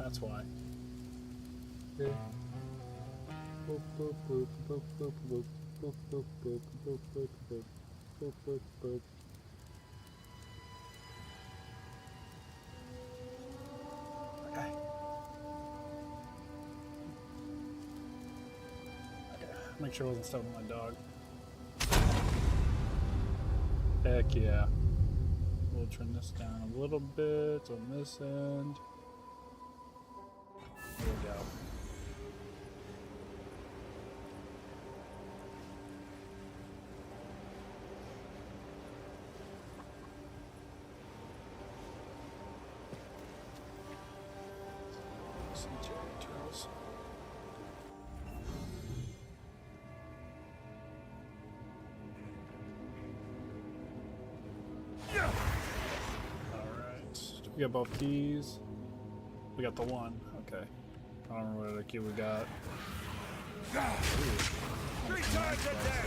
That's why. Okay. Boop, boop, boop, boop, boop, boop, boop, boop, boop, boop, boop, boop, boop, boop, boop. Okay. Make sure I wasn't stepping on my dog. Heck yeah. We'll turn this down a little bit on this end. There we go. Turtles. We got both keys. We got the one. Okay. I don't remember what other key we got. Ooh. 3 times a day.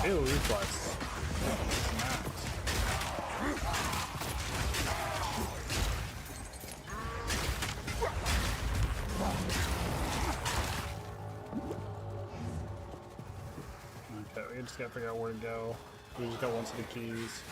Ew, reflex. Okay, we just gotta figure out where to go. We just got one set of keys.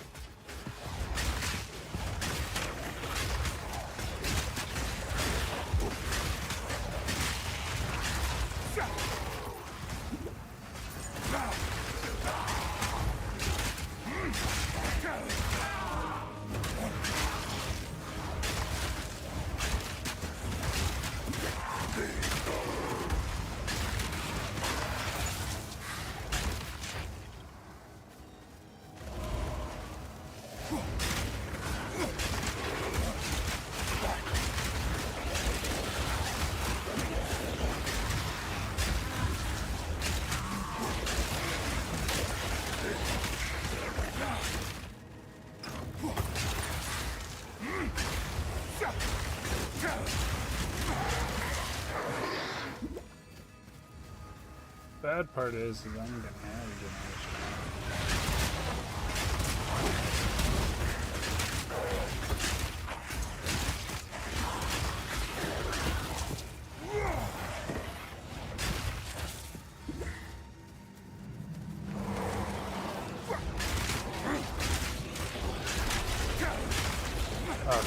Bad part is I'm gonna have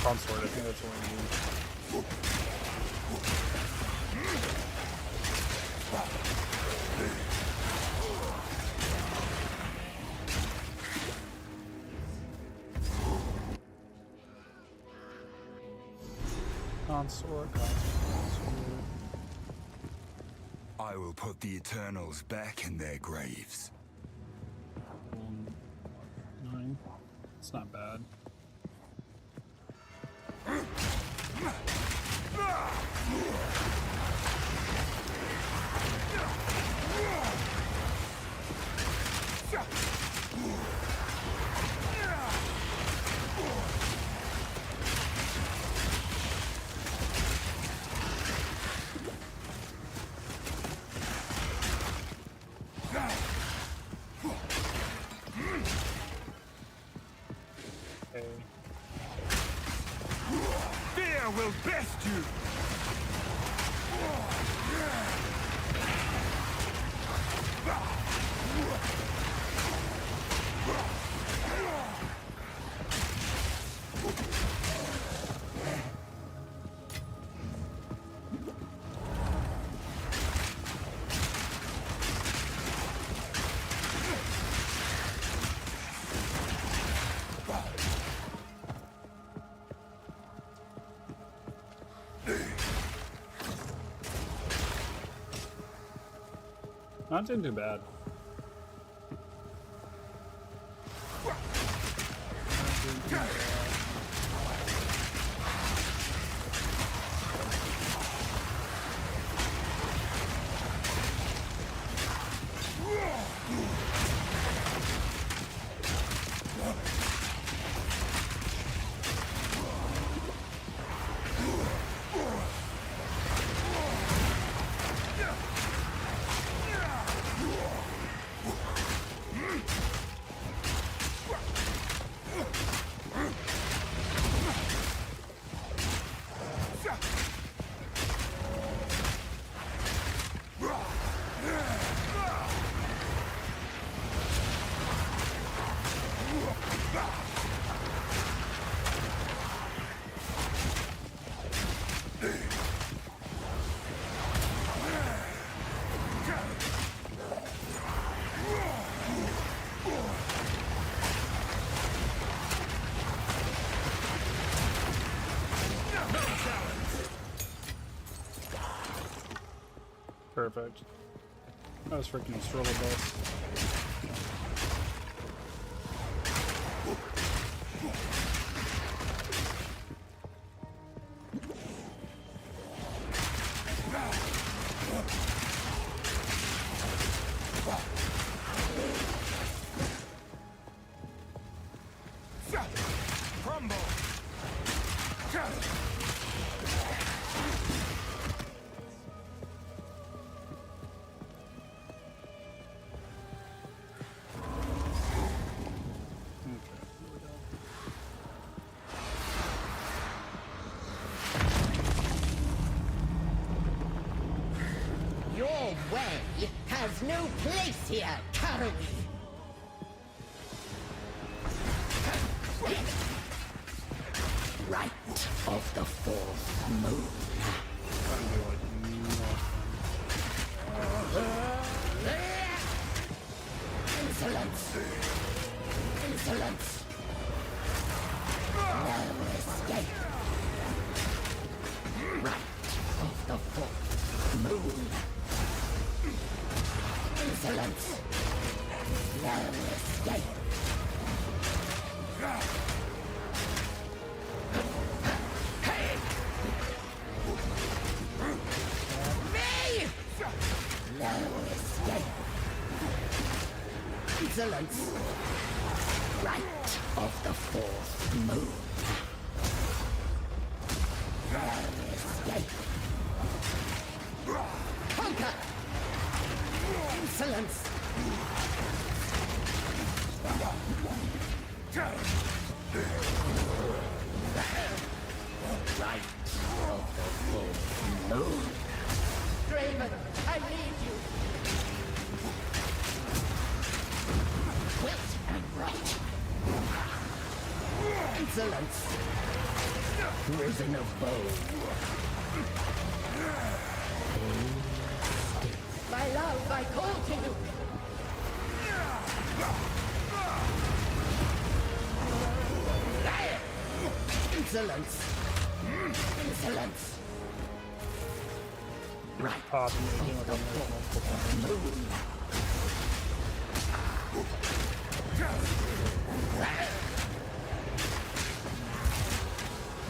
consort, I think that's what we need. Consort. I will put the Eternals back in their graves. 9. It's not bad. Fear will best you! Not doing too bad. Perfect. That was freaking stroller bus. Your way has no place here, Karui. Right of the fourth moon. Insolence. Insolence. No escape. Right of the fourth moon. Insolence. No escape. Me! No escape. Insolence. Right of the fourth moon. No escape. Conquer! Insolence! Right of the full moon. Draven, I need you. Wilt and right. Insolence. Risen of bone. My love, I call to you. Insolence. Insolence. Right. Pop and you're doing like multiple times. Moon.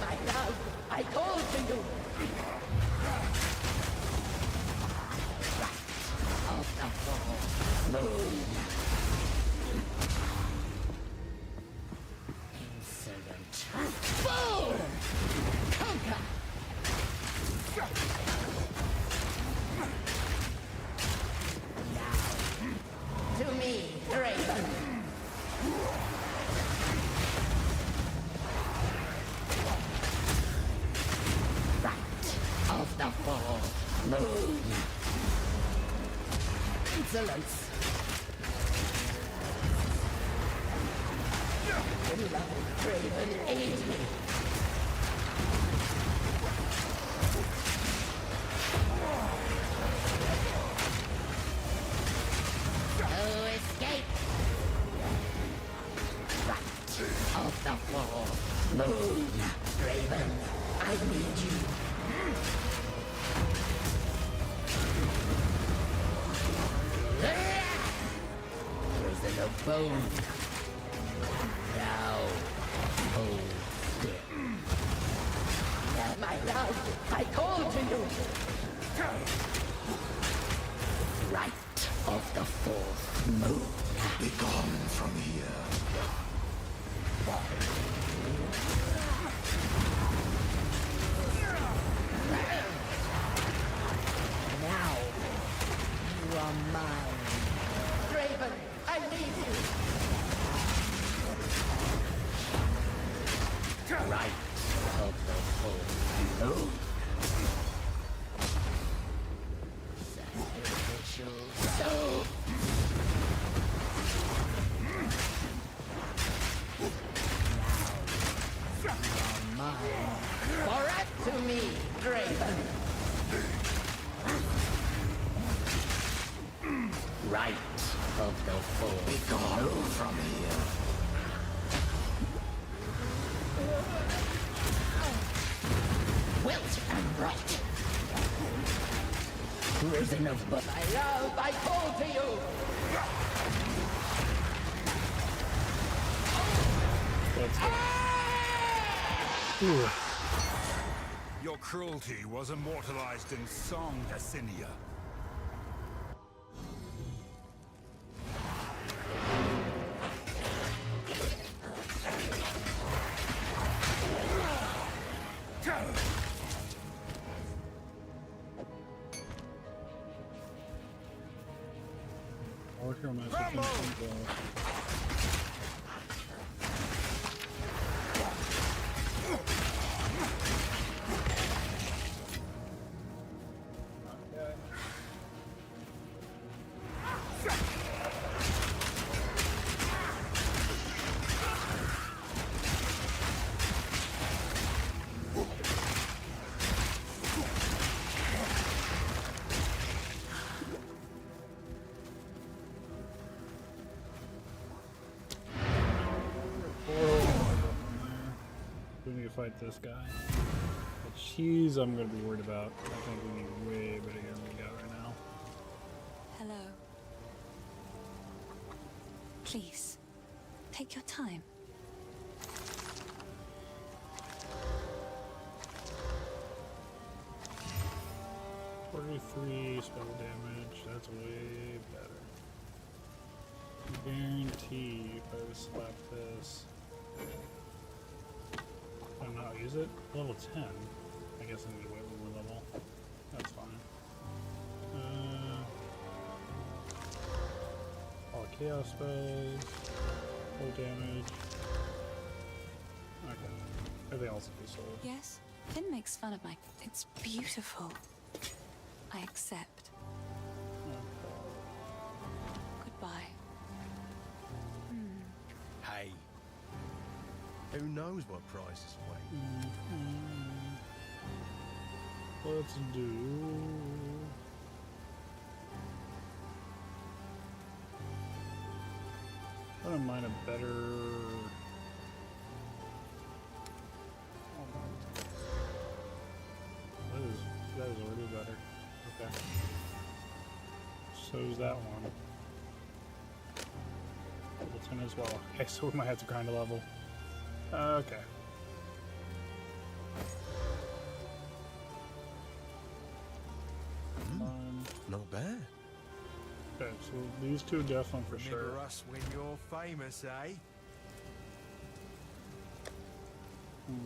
My love, I call to you. Of the full moon. Insolent. Fool! Conquer! Now, to me, Draven. Right of the full moon. Insolence. Beloved Draven, aid me. No escape. Right of the full moon. Draven, I need you. Prison of bone. Now, hold still. My love, I call to you. Right of the fourth moon. Be gone from here. Now, you are mine. Draven, I need you. Right of the full moon. Sacrificial soul. Now, you are mine. For to me, Draven. Right of the full. Be gone from here. Wilt and right. prison of my love, I call to you! Your cruelty was immortalized in song, Acinia. We need to fight this guy. The cheese I'm gonna be worried about. I think we need way better than we got right now. Hello. Please, take your time. $43 spell damage, that's way better. Guarantee if I just slap this. I don't know how to use it. Level 10. I guess I need to wait one more level. That's fine. All chaos spells. Full damage. Okay. Everything else will be sold. Yes, Finn makes fun of my... It's beautiful. I accept. Goodbye. Hey. Who knows what prizes await? Let's do... I don't mind a better... That is already better. Okay. So's that one. Level 10 as well. Okay, so we might have to grind a level. Okay. Not bad. Okay, so these two definitely for sure. Remember us when you're famous, eh?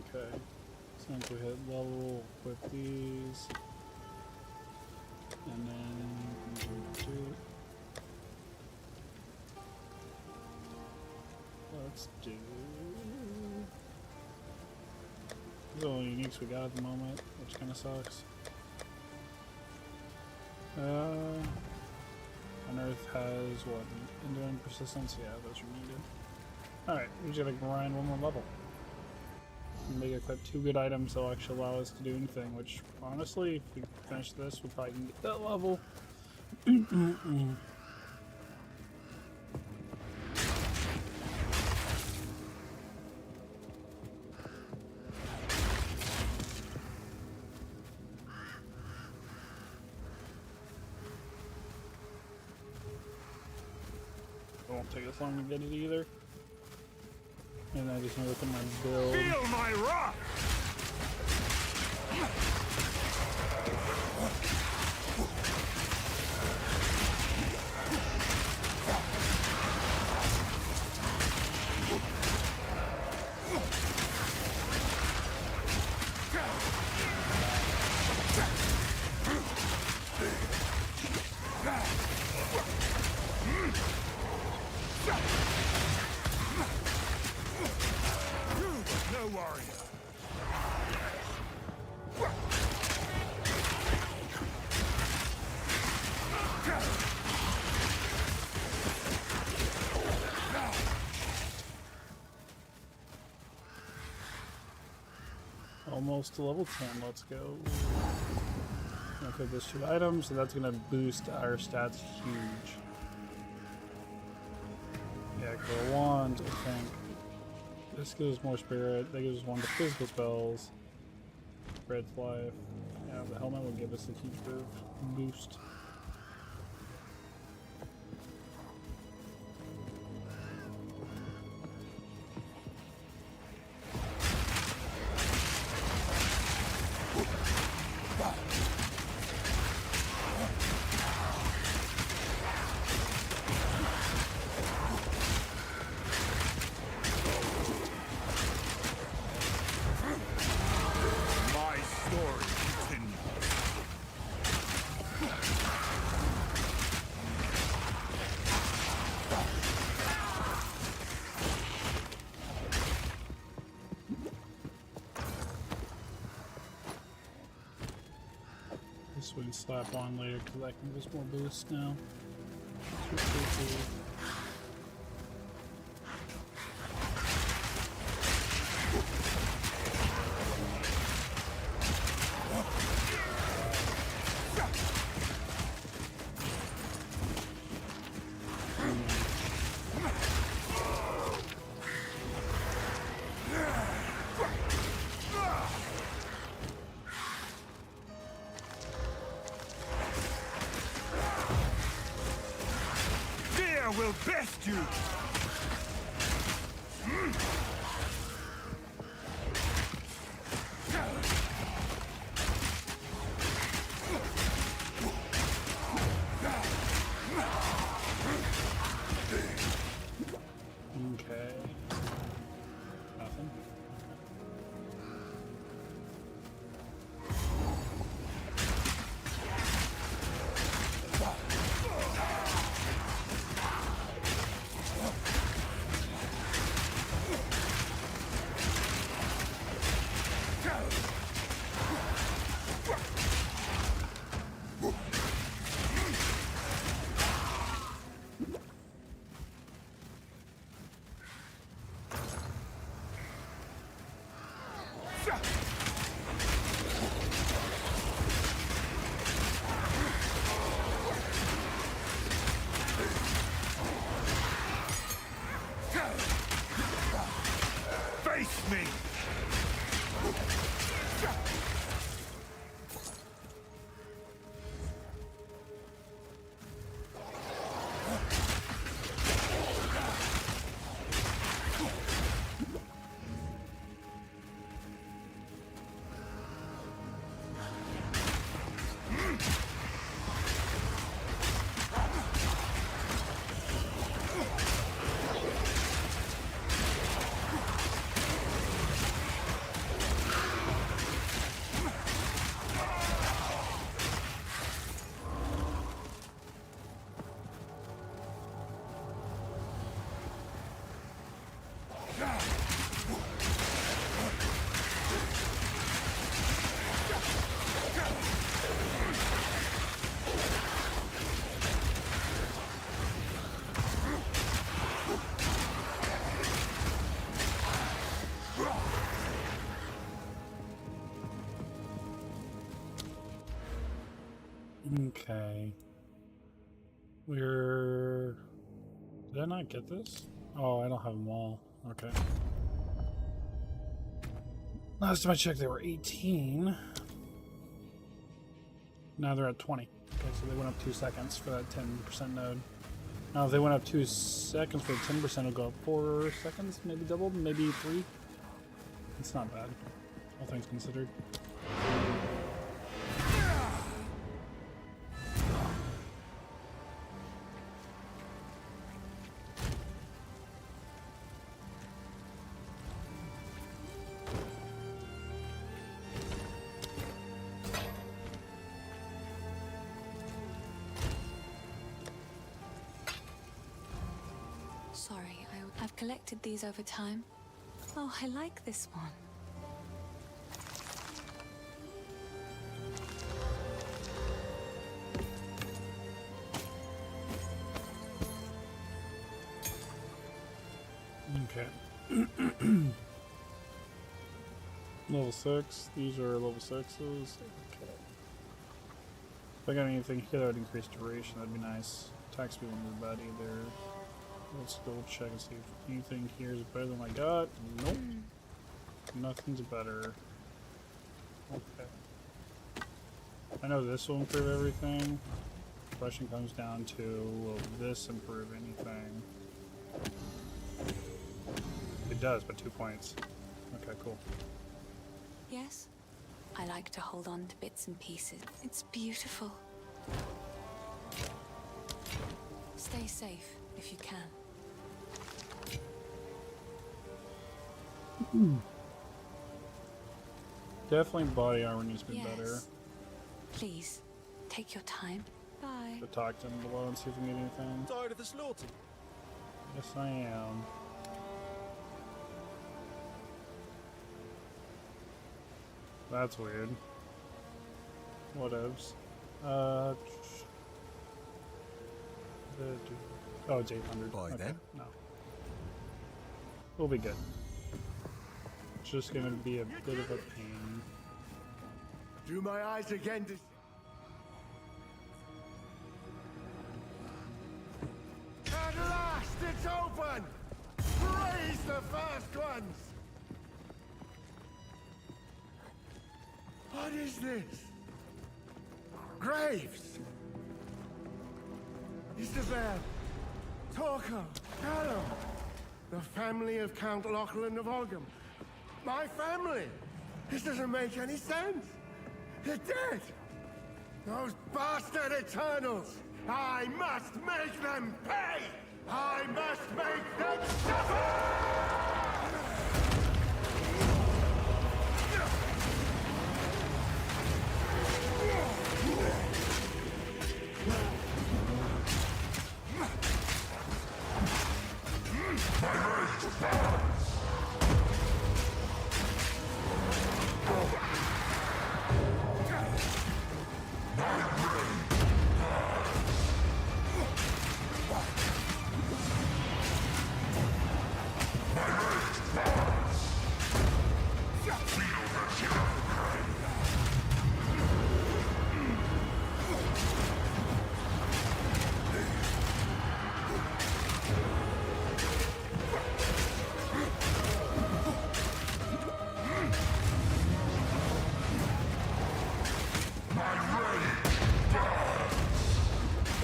Okay. Since we hit level, equip these. And then let's do... These are all the uniques we got at the moment, which kind of sucks. Unearth has what? Enduring persistence? Yeah, those are needed. Alright, we just gotta grind one more level. And they equip 2 good items that'll actually allow us to do anything, which honestly, if we finish this, we probably can get that level. It won't take us long to get it either. And I just need to look at my build. Feel my wrath! No warrior. Almost to level 10, let's go. Okay, this 2 items, so that's gonna boost our stats huge. Yeah, go wand, I think. This gives more spirit, that gives us 1 to physical spells. Red life. Yeah, the helmet will give us a huge boost. This would slap on later because I can just more boost now. That's pretty cool. Fear will best you! Okay. Nothing. Face me! Okay. We're... Did I not get this? Oh, I don't have them all. Okay. Last time I checked, they were 18. Now they're at 20. Okay, so they went up 2 seconds for that 10% node. Now if they went up 2 seconds for the 10%, it'll go up 4 seconds, maybe doubled, maybe 3. It's not bad, all things considered. Sorry, I've collected these over time. Oh, I like this one. Okay. Level 6. These are level 6s. Okay. If I got anything here that would increase duration, that'd be nice. Attack speed wouldn't be bad either. Let's go check and see if anything here is better than I got. Nope. Nothing's better. Okay. I know this will improve everything. The question comes down to, will this improve anything? It does, but 2 points. Okay, cool. Yes? I like to hold on to bits and pieces. It's beautiful. Stay safe if you can. Definitely body armor needs to be Yes. better. Please, Take your time. Bye. To talk to him below and see if we can get anything. Tired of the slaughter? Yes, I am. That's weird. Whatevs. Oh, it's 800. By Okay, then? no. We'll be good. It's just gonna be a bit of a pain. Do my eyes again to... At last, it's open! Praise the first ones! What is this? Graves! Isabel, Torco, Callum, the family of Count Lachlan of Ogham. My family! This doesn't make any sense! They're dead! Those bastard Eternals! I must make them pay! I must make them suffer!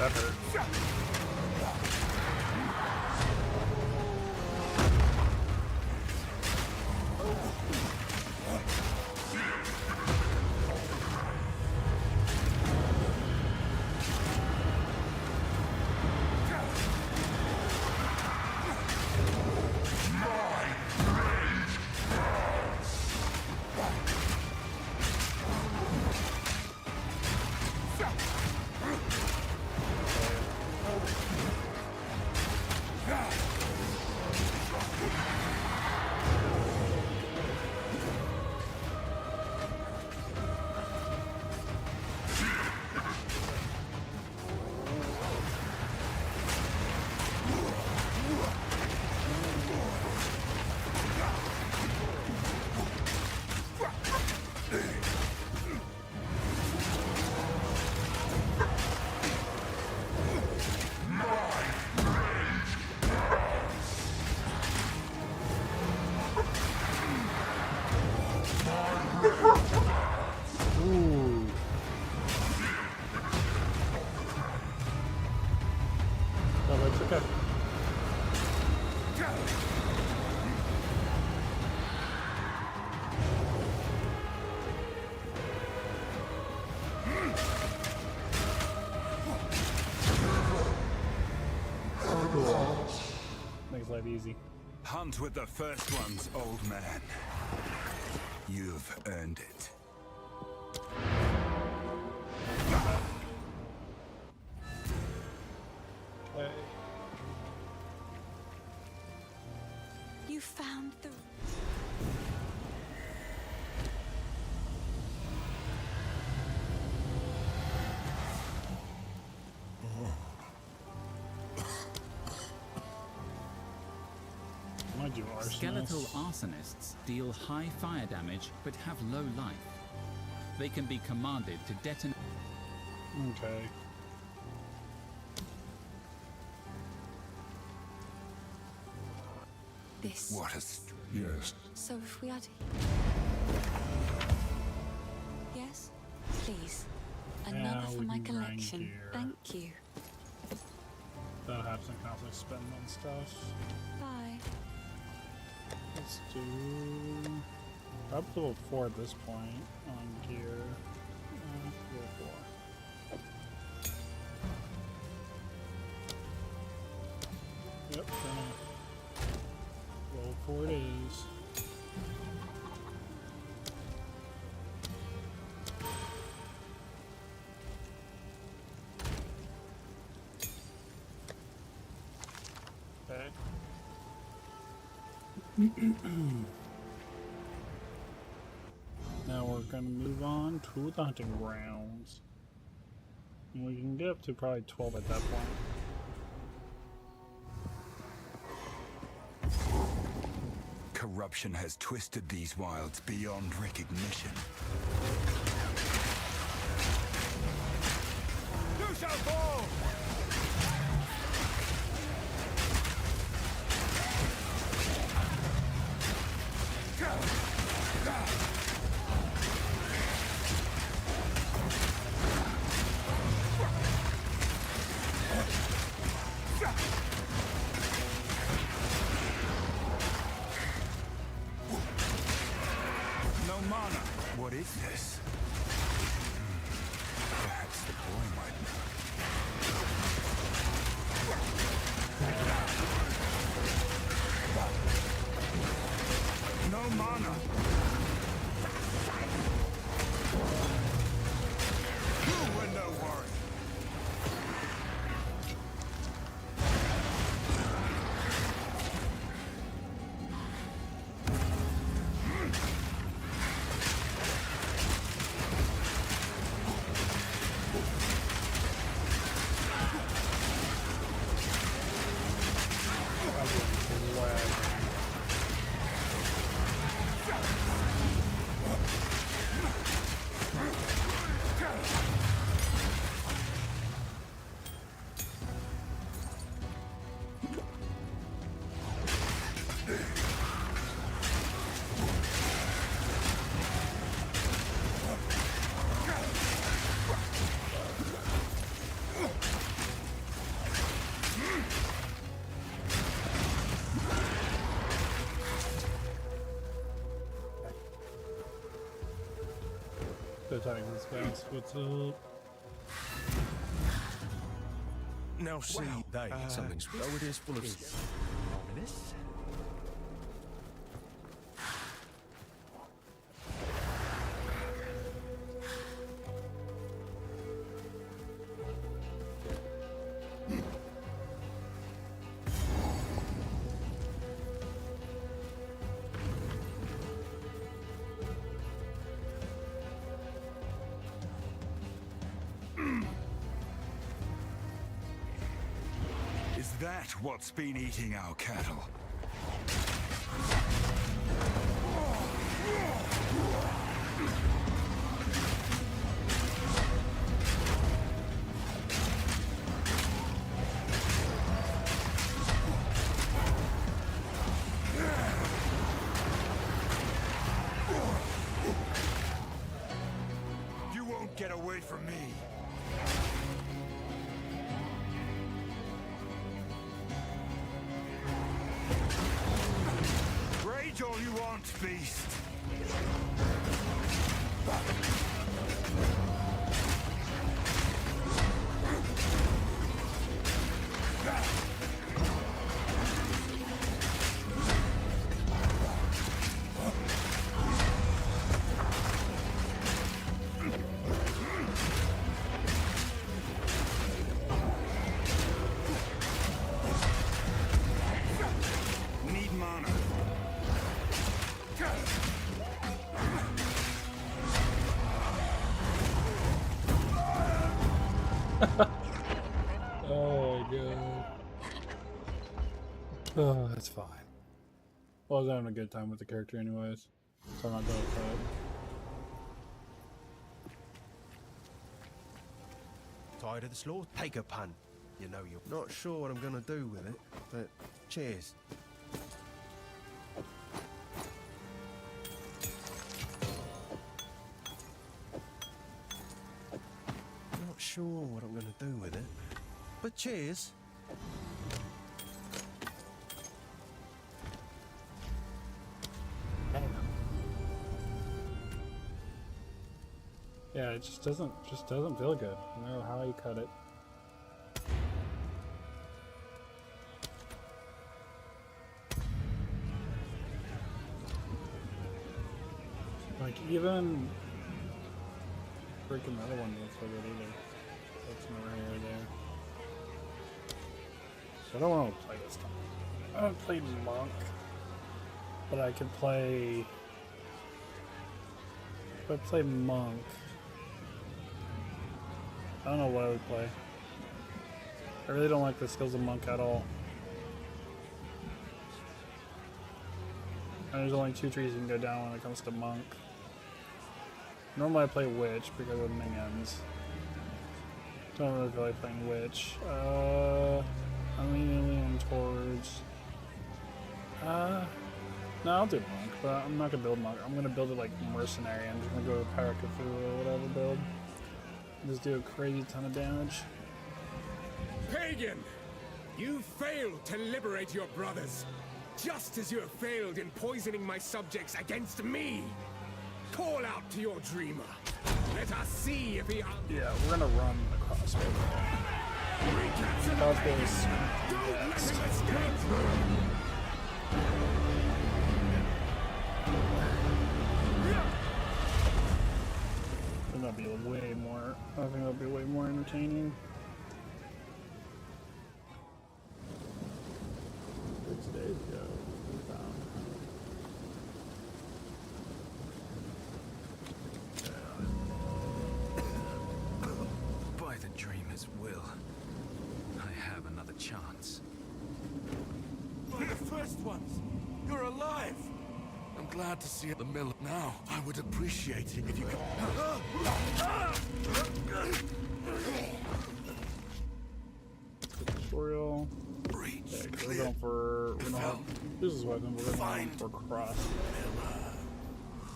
That hurt. Ooh. That looks okay. Cool. Makes life easy. Hunt with the first ones, old man. You've earned it. Okay. You found the... Mind you, Skeletal arsonists. arsonists deal high fire damage but have low life. They can be commanded to detonate. Okay. This. What a yes. So if we are to... Yes? Please. Another Yeah, for we my can grind collection. gear. Thank you. That happens and can also spend on stuff. Bye. Let's do... Up to level 4 at this point on gear. Level 4. Yep, level 4 it is. Now we're gonna move on to the hunting grounds. And we can get up to probably 12 at that point. Corruption has twisted these wilds beyond recognition. You shall fall! No mana. What is this? Perhaps the boy might know. No mana. You were no worry. Titans fast. What's up? Now see, something's though it is full of ominous. Is that what's been eating our cattle? You won't get away from me. Rage all you want, beast. Need mana. Oh my god. Oh, that's fine. Well, I was having a good time with the character anyways, so I'm not that upset. Tired of the slaughter? Take a punt. You know you're not sure what I'm gonna do with it, but cheers. Not sure what I'm gonna do with it, but cheers. Yeah, it just doesn't feel good, no matter how you cut it. Like even freaking the other one doesn't feel good either. That's never here or there. So I don't want to play this time. I haven't played Monk. But I could play. If I play monk, I don't know what I would play. I really don't like the skills of monk at all. And there's only 2 trees you can go down when it comes to monk. Normally I play witch because of minions. Don't really feel like playing witch. I'm leaning towards. No, I'll do monk, but I'm not gonna build monk. I'm gonna build it like mercenary. I'm just gonna go to Pirate Cthulhu or whatever build. Just do a crazy ton of damage. Pagan! You failed to liberate your brothers, just as you have failed in poisoning my subjects against me. Call out to your dreamer. Let us see if he... Yeah, we're gonna run the crossbow. Crossbow is next. I think that'll be way more. I think that'll be way more entertaining. 6 days ago, we found. By the dreamer's will, I have another chance. We're the first ones. You're alive. I'm glad to see the mill now. I would appreciate it if you could. Tutorial. Breach Okay, we're going for. This is weapon. We're going for cross.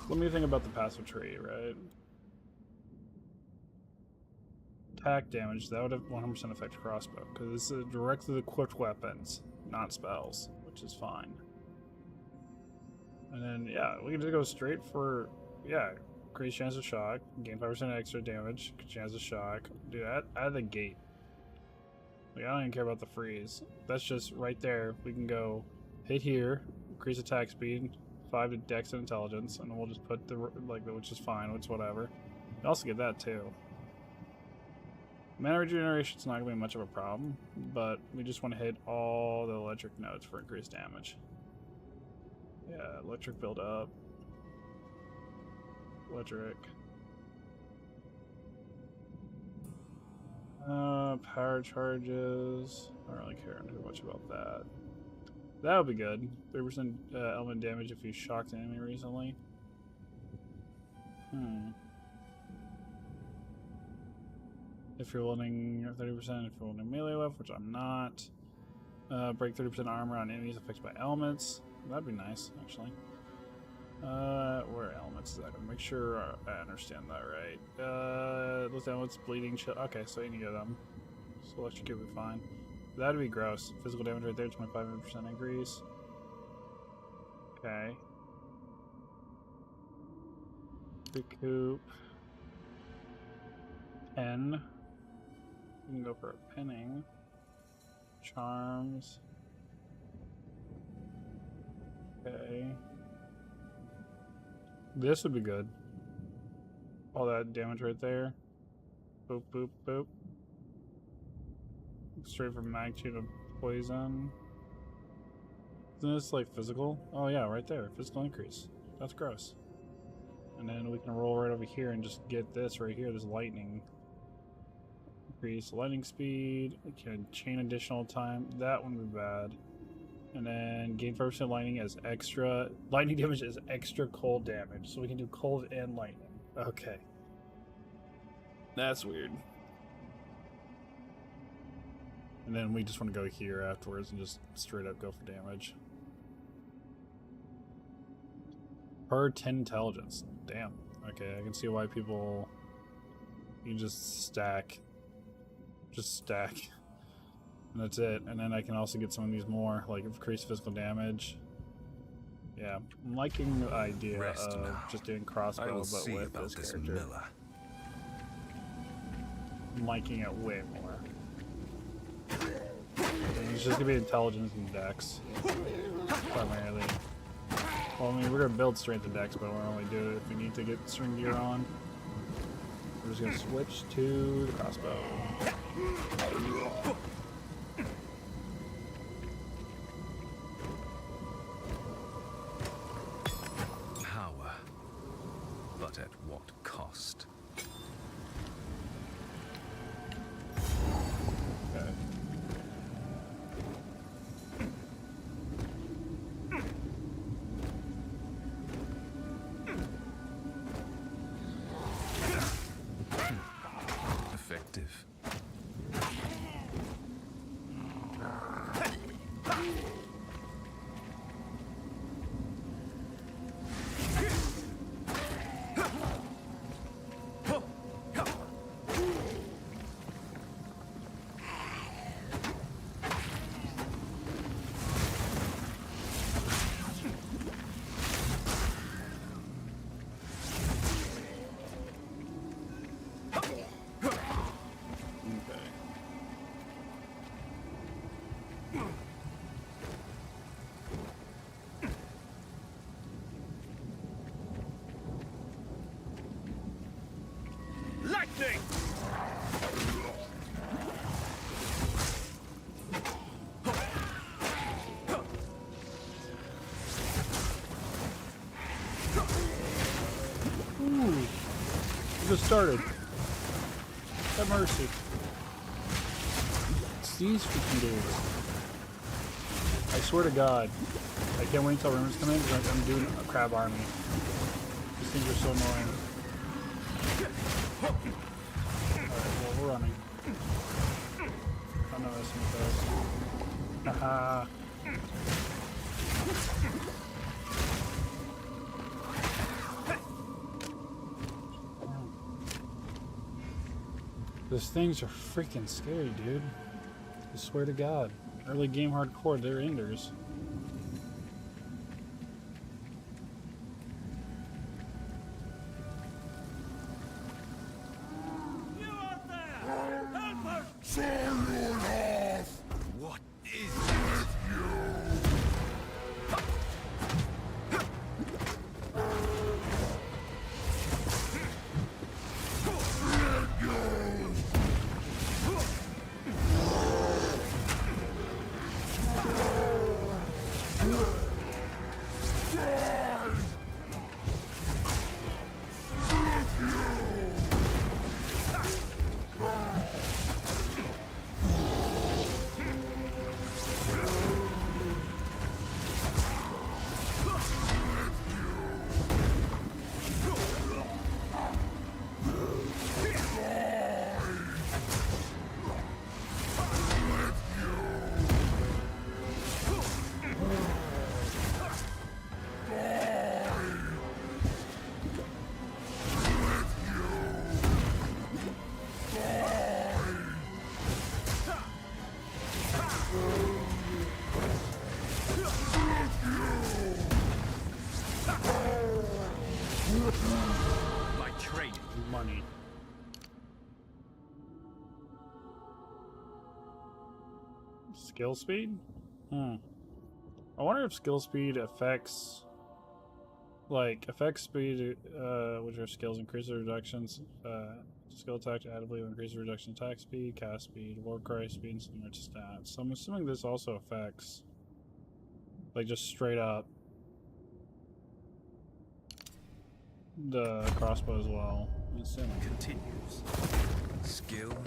Let me think about the passive tree, right? Attack damage, that would have 100% affect crossbow, because this is directly equipped weapons, not spells, which is fine. And then, yeah, we can just go straight for, yeah, increased chance of shock, gain 5% extra damage, chance of shock. Dude, at the gate. Like, I don't even care about the freeze. That's just right there. We can go hit here, increase attack speed, 5 to dex and intelligence, and we'll just put the, like, which is fine, which is whatever. You also get that too. Mana regeneration is not going to be much of a problem, but we just want to hit all the electric nodes for increased damage. Yeah, electric build up. Electric. Power charges. I don't really care too much about that. That would be good. 30% element damage if you shocked an enemy recently. If you're holding 30%, if you're holding melee left, which I'm not. Break 30% armor on enemies affected by elements. That'd be nice, actually. Where elements is that? Gonna make sure I understand that right. Those elements, bleeding, chill. Okay, so any of them. So electric will be fine. That'd be gross. Physical damage right there, 25% increase. Okay. Recoup. 10. We can go for a pinning. Charms. Okay. This would be good. All that damage right there. Boop, boop, boop. Straight from magnitude of poison. Isn't this like physical? Oh yeah, right there. Physical increase. That's gross. And then we can roll right over here and just get this right here, this lightning. Increase lightning speed. We can chain additional time. That wouldn't be bad. And then gain 5% lightning as extra. Lightning damage is extra cold damage. So we can do cold and lightning. Okay. That's weird. And then we just want to go here afterwards and just straight up go for damage. Per 10 intelligence. Damn. Okay, I can see why people... You can just stack. Just stack. And that's it. And then I can also get some of these more, like increased physical damage. Yeah, I'm liking the idea of now. just doing crossbow, but with this character. Miller. I'm liking it way more. And it's just gonna be intelligence and dex, primarily. Well, I mean, we're gonna build strength and dex, but we'll only do it if we need to get string gear on. We're just gonna switch to the crossbow. Okay. Lightning! Ooh. We just started. Have mercy. It's these freaking dudes. I swear to God. I can't wait until rumors come in because I'm doing a crab army. These things are so annoying. Alright, well, we're running. I'm not messing with those. Haha. Those things are freaking scary, dude. I swear to God. Early game hardcore, they're enders. What is it? My training. Money. Skill speed? I wonder if skill speed affects speed, which are skills increase the reductions, skill attack additively will increase the reduction attack speed, cast speed, war cry speed, and similar stats. So I'm assuming this also affects, like, just straight up the crossbow as well. I'm assuming. Continues. Skill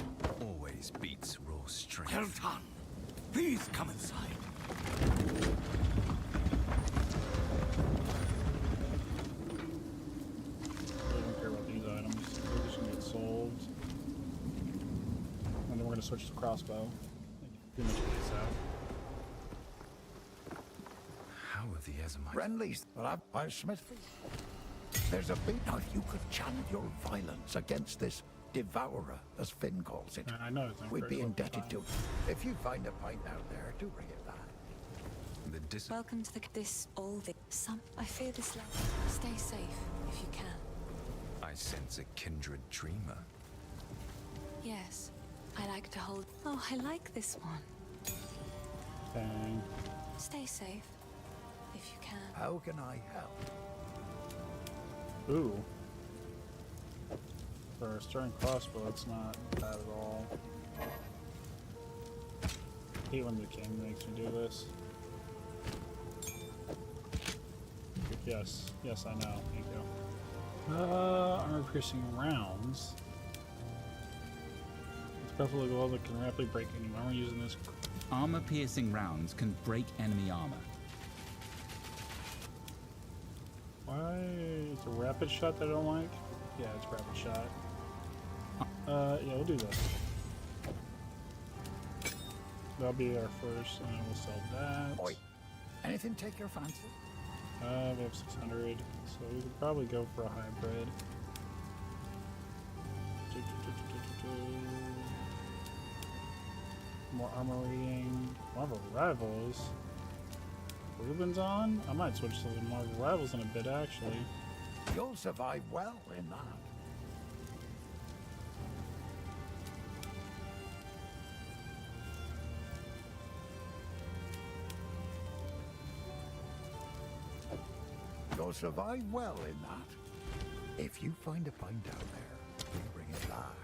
always beats raw strength. Well done. Please come inside. I don't care about these items. They're just gonna get sold. And then we're gonna switch to crossbow. Pretty much get this out. How are the Ezamites? Friendlies, well, I'm Smith. There's a big knife you could channel your violence against this devourer, as Finn calls it. I know it's We'd be indebted to. If you find a pint out there, do bring it back. The Welcome to some. I fear this land. Stay safe if you can. I sense a kindred dreamer. Yes, I like to hold. Oh, I like this one. Dang. Stay safe if you can. How can I help? Ooh. For a starting crossbow, it's not bad at all. I hate when the game makes me do this. Yes, yes, I know. Thank you. Armor piercing rounds. It's preferably well that can rapidly break any armor using this. Armor-piercing rounds can break enemy armor. Why? It's a rapid shot that I don't like? Yeah, it's rapid shot. Yeah, we'll do this. That'll be our first, and then we'll sell that. Oi, anything take your fancy? We have 600, so we could probably go for a hybrid. More armor rating. Marvel Rivals. Ruben's on? I might switch to the Marvel Rivals in a bit, actually. You'll survive well in that. You'll survive well in that. If you find a pine down there, we bring it back.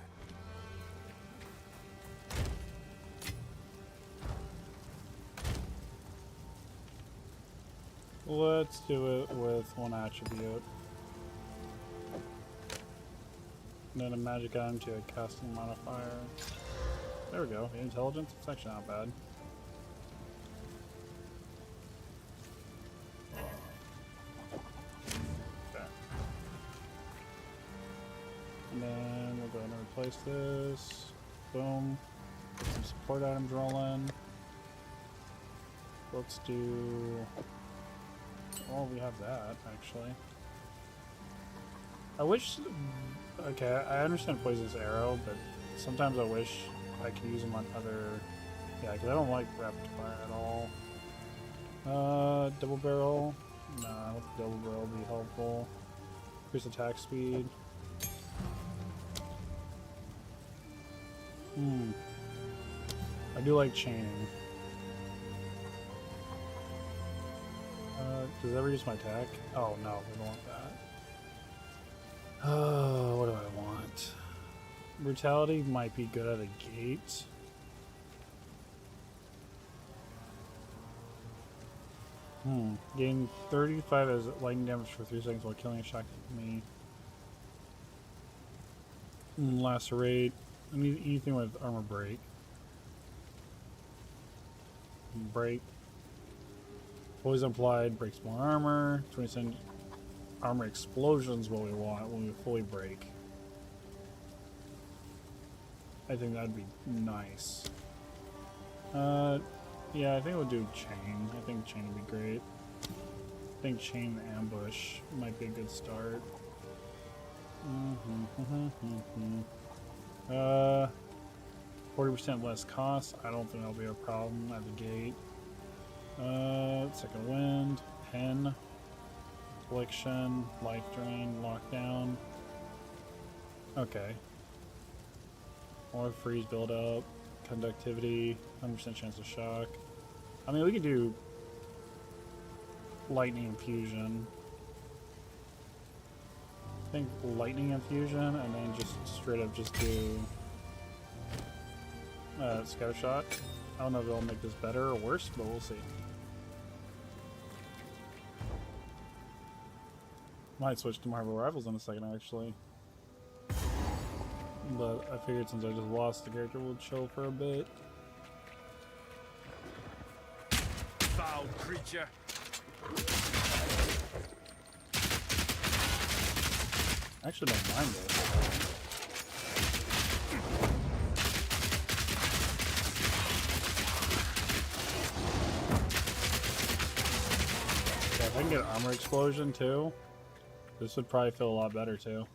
Let's do it with one attribute. And then a magic item to a casting modifier. There we go. Intelligence? It's actually not bad. Okay. And then we'll go ahead and replace this. Boom. Get some support items rolling. Let's do... Oh, we have that, actually. I wish... Okay, I understand Poison's Arrow, but sometimes I wish I could use them on other... Yeah, because I don't like rapid fire at all. Double barrel? Nah, with the double barrel would be helpful. Increase attack speed. I do like chaining. Does that reduce my attack? Oh no, we don't want that. What do I want? Brutality might be good at a gate. Gain 35 as lightning damage for 3 seconds while killing a shock enemy. Lacerate. I need anything with armor break. Break. Poison applied, breaks more armor. 20% armor explosions what we want when we fully break. I think that'd be nice. Yeah, I think we'll do chain. I think chain would be great. I think chain ambush might be a good start. 40% less cost. I don't think that'll be a problem at the gate. Second wind, pen, affliction, life drain, lockdown. Okay. More freeze build up, conductivity, 100% chance of shock. I mean, we could do lightning infusion. I think lightning infusion, and then just straight up just do scatter shot. I don't know if it'll make this better or worse, but we'll see. Might switch to Marvel Rivals in a second, actually. But I figured since I just lost, the character will chill for a bit. Foul creature. I actually don't mind this. Yeah, if I can get armor explosion too, this would probably feel a lot better too.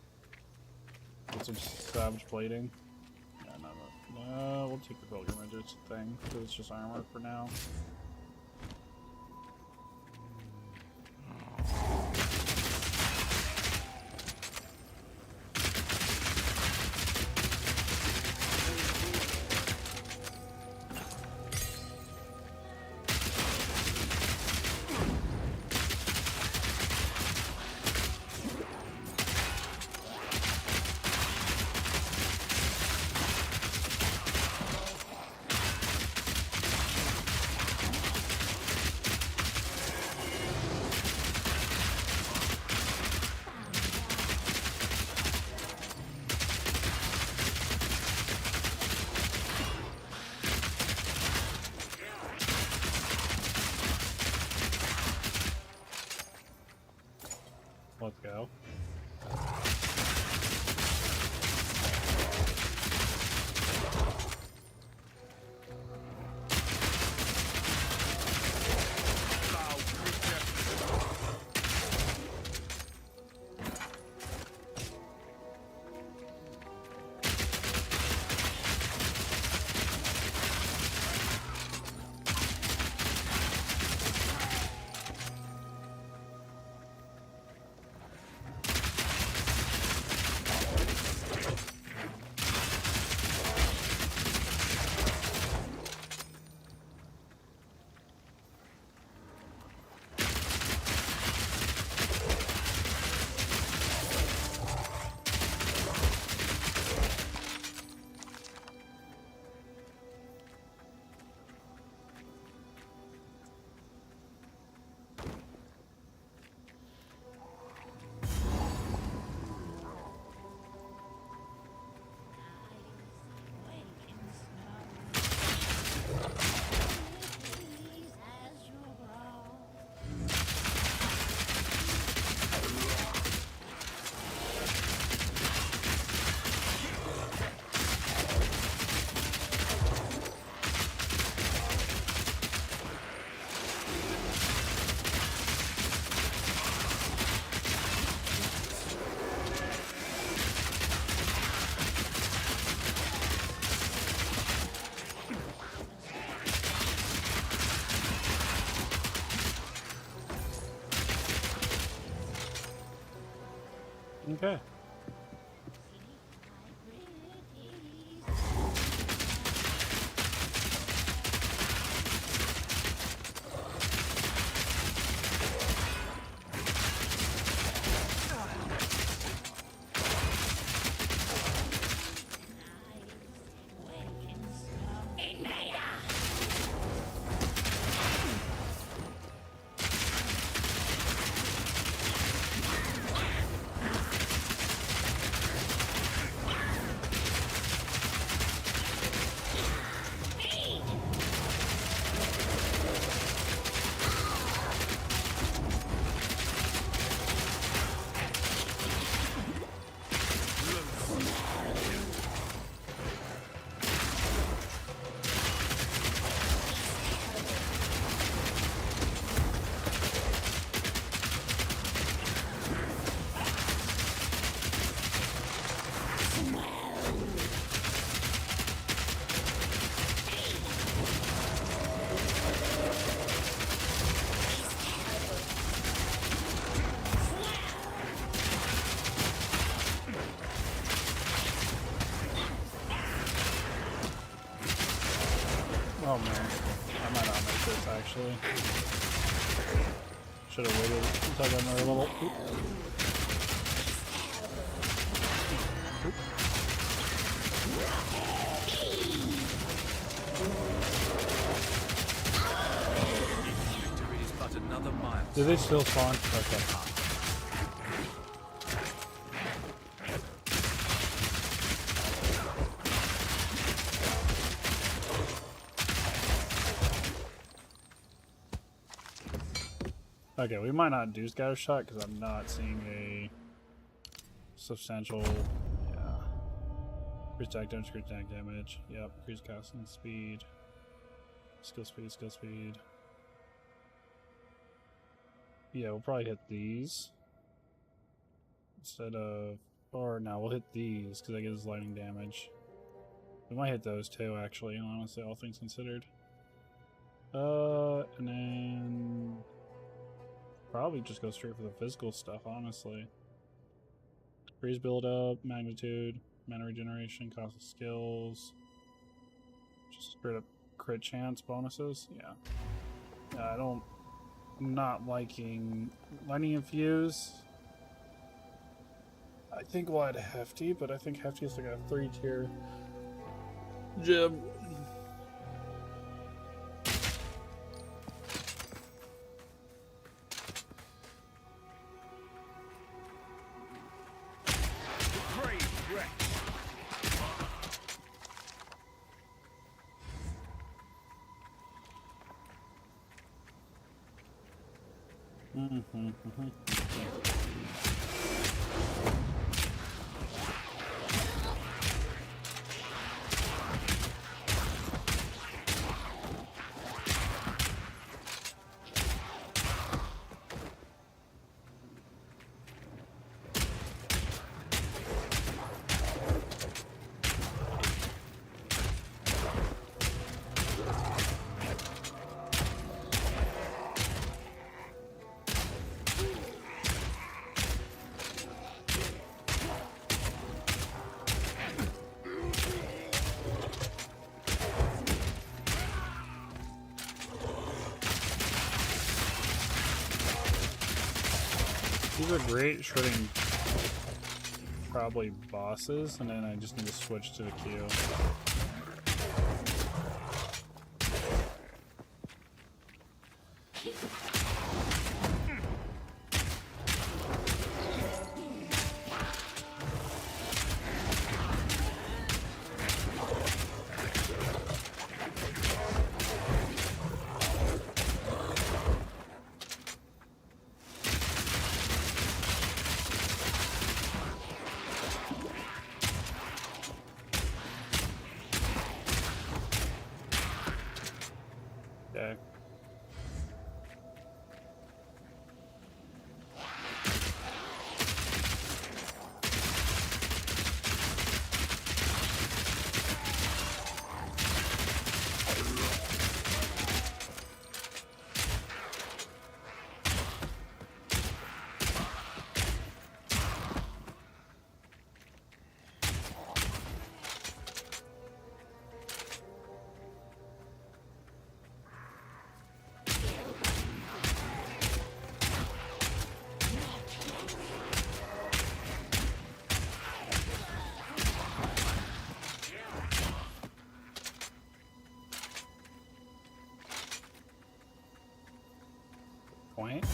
Get some savage plating. Yeah, no, we'll take the pilgrimage thing because it's just armor for now. Okay. Oh man, I might not make this actually. Should have waited until I got another level. Oop. Oop. Victory is but another mile. Do they still spawn? Okay. Okay, we might not do scatter shot because I'm not seeing a substantial, yeah. Increase attack damage, increase attack damage. Yep, increase casting speed. Skill speed, skill speed. Yeah, we'll probably hit these. Instead of, or no, we'll hit these because that gives us lightning damage. We might hit those too, actually, honestly, all things considered. And then probably just go straight for the physical stuff, honestly. Freeze build up, magnitude, mana regeneration, cost of skills. Just straight up crit chance bonuses. Yeah. Yeah, I'm not liking lightning infuse. I think we'll add hefty, but I think hefty is like a 3-tier gem. These are great shredding probably bosses, and then I just need to switch to the Q. Okay. point.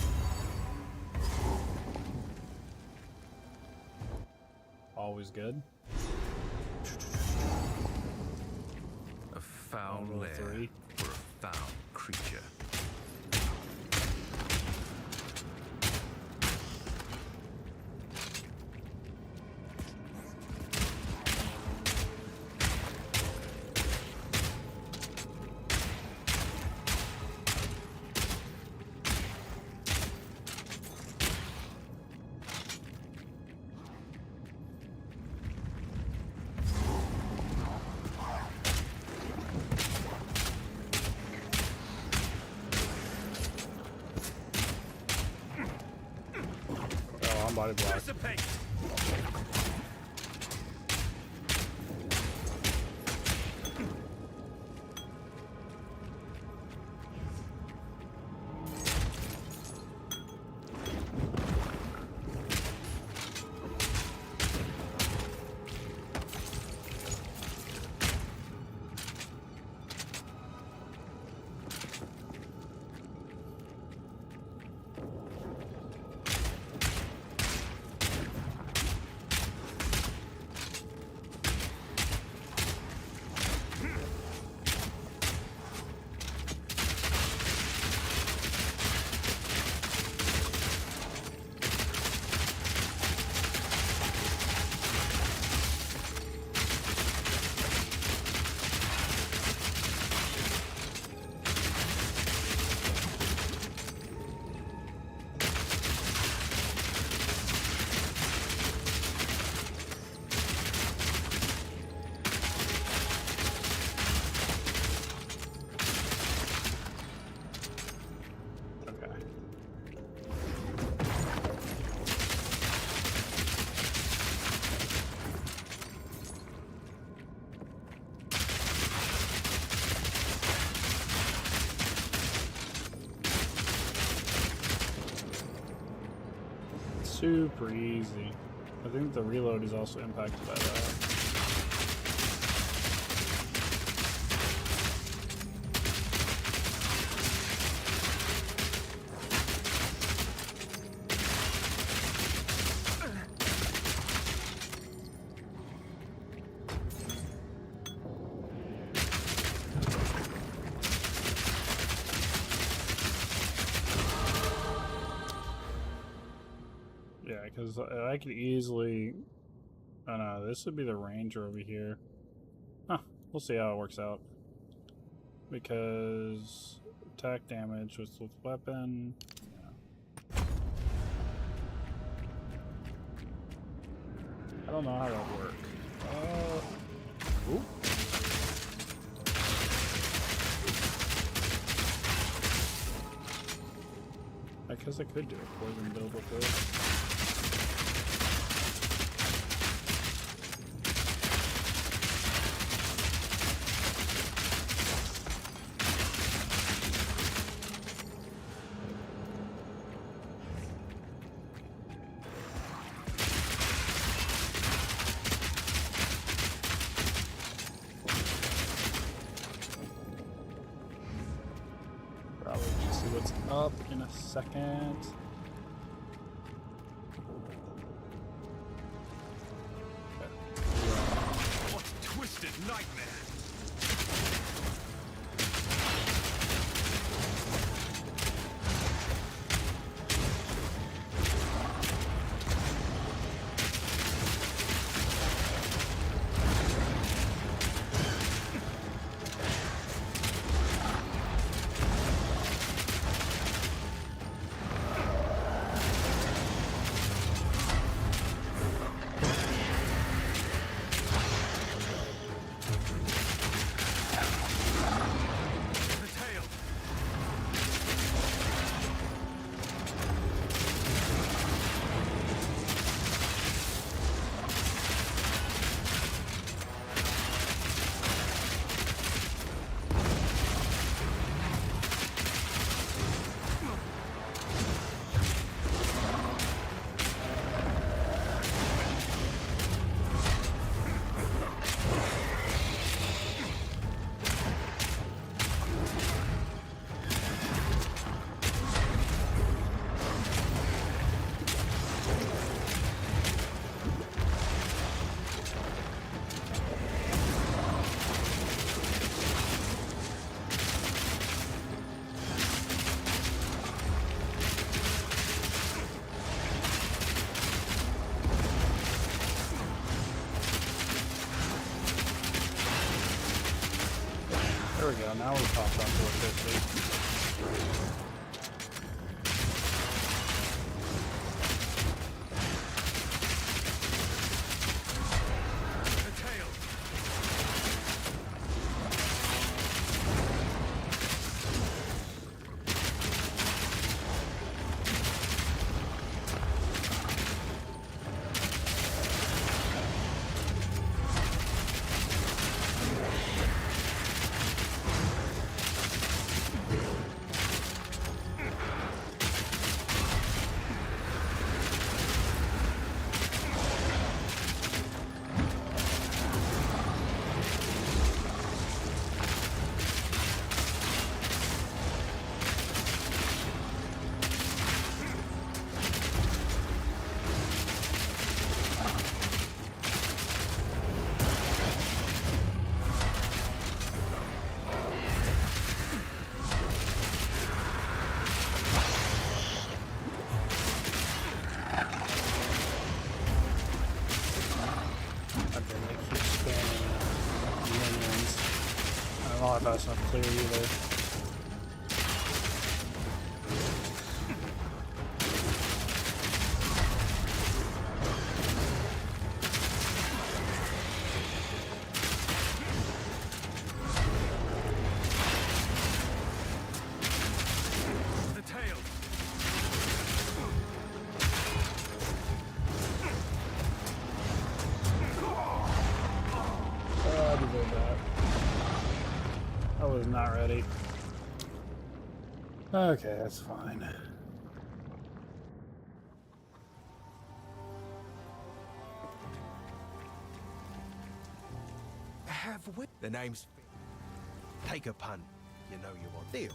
Always good. A foul Level lair 3. for a foul creature. Oh, I'm body block. Dissipate! Okay. Super easy. I think the reload is also impacted by that. Yeah, because I could easily... Oh no, this would be the ranger over here. Huh, we'll see how it works out. Because attack damage with weapon... Yeah. I don't know how that would work. Ooh. I guess I could do a poison build with this. Probably just see what's up in a second. What a twisted nightmare! There we go, now we popped up to 50. That's not clear either. The tail. I deserve that. I was not ready. Okay, that's fine. Have we? The name's Finn. Take a punt. You know you want. Deal.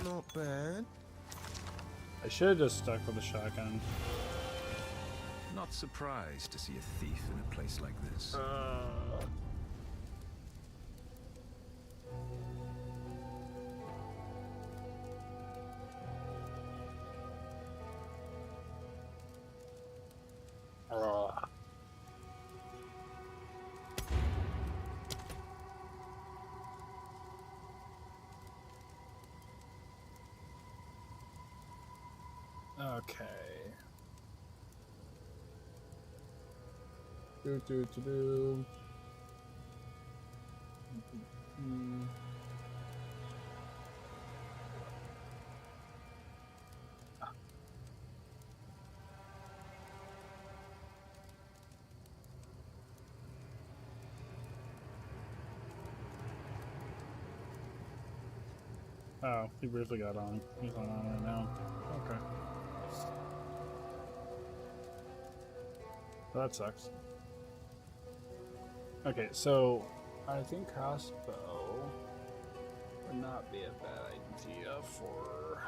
Not bad. I should have just stuck with the shotgun. Not surprised to see a thief in a place like this. Okay. Do. Oh, he briefly got on. He's not on right now. Okay. Well, that sucks. Okay, so I think crossbow would not be a bad idea for...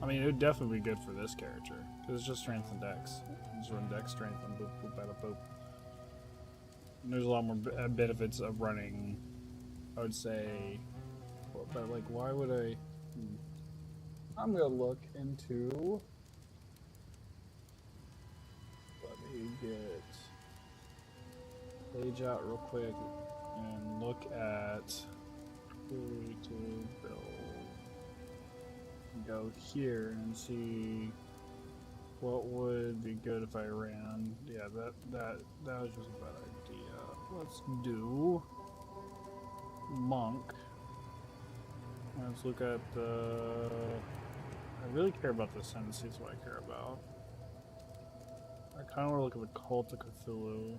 I mean, it would definitely be good for this character, because it's just strength and dex. Just run dex, strength, and boop, boop, bada, boop. And there's a lot more benefits of running, I would say, but like, why would I... I'm gonna look into... Let me get page out real quick and look at who to build. Go here and see what would be good if I ran. Yeah, that was just a bad idea. Let's do monk. Let's look at the... I really care about the ascendancy, is what I care about. I kind of want to look at the Cult of Cthulhu.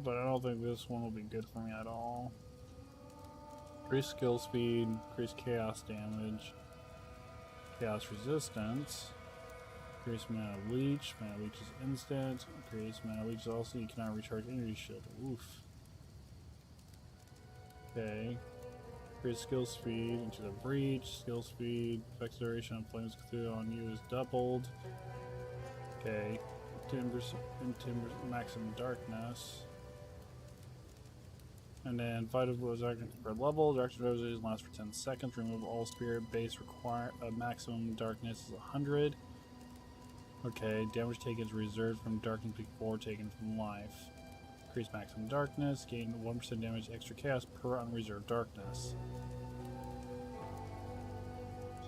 But I don't think this one will be good for me at all. Increase skill speed, increase chaos damage, chaos resistance, increase mana leech is instant, increase mana leech is also, you cannot recharge energy shield. Oof. Okay. Increase skill speed into the breach, skill speed, effects duration on flames Cthulhu on you is doubled. Okay. Timbers maximum darkness. And then vital blows active per level. Directed roses last for 10 seconds. Remove all spirit base. Require a maximum darkness is 100. Okay, damage taken is reserved from darkness before taken from life. Increase maximum darkness. Gain 1% damage extra chaos per unreserved darkness.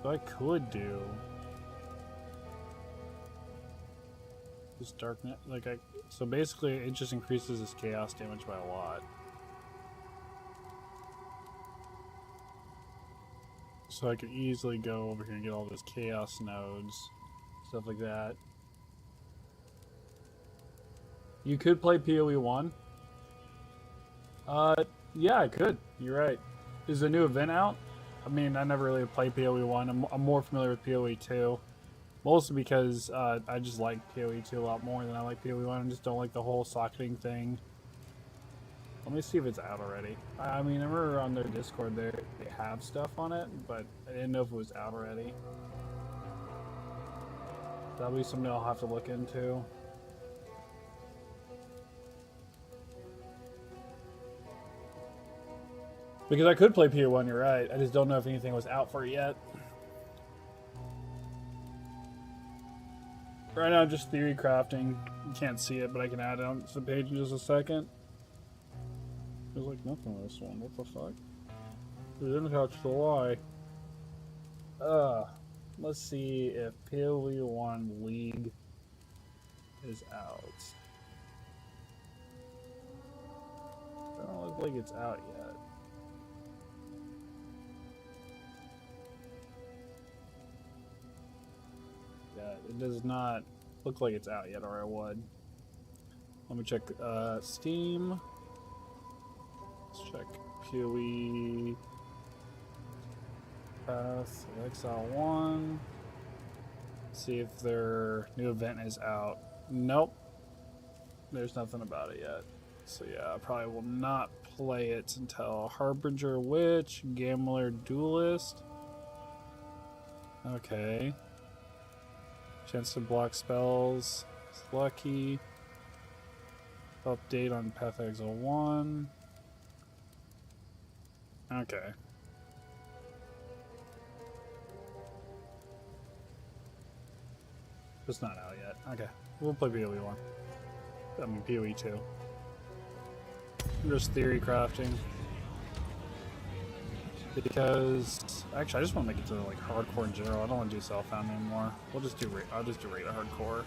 So I could do this darkness, so basically it just increases his chaos damage by a lot. So I could easily go over here and get all those chaos nodes, stuff like that. You could play PoE 1. Yeah, I could. You're right. Is the new event out? I mean, I never really played PoE 1. I'm more familiar with PoE 2. Mostly because I just like PoE 2 a lot more than I like PoE 1. I just don't like the whole socketing thing. Let me see if it's out already. I mean, I remember on their Discord they have stuff on it, but I didn't know if it was out already. That'll be something I'll have to look into. Because I could play PoE 1, you're right. I just don't know if anything was out for it yet. Right now, just theory crafting. You can't see it, but I can add it on the page in just a second. There's like nothing on this one. What the fuck? It didn't touch the Y. Let's see if PoE 1 League is out. It don't look like it's out yet. Yeah, it does not look like it's out yet, or I would. Let me check Steam. Let's check PoE Path Exile 1. See if their new event is out. Nope. There's nothing about it yet. So yeah, I probably will not play it until Harbinger Witch, Gambler Duelist. Okay. Chance to block spells. It's lucky. Update on Path Exile 1. Okay. It's not out yet. Okay. We'll play PoE 1. I mean, PoE 2. I'm just theory crafting. Because actually I just want to make it to like hardcore in general. I don't want to do self-found anymore. I'll just do regular hardcore.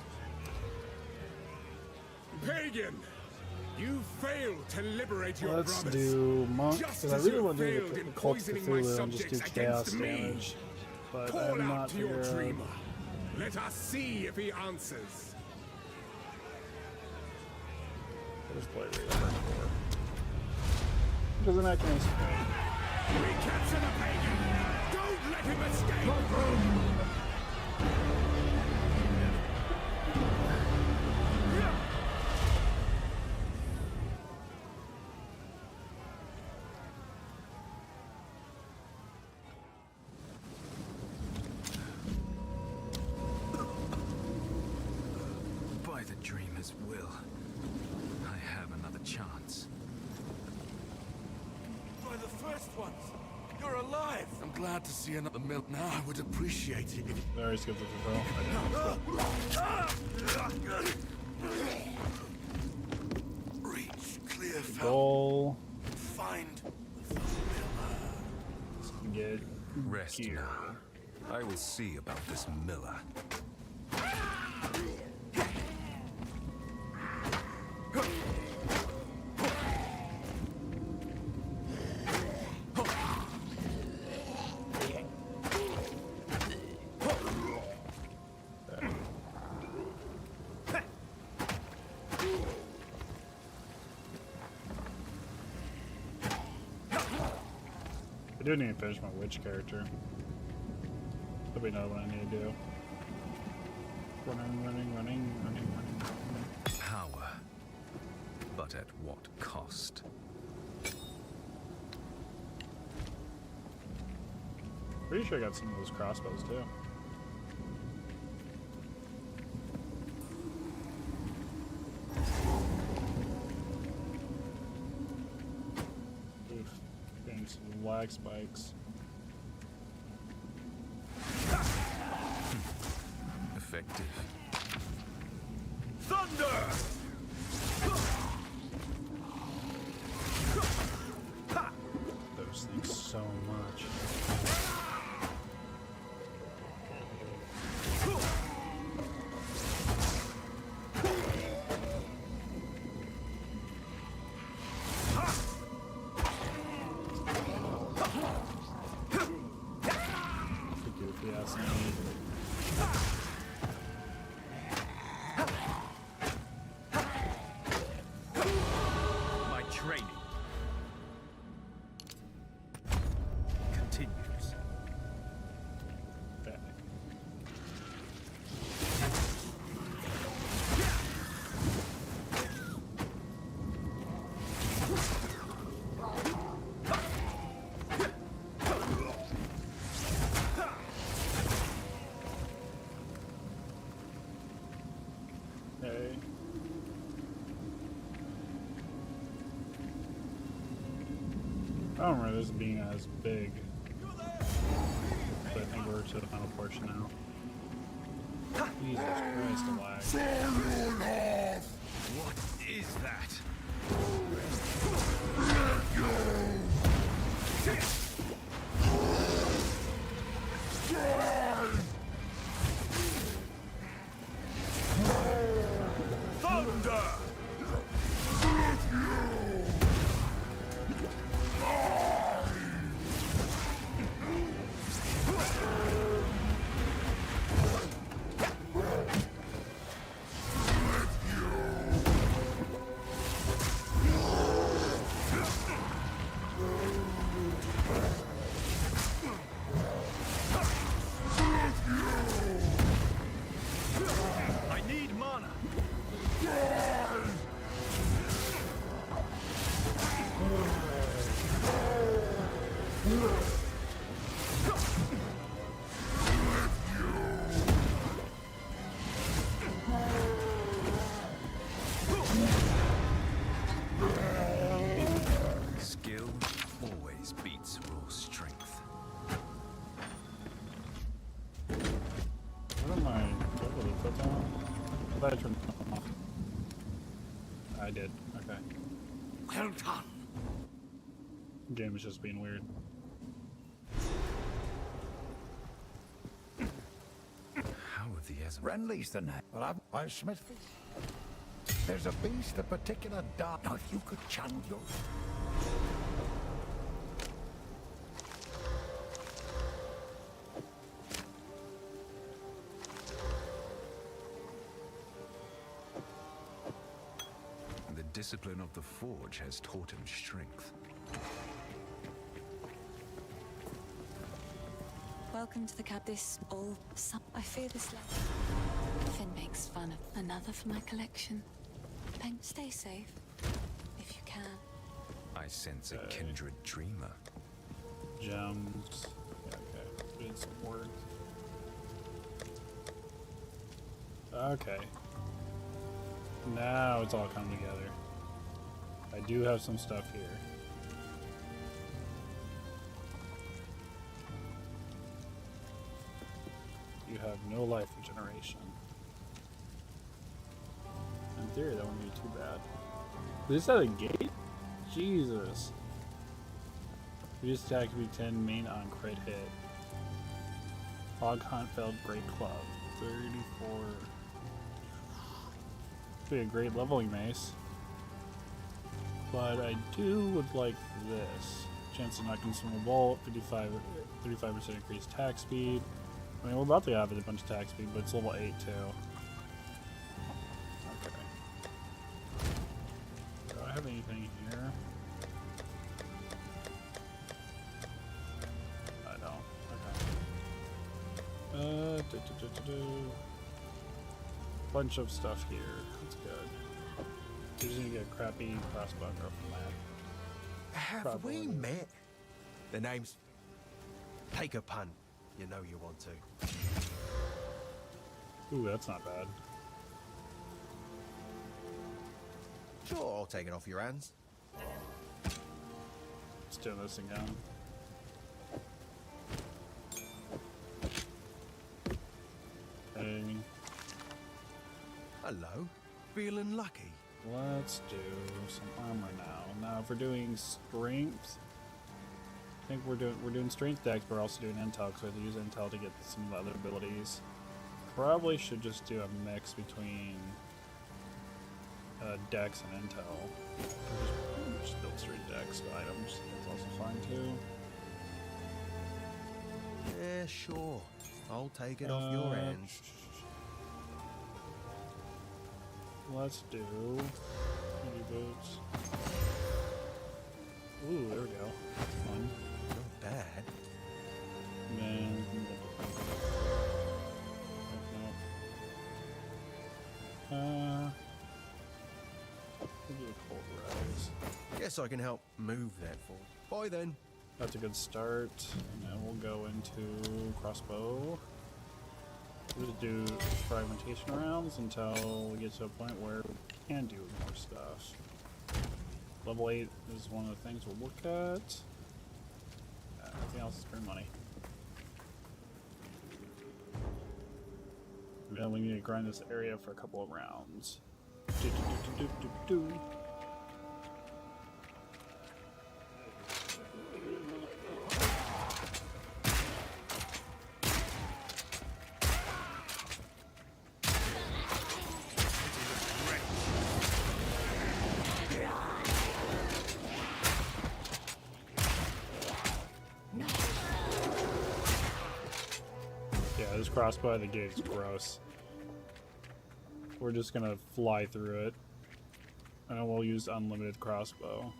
Pagan! You failed to liberate your Let's brothers. do monk, Just because I as really you want to do failed the in cult of poisoning my Cthulhu and just do subjects chaos against me. damage. But I Call have out not to your figured out. dreamer. Let us see if he answers. I'll just play regular hardcore. Doesn't make any sense. Recapture the pagan! Don't let him escape! By the dreamer's will, I have another chance. By the first ones! You're alive! I'm glad to see another milk now. I would appreciate it. Very skip the tutorial. Reach clear felt. Goal. Find Get Rest gear. now. I will see about this miller. I do need to finish my witch character. That'll be another one I need to do. Running. Power. But at what cost? Pretty sure I got some of those crossbows too. with lag spikes. Effective. Thunder! Those things so much. Goofy ass name. My training continues. Okay. Okay. I don't remember this being as big. But I think we're to the final portion now. Jesus Christ, the lag. What is that? Thunder! I need mana. Skill always beats raw strength. What am I? Do I have the filter on? I thought I turned them off. I did. Okay. Well done. Game is just being weird. How have the Esmond? Renly's the name. Well, I've Smith. There's a beast of particular dark. Now, if you could channel your... The discipline of the forge has taught him strength. Welcome to the cab. This all. I fear this letter. Finn makes fun of another for my collection. Stay safe, if you can. I sense a kindred dreamer. Gems. Yeah, okay. Doing some work. Okay. Now it's all coming together. I do have some stuff here. You have no life regeneration. In theory, that wouldn't be too bad. Is this at a gate? Jesus. Reduce attack to be 10 main on crit hit. Hog Hunt failed Great Club. 34. Be a great leveling mace. But I would like this. Chance to not consume a bolt, 35% increased attack speed. I mean, we're about to have a bunch of attack speed, but it's level 8 too. Okay. Do I have anything here? I don't. Okay. Bunch of stuff here. That's good. You're just gonna get a crappy crossbow girl from that. Have Probably. we met? The name's... Take a pun. You know you want to. Ooh, that's not bad. Sure, I'll take it off your hands. Let's turn this thing down. Okay. Hello. Feeling lucky? Let's do some armor now. Now, if we're doing strength, I think we're doing strength decks, but we're also doing intel because we have to use intel to get some of the other abilities. Probably should just do a mix between dex and intel. Or just build straight dex items. That's also fine too. Yeah, sure. I'll take it off your hands. Let's do heavy boots. Ooh, there we go. Fun. Not bad. And then we'll do a cold rise. Guess I can help move that forward. Bye then. That's a good start. And then we'll go into crossbow. We'll just do fragmentation rounds until we get to a point where we can do more stuff. Level 8 is one of the things we'll look at. Everything else is free money. And then we need to grind this area for a couple of rounds. This crossbow at the gate is gross. We're just gonna fly through it. And we'll use unlimited crossbow.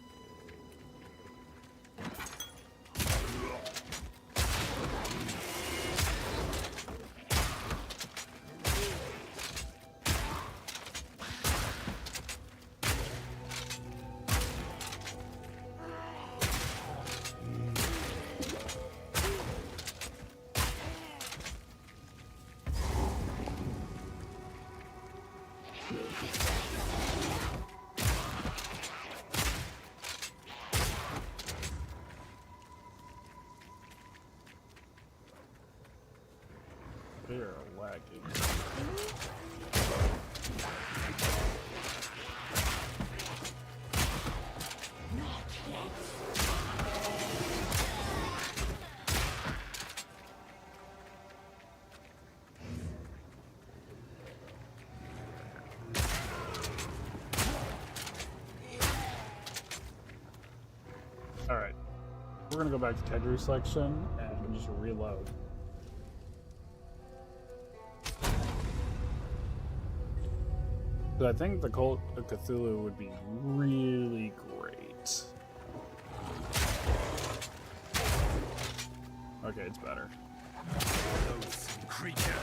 They're lagging. Alright. We're gonna go back to Tedru section and just reload. I think the Cult of Cthulhu would be really great. Okay, it's better. Loathsome creature.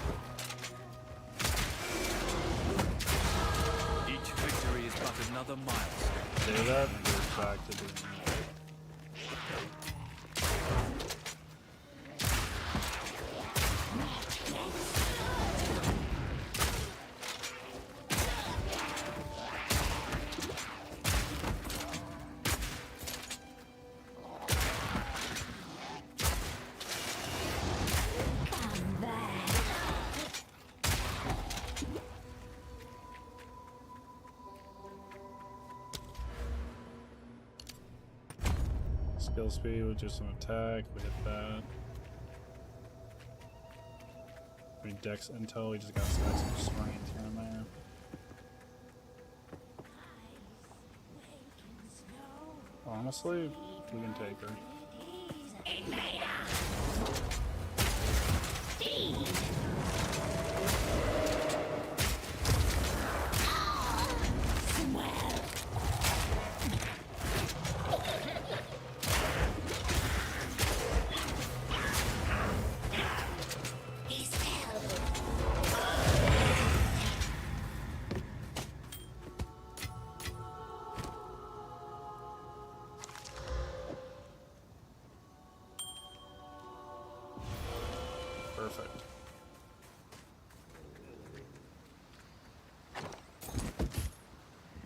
Each victory is but another milestone. Say that and goes back to being skill speed with just an attack. We hit that. We dex intel. We just got some strength here and there. Honestly, we can take her. Perfect.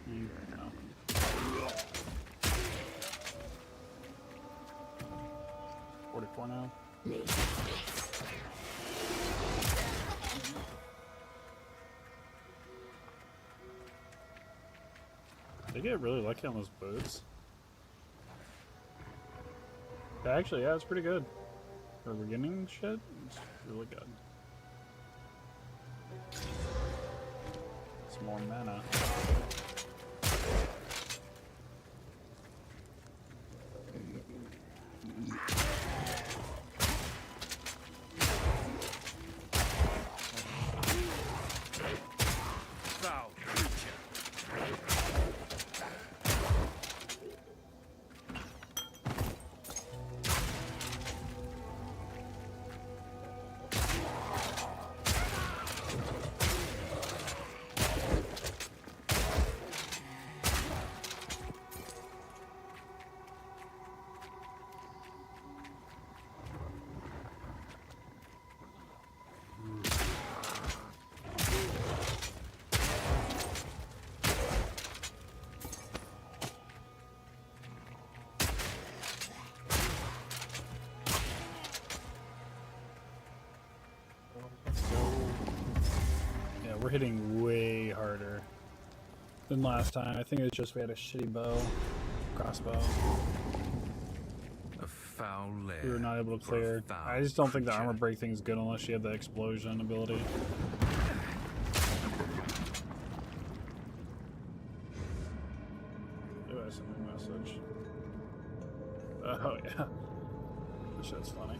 There you go. 44 now. They get really lucky on those boots. Actually, yeah, it's pretty good. For beginning shit, it's really good. It's more mana. Foul creature. Yeah, we're hitting way harder than last time. I think it's just we had a shitty bow, crossbow. A foul lair. We were not able to for a clear. foul I just don't think the creature. armor break thing's good unless you have the explosion ability. Ooh, I sent a message. Oh yeah, this shit's funny.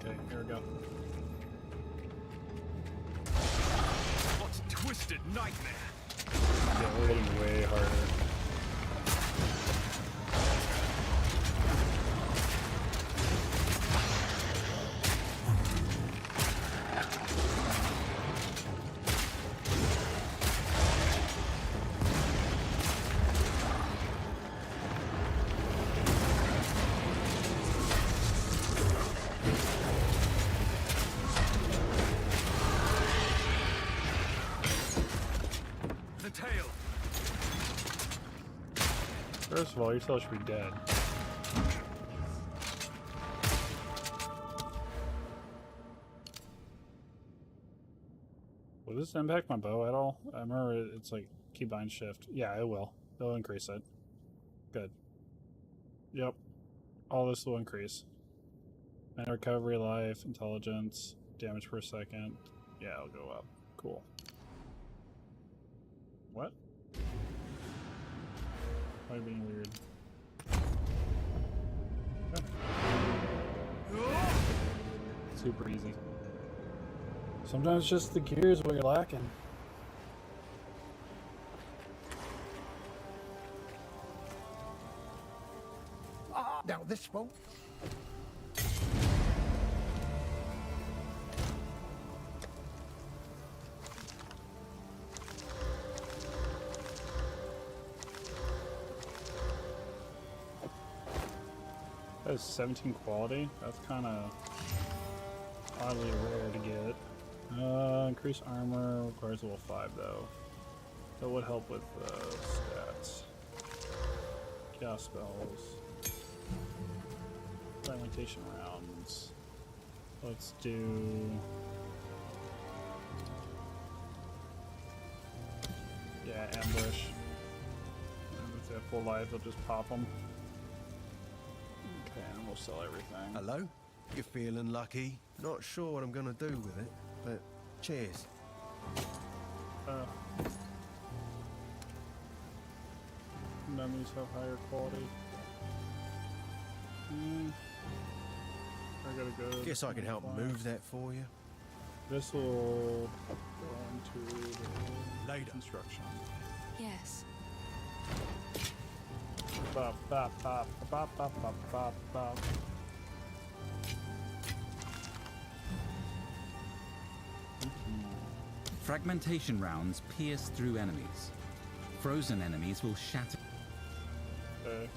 Okay, here we go. What a twisted nightmare. Yeah, we're hitting way harder. The tail. First of all, your tail should be dead. Will this impact my bow at all? I remember it's like keybind shift. Yeah, it will. It'll increase it. Good. Yep. All this will increase. And recovery, life, intelligence, damage per second. Yeah, it'll go up. Cool. What? Why are you being weird? Okay. Super easy. Sometimes just the gear is what you're lacking. Now this won't. That is 17 quality. That's kind of oddly rare to get. Increase armor requires level 5 though. That would help with stats. Chaos spells. Fragmentation rounds. Let's do Yeah, ambush. And if they have full life, they'll just pop them. Okay, and we'll sell everything. Hello? You're feeling lucky? Not sure what I'm gonna do with it, but cheers. Enemies have higher quality. I gotta go. Guess I can help move that for you. This will go into the Later. construction. Yes. Bop, bop, bop, bop, bop, bop, bop, bop. Fragmentation rounds pierce through enemies. Frozen enemies will shatter. Okay.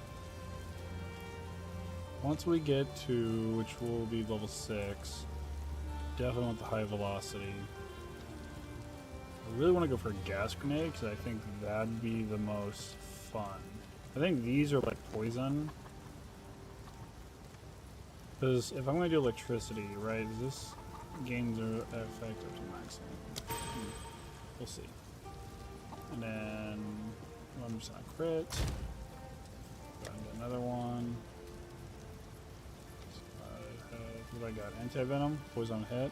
Once we get to, which will be level 6, definitely want the high velocity. I really want to go for a gas grenade because I think that'd be the most fun. I think these are like poison. Because if I'm going to do electricity, right, is this gains are effect up to maximum? We'll see. And then 1% crit. Go and get another one. What I got? Anti-venom, poison hit.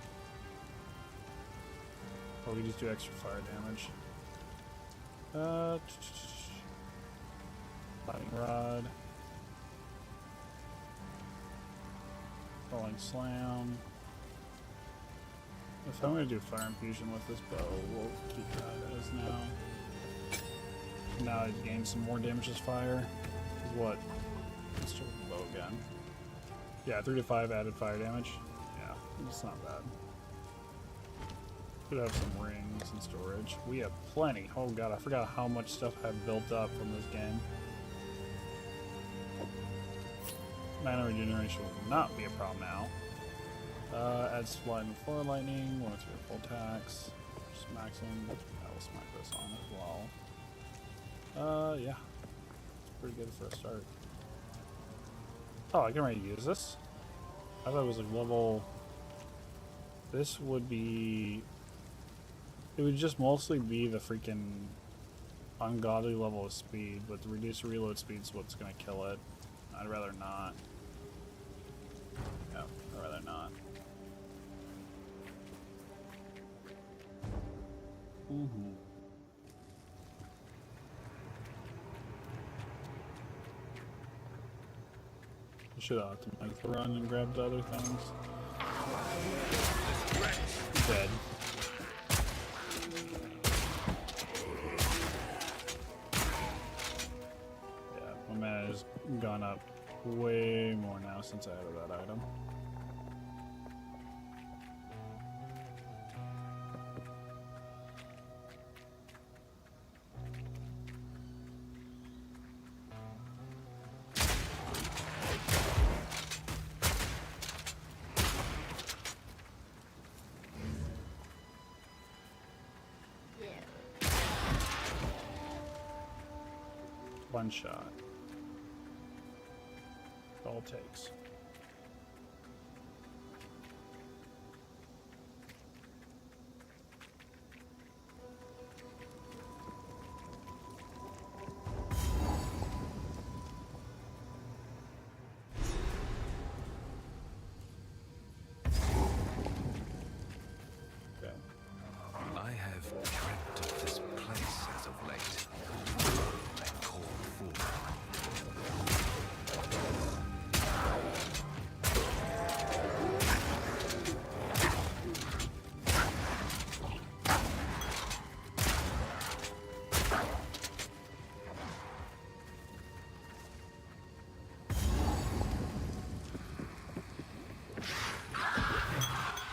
Or we just do extra fire damage. Lightning rod. Falling slam. If I'm gonna do fire infusion with this bow, we'll keep that as now. Now it gains some more damage as fire. Is what? Let's start with the bow again. Yeah, 3 to 5 added fire damage. Yeah, it's not bad. Could have some rings and storage. We have plenty. Oh god, I forgot how much stuff I have built up from this game. Mana regeneration will not be a problem now. Add sliding before lightning, 1 or 3 full attacks. Just maximum. I will smack this on as well. Yeah. It's pretty good for a start. Oh, I can already use this? I thought it was like level... This would be... It would just mostly be the freaking ungodly level of speed, but the reduced reload speed is what's gonna kill it. I'd rather not. Yeah, I'd rather not. I should optimize the run and grab the other things. Dead. Yeah, my mana has gone up way more now since I added that item. One shot. All it takes. Okay. I have dreamt of this place as of late. And called for.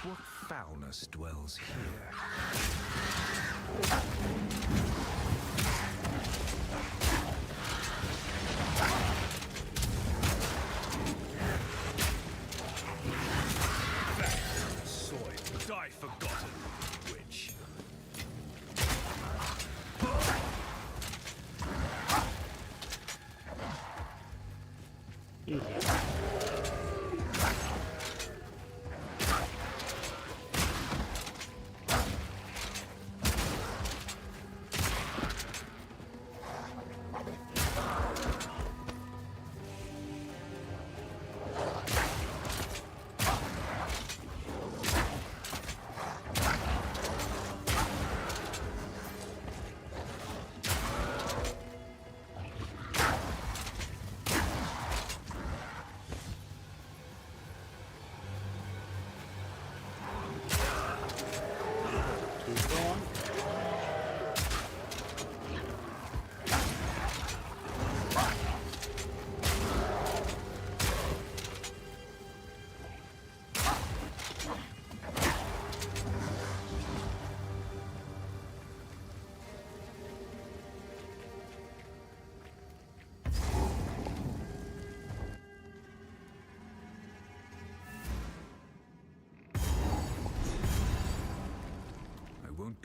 What foulness dwells here? Soil, die forgotten, witch. Easy.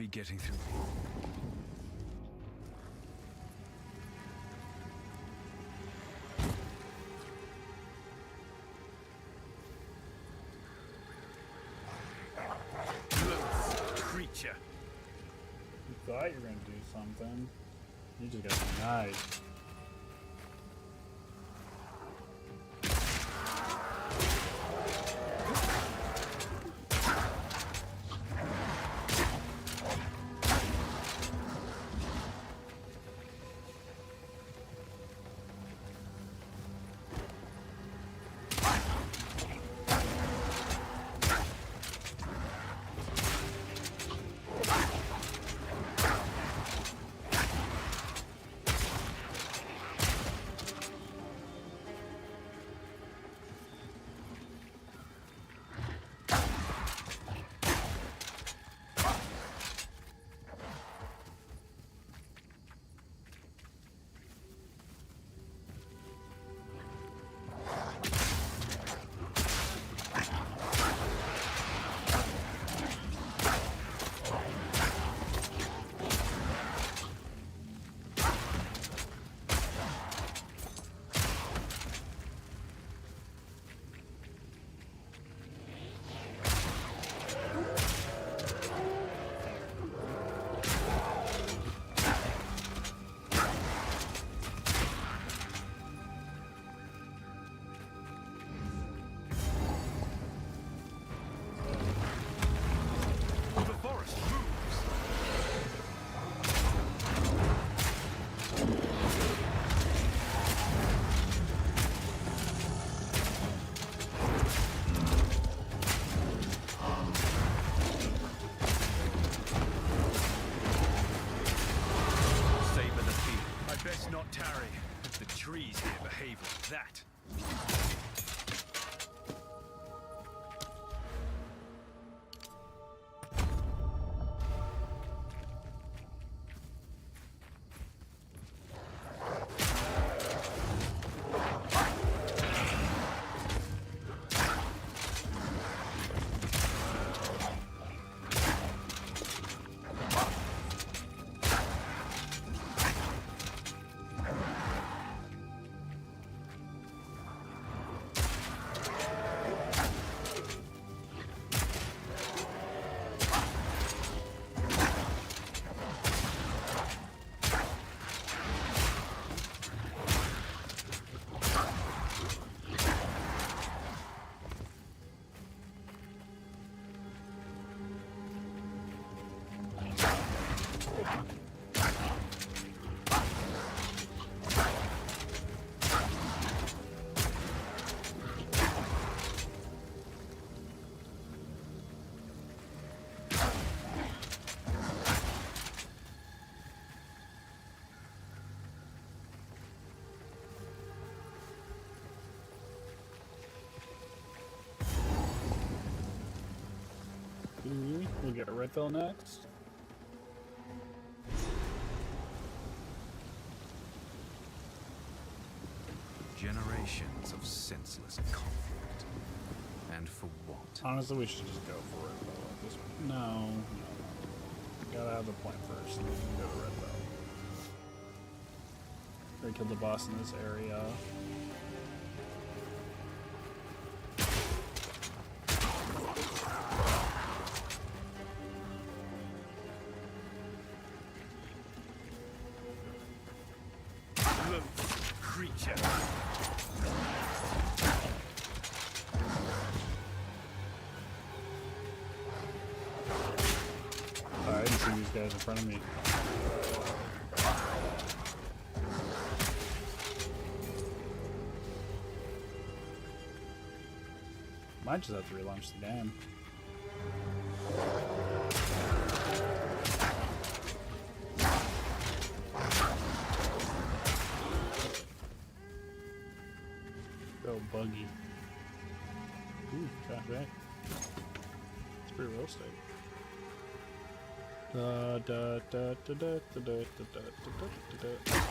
be getting through. Loath creature. You thought you were gonna do something. You just got denied. trees here behave like that. We'll get a refill next. Generations of senseless conflict. And for what? Honestly, we should just go for it. This one. No. Gotta have the point first, and then we can go to Red Bell. We killed the boss in this area. Creature. I didn't see these guys in front of me. Might just have to relaunch the dam. Go buggy. Ooh, cafe. It's pretty real estate. Da da da da da da da da da da da.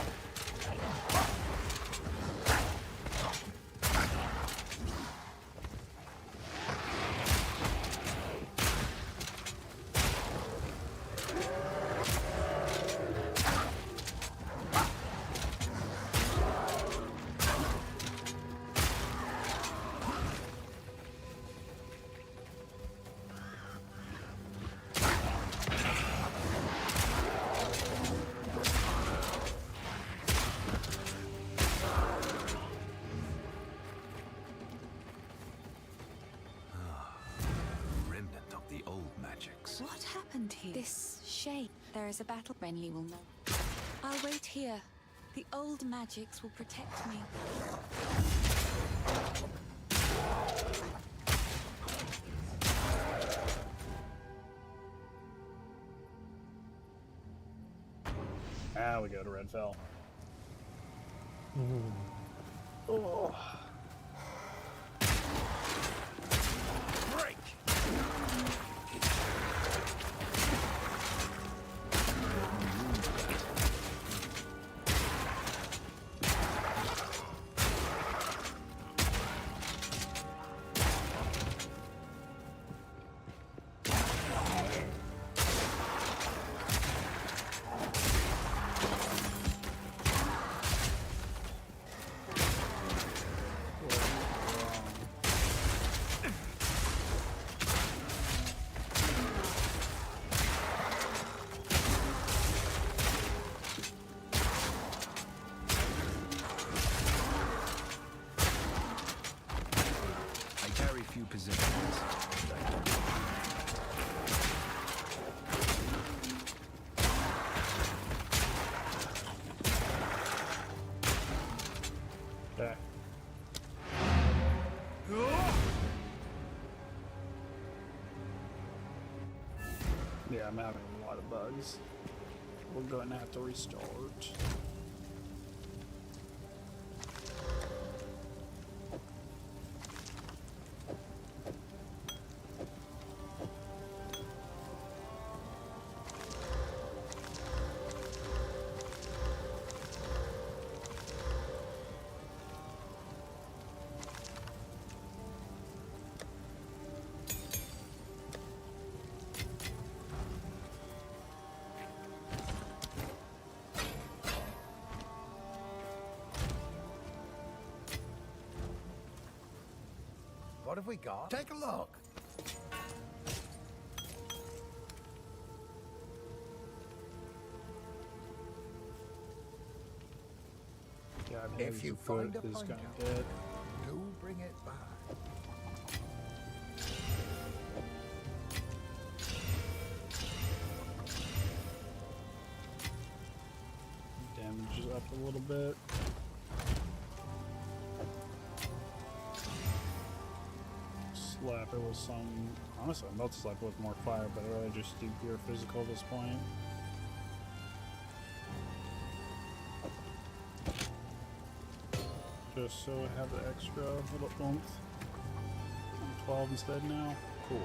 shade. There is a battle. Renly will know. I'll wait here. The old magics will protect me. Ah, we go to Redfell. Oh. Break! I carry few possessions. Okay. Yeah, I'm having a lot of bugs. We're going to have to restart. What have we got? Take a look. Yeah, If you find a is pine going cone, dead. do bring it back. Damage is up a little bit. Slap it with some. Honestly, I'm about to slap it with more fire, but I'd rather just do pure physical at this point. Just so I have the extra little oomph. I'm 12 instead now. Cool.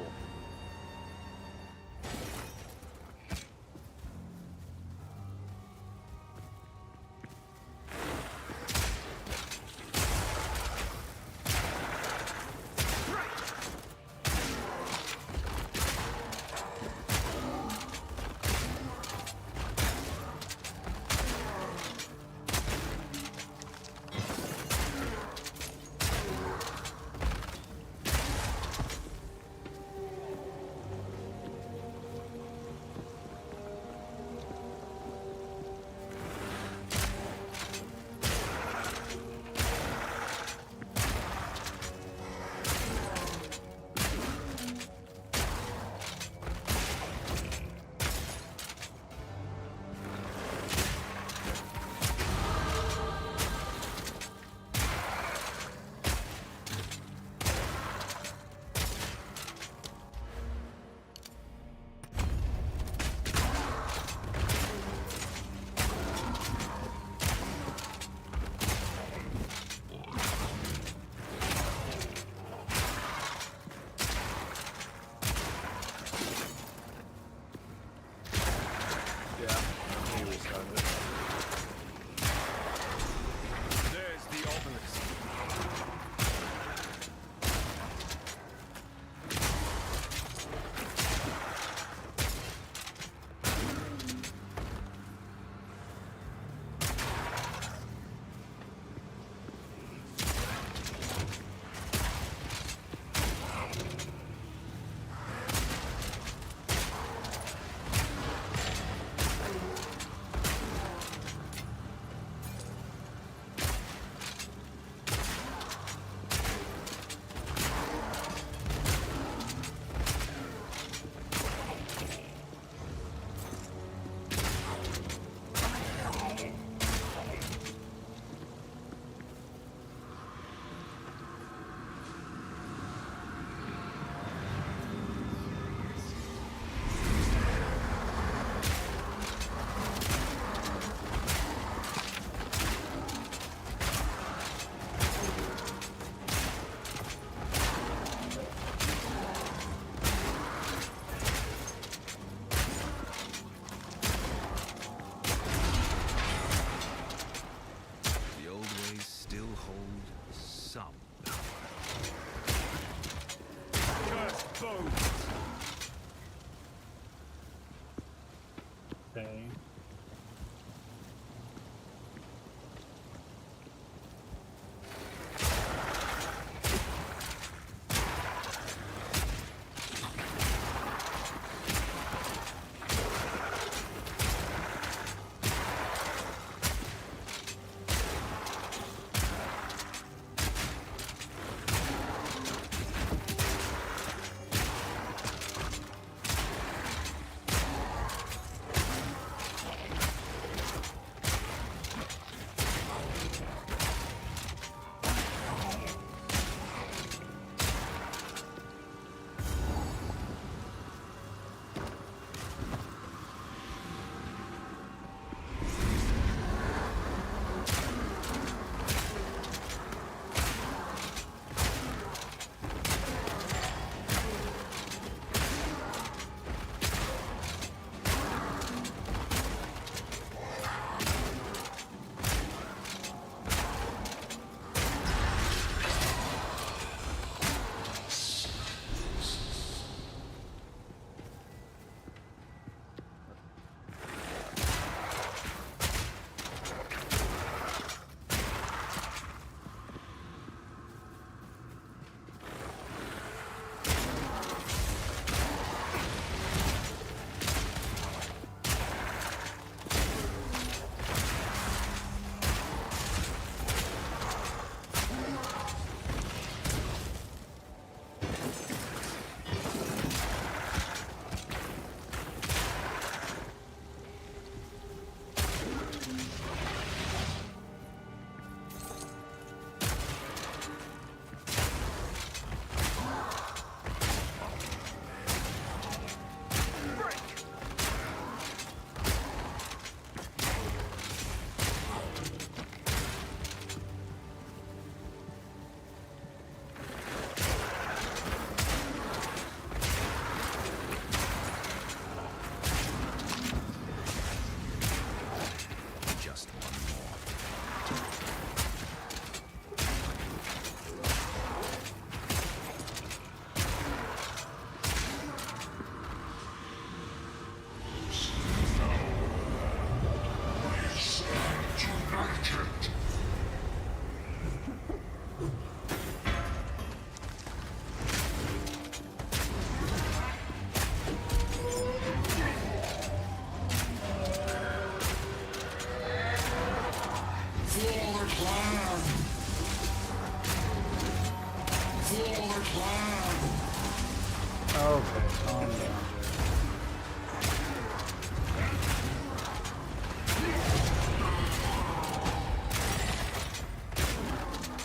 Okay, calm down, Jared.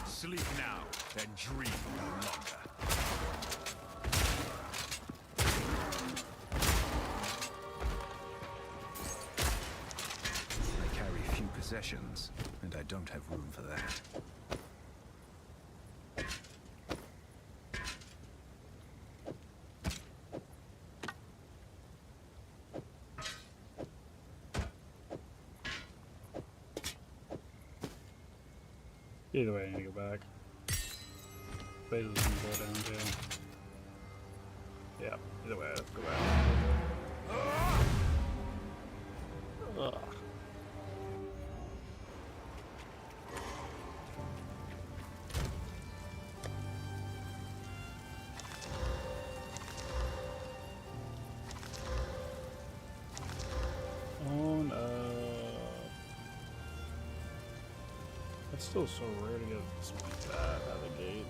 Sleep now, and dream no longer. I carry few possessions, and I don't have room for that. Either way, I need to go back. Basil's gonna go down too. Yeah, either way, I have to go back. Ugh. Oh no. It's still so rare to get something like that out of the gate.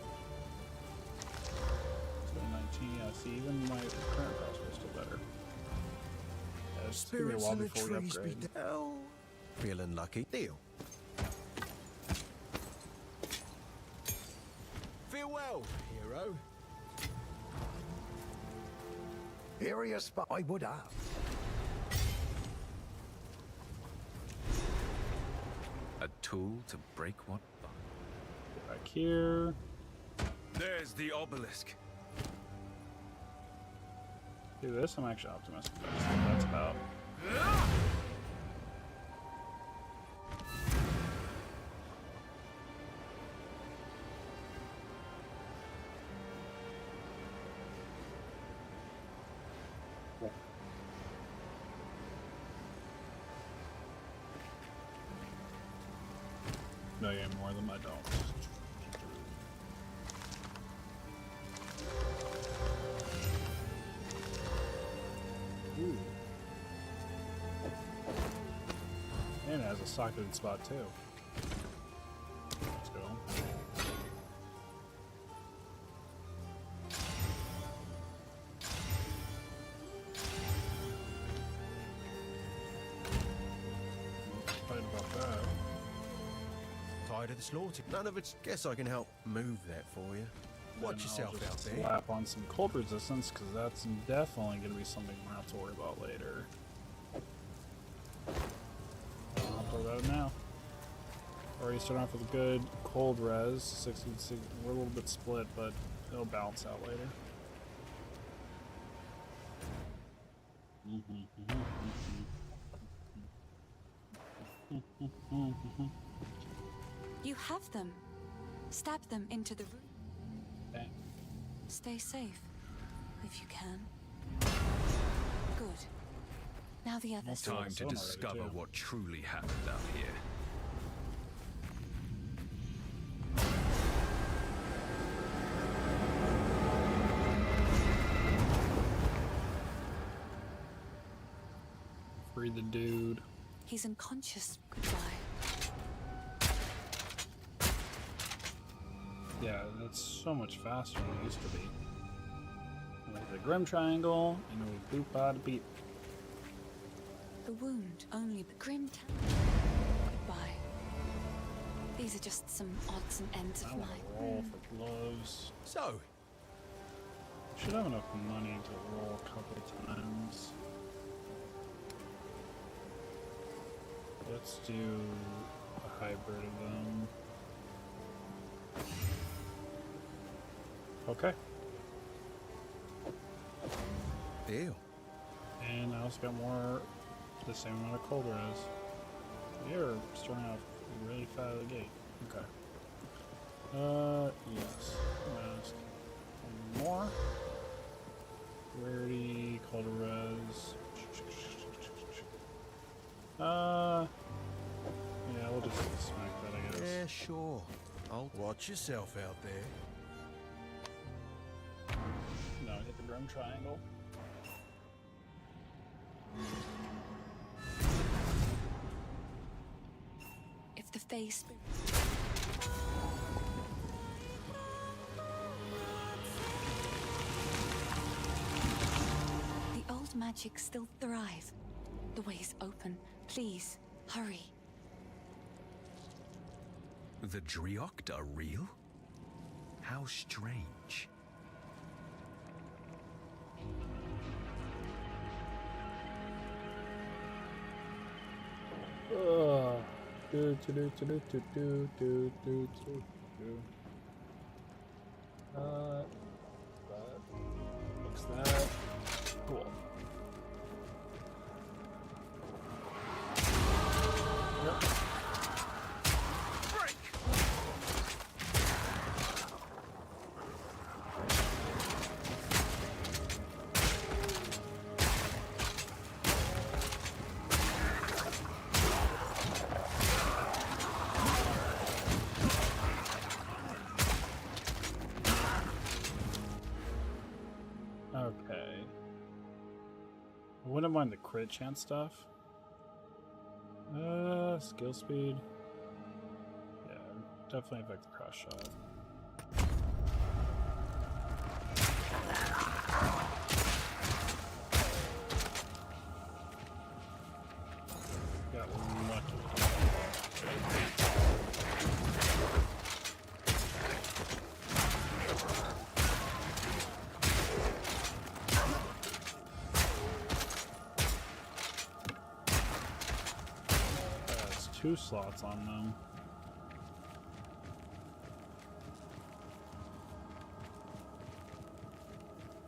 So 19, yeah, see, even my current crossbow is still better. Yeah, it's gonna be a while before we upgrade. Oh, feeling lucky. Deal. Farewell, hero. Area spot I would have. A tool to break what bind. Get back here. There's the obelisk. Do this, I'm actually optimistic. That's what that's about. No, you get more of them, I don't. Ooh. And it has a socketed spot too. Let's go. Fight about that. Tired of the slaughter. None of it's. Guess I can help move that for you. Watch And yourself I'll out just there. slap on some cold resistance, because that's definitely going to be something we're going to have to worry about later. I'll throw that in now. Already starting off with a good cold res. 66. We're a little bit split, but it'll balance out later. You have them. Stab them into the room. Okay. Stay safe, if you can. Good. Now the others. Time to Someone already discover too. what truly happened up here. Free the dude. He's unconscious. Goodbye. Yeah, that's so much faster than it used to be. Like the Grim Triangle, and we boop out a beat. The wound only the grim town. Goodbye. These are just some odds and ends I of want my. to roll for gloves. So, Should have enough money to roll a couple times. Let's do a hybrid of them. Okay. deal. And I also got more, the same amount of cold res. You're starting off really fat out of the gate. Okay. Yes. Mask. More. Rarity, cold res. Yeah, we'll just smack that, I guess. Yeah, sure. I'll watch yourself out there. No, hit the Grim Triangle. If the face. magic still thrive. The way is open. Please, hurry. The Drioct are real? How strange. Do do do do do do do do do do. What's that? Cool. Yep. Okay. I wouldn't mind the crit chance stuff. Skill speed. Yeah, definitely affect the cross shot. Got lucky. That's 2 slots on them.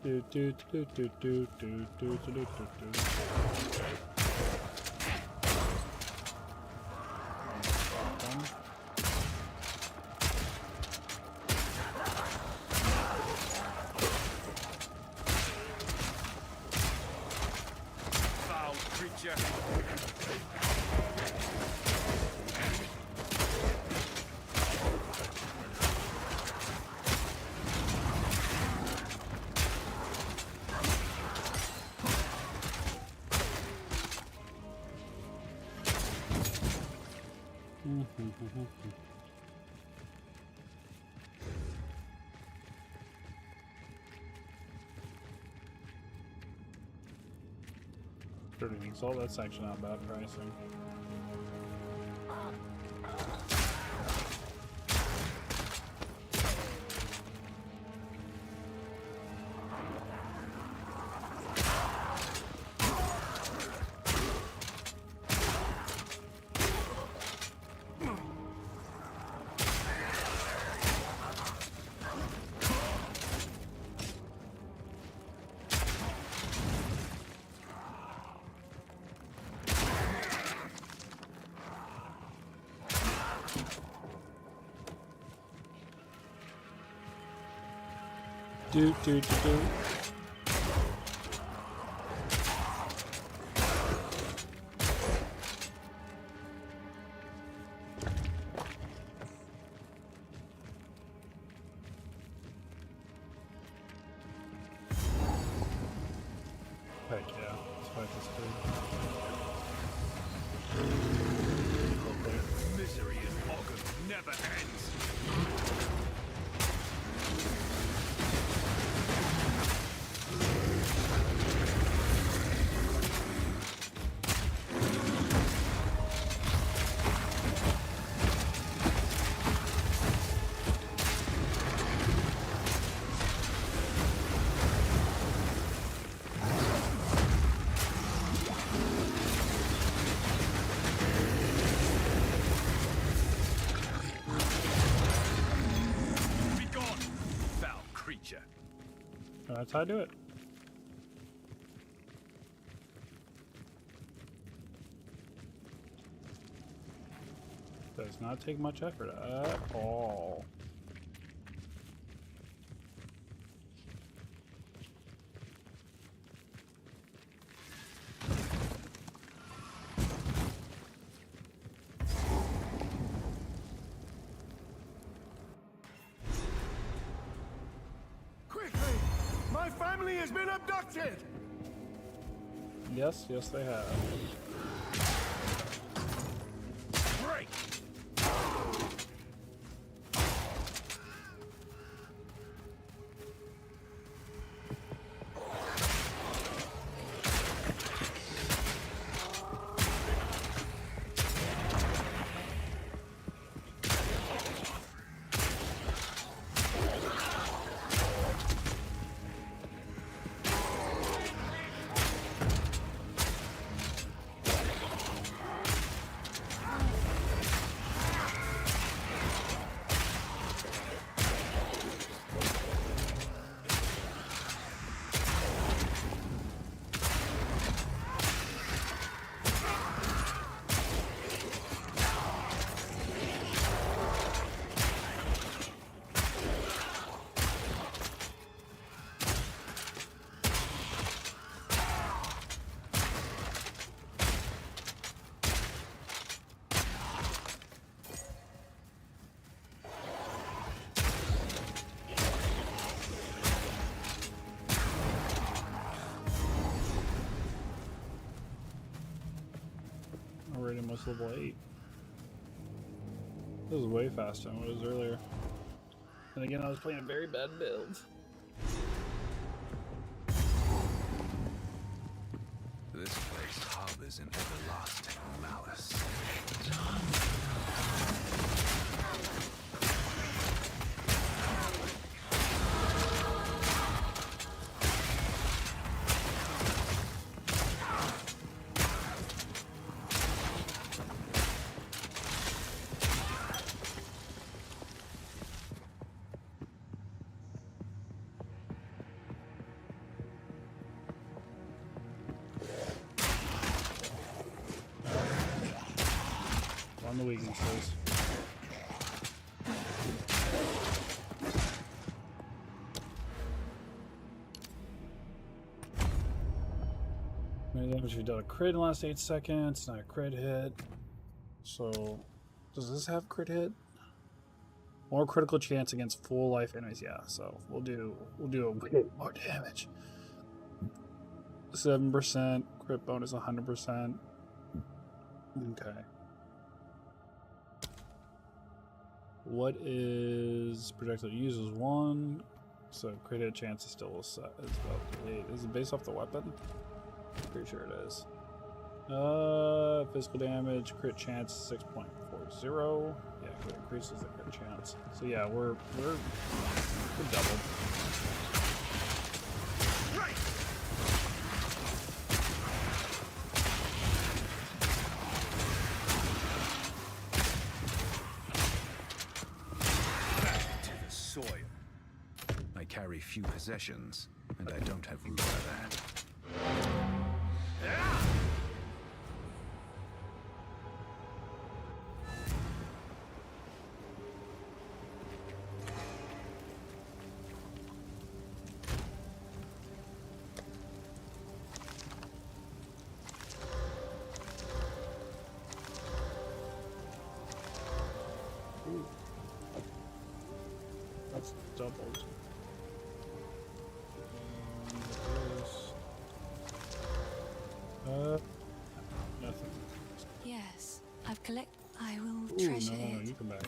Do do do do do do do do do do. Foul creature. So that's actually not bad pricing. Do do do do. Heck yeah, let's fight this dude. Misery in Ogham never ends. That's how I do it. Does not take much effort at all. My family has been abducted! Yes, yes they have. Break! almost level 8. This is way faster than what it was earlier. And again, I was playing a very bad build. This place harbors an everlasting malice. On the weaknesses. Many damage if you done a crit in the last 8 seconds, not a crit hit. So, does this have crit hit? More critical chance against full life enemies. Yeah, so we'll do more damage. 7% crit bonus, 100%. Okay. What is projectile uses 1, so crit hit chance is still set. It's about 8. Is it based off the weapon? Pretty sure it is. Physical damage, crit chance 6.40. Yeah, it increases the crit chance. So yeah, we're doubled. I carry few possessions, and I don't have room for that. Ooh. That's doubled. Nothing. Yes, I've collected. I will Ooh, treasure no, it. you come back.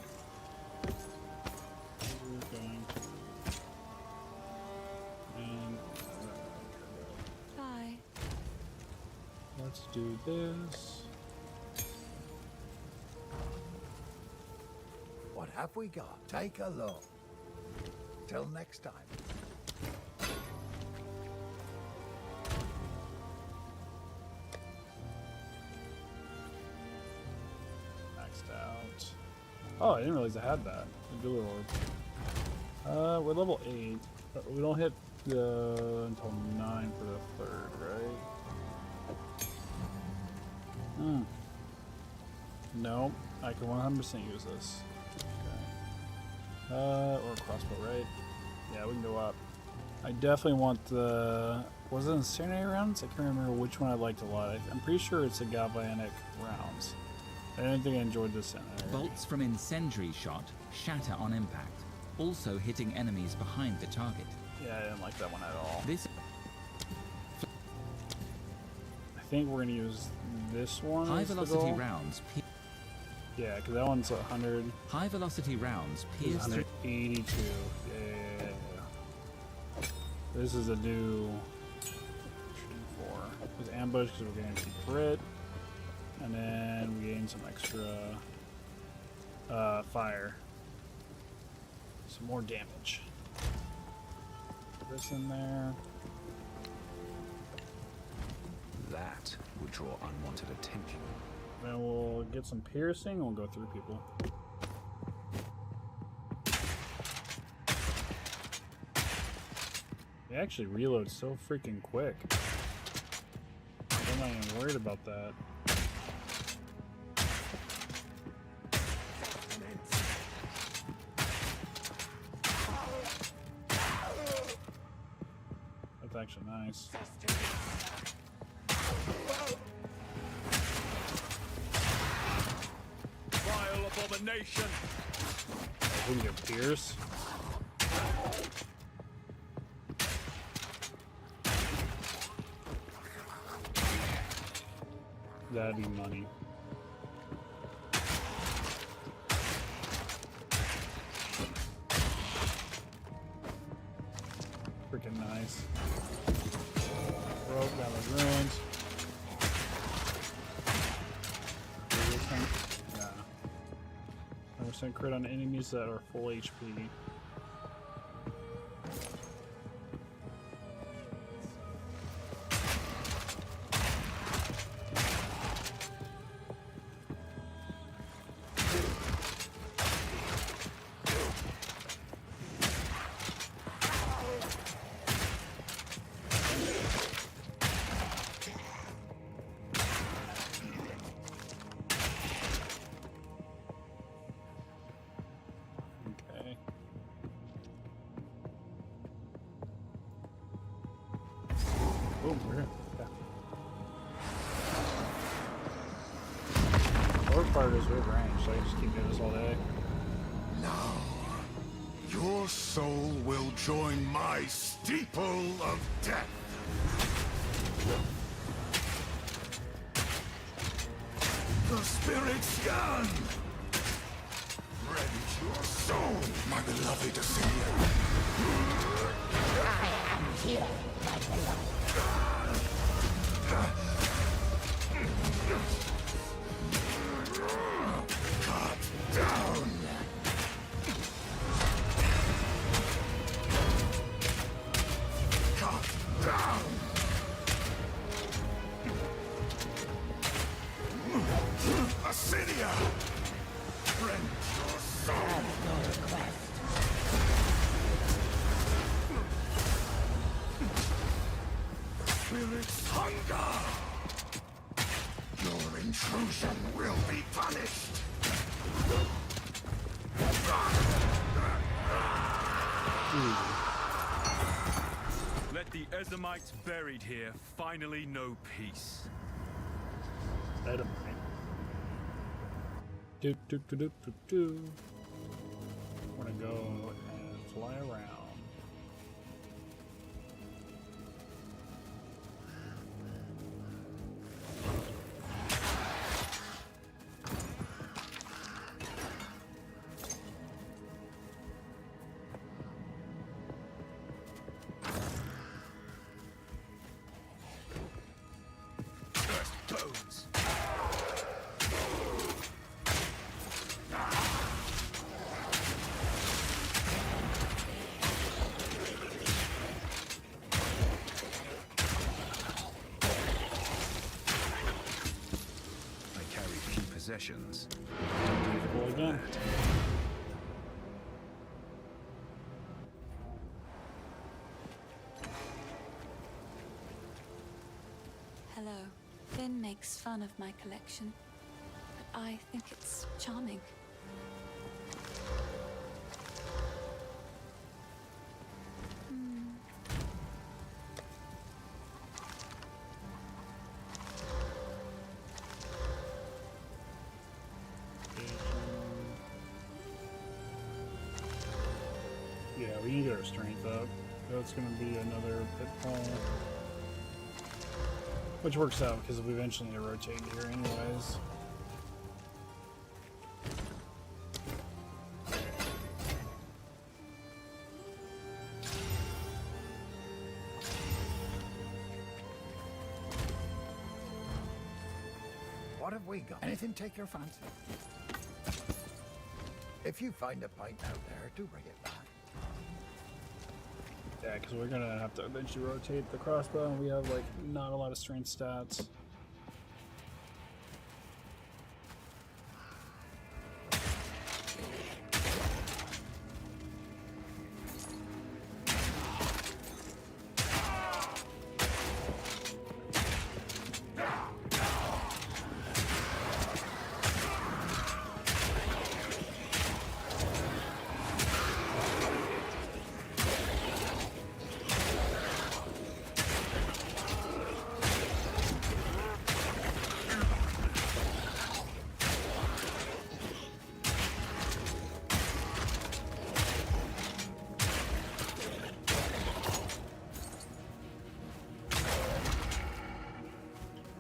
We're going to... And... Bye. let's do this. What have we got? Take a look. Till next time. Maxed out. Oh, I didn't realize I had that. The Dueler Orb. We're level 8. But we don't hit until 9 for the 3rd, right? Hmm. No, I can 100% use this. Okay. Or crossbow, right? Yeah, we can go up. I definitely want the... was it incendiary rounds? I can't remember which one I liked a lot. I'm pretty sure it's the galvanic rounds. I didn't think I enjoyed this incendiary. Bolts from incendiary shot shatter on impact, also hitting enemies behind the target. Yeah, I didn't like that one at all. This I think we're gonna use this one. high as the velocity goal. rounds. Yeah, because that one's 100. High velocity rounds pierce through. 182. Yeah. This is a new 4. With ambush because we're getting some crit, and then we gain some extra fire, some more damage. Put this in there. That would draw unwanted attention. Then we'll get some piercing and we'll go through people. They actually reload so freaking quick. I'm not even worried about that. That's actually nice. Vile abomination! We can get Pierce. That'd be money. freaking nice. Rope got the ruins. Yeah. 100% crit on enemies that are full HP. Okay. Oh, we're here. Yeah. The worst part is we have range, so I can just keep doing this all day. Now, your soul will join my steeple of death. The spirit's gone. Rend your soul, my beloved Assyrian. I am here, my beloved. Cut down. Cut down. Assyria! Rend your soul. At your request. Spirit's hunger! Your intrusion will be punished! Let the Edomites buried here finally know peace. Edomite. Do do do do do do. We're gonna go and fly around. First blows. I carry few possessions. Go again. Hello. Finn makes fun of my collection, but I think it's charming. Yeah, we need to get our strength up. That's gonna be another pitfall. Which works out because we eventually need to rotate here anyways. What have we got? Anything take your fancy? If you find a pint out there, do bring it back. Yeah, because we're gonna have to eventually rotate the crossbow, and we have like not a lot of strength stats.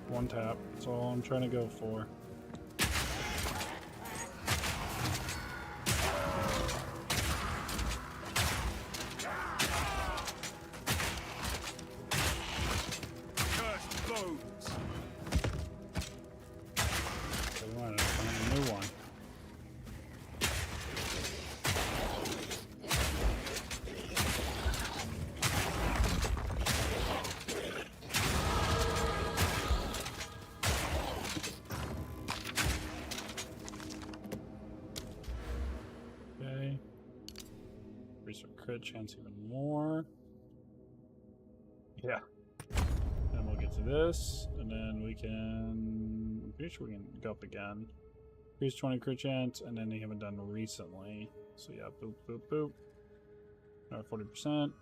One tap. That's all I'm trying to go for. Increase our crit chance even more. Yeah. And we'll get to this, and then we can... I'm pretty sure we can go up again. Increase 20 crit chance, and then they haven't done recently. So yeah, boop, boop, boop. 40%. And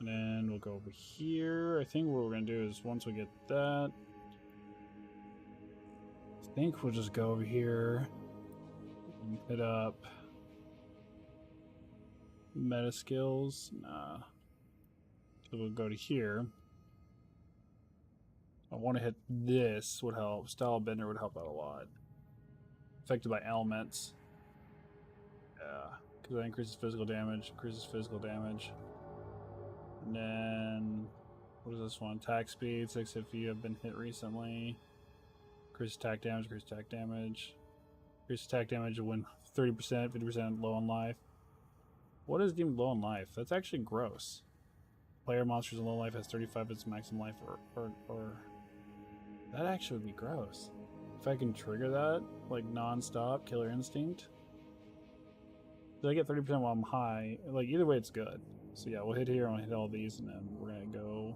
then we'll go over here. I think what we're going to do is once we get that, I think we'll just go over here and hit up meta skills. Nah. So we'll go to here. I want to hit this would help. Style Bender would help out a lot. Affected by elements. Yeah. Because that increases physical damage. And then, what is this one? Attack speed, 6 if you have been hit recently. Increase attack damage, increase attack damage. Increase attack damage when 30%, 50% low on life. What is deemed low on life? That's actually gross. Player monsters in low life has 35 its maximum life, or that actually would be gross. If I can trigger that, like non-stop, Killer Instinct. Did I get 30% while I'm high? Like, either way, it's good. So yeah, we'll hit here, I'm gonna hit all these, and then we're gonna go,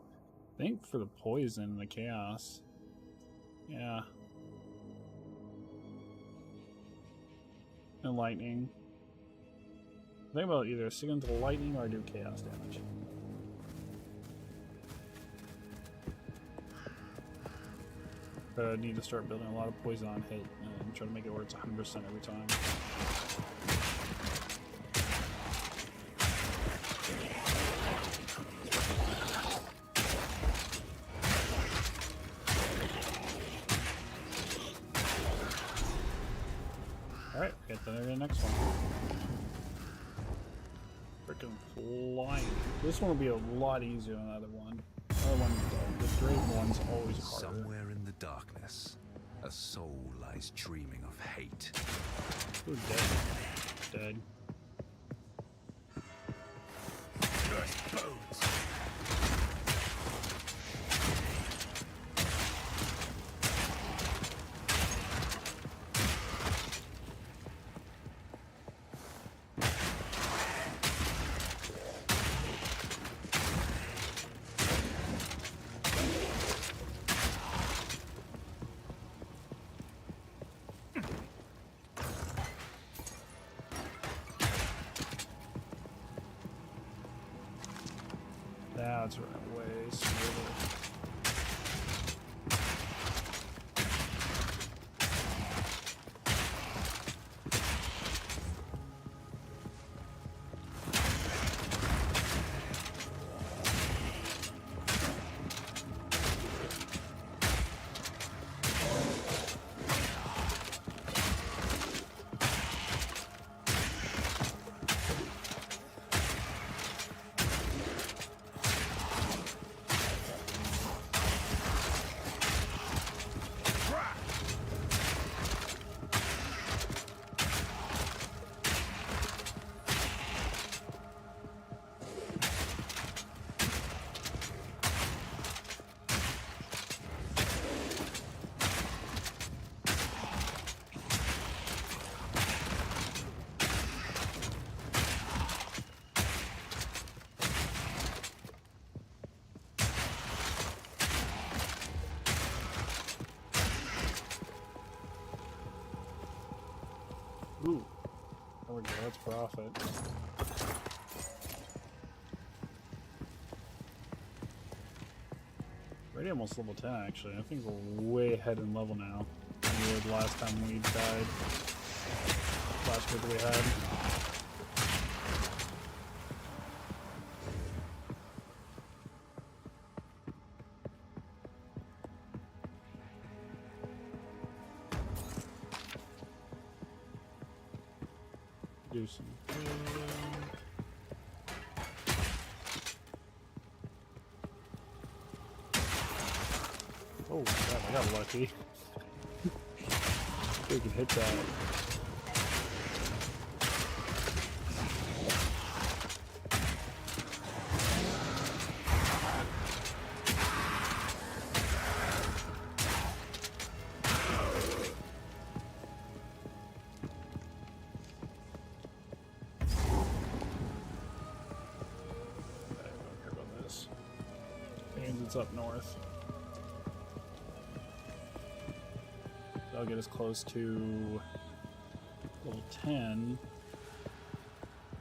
I think, for the poison and the chaos. Yeah. And lightning. Think about either stick into the lightning or do chaos damage. But I need to start building a lot of poison on hit and try to make it where it's 100% every time. Alright, get the next one. Freaking flying. This one will be a lot easier than the other one. The other one, the Drake one's always harder. Somewhere in the darkness, a soul lies dreaming of hate. Ooh, dead. Dead. That's right, way smoother. Ooh. There we go, that's profit. Already almost level 10 actually. I think we're way ahead in level now than we were the last time we died. Last group we had. Do some. Oh, God, I got lucky. We can hit that. It's up north. That'll get us close to level 10. And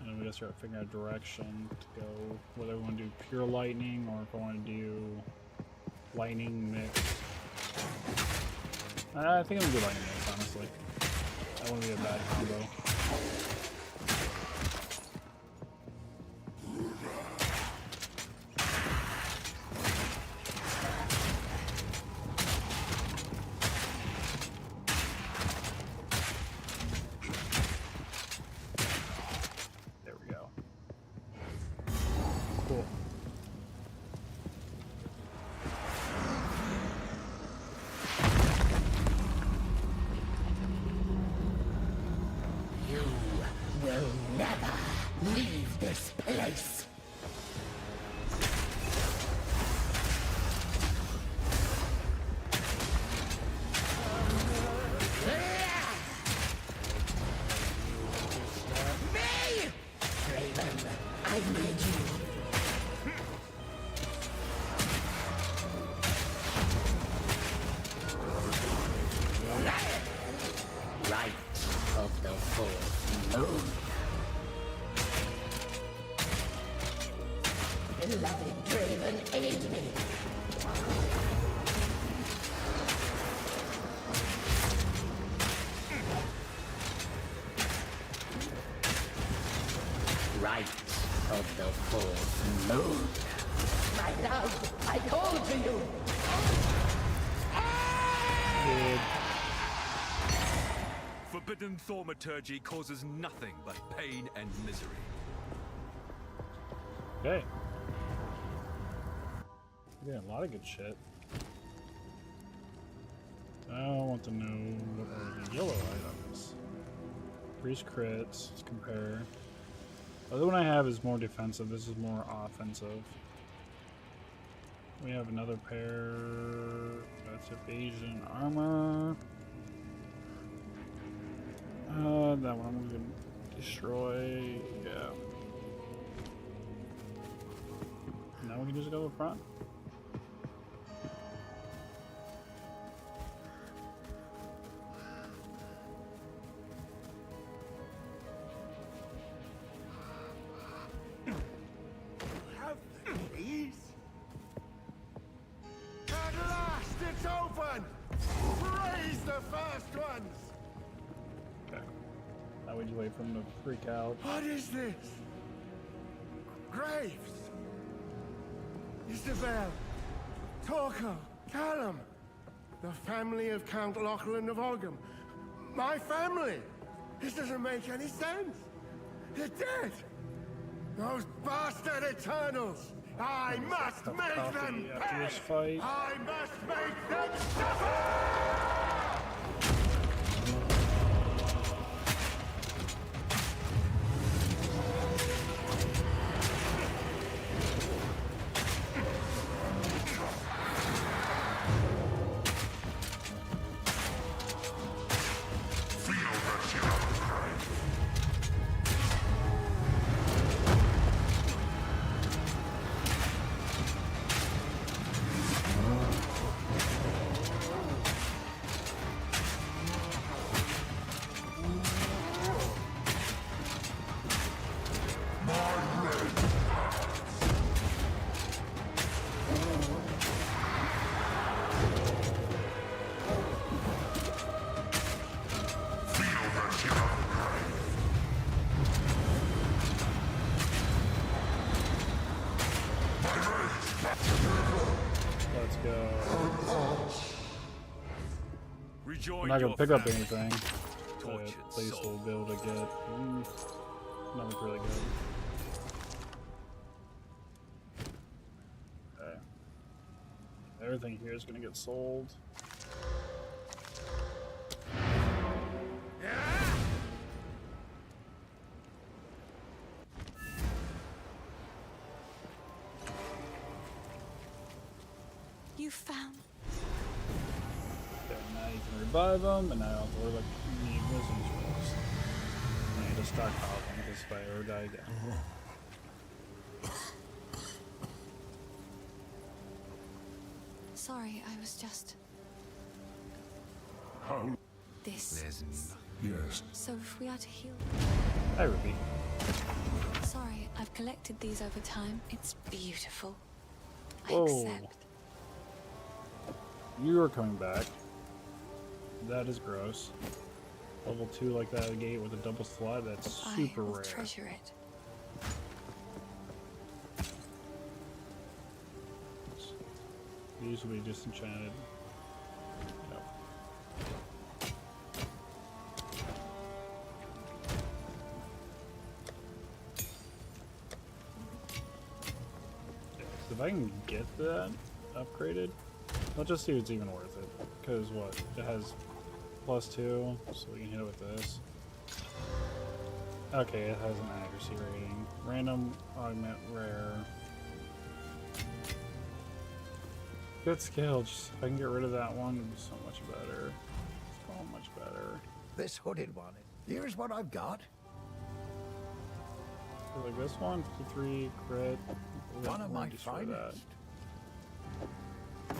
then we gotta start figuring out direction to go. Whether we want to do pure lightning or if I want to do lightning mix. I think I'm gonna do lightning mix, honestly. That wouldn't be a bad combo. There we go. Cool. You will never leave this place. Me! Raven, I need you. Right of the fourth moon. Beloved Draven, aid me. Right of the fourth moon. My love, I call to you. Forbidden thaumaturgy causes nothing but pain and misery. Okay. Yeah, a lot of good shit. I want to know what are the yellow items. Increase crits, let's compare. The other one I have is more defensive, this is more offensive. We have another pair, that's evasion armor. That one I'm gonna destroy, yeah. Now we can just go up front. Have these? At last, it's open! Praise the first ones! Okay. Now we just wait for him to freak out. What is this? Graves! Isabel, Torquil, Callum, the family of Count Lachlan of Ogham. My family! This doesn't make any sense! They're dead! Those bastard Eternals! I must make them After pay! this fight. I must make them suffer! Let's go. Rejoin I'm not gonna your pick up family. anything. The Tortured place soul. will be able to get. Nothing really good. Okay. Everything here is gonna get sold. You found. Okay, now you can revive them, and now I don't have to worry about any wisdom scrolls. I need to stockpile them because if I ever die again. Sorry, I was just... How? This. Yes. So if we are to heal... Hi, Ruby. Sorry, I've collected these over time. It's beautiful. I Whoa. accept. You are coming back. That is gross. Level 2 like that gate with a double slot, that's super I will rare. treasure it. These will be disenchanted. Yep. Yeah, so if I can get that upgraded, let's just see if it's even worth it. Because what? It has +2, so we can hit it with this. Okay, it has an accuracy rating. Random, augment, rare. Good skill, just if I can get rid of that one, it'd be so much better. So much better. This hooded one. Here's what I've got. So like this one, 53 crit. One of my destroy finest. that.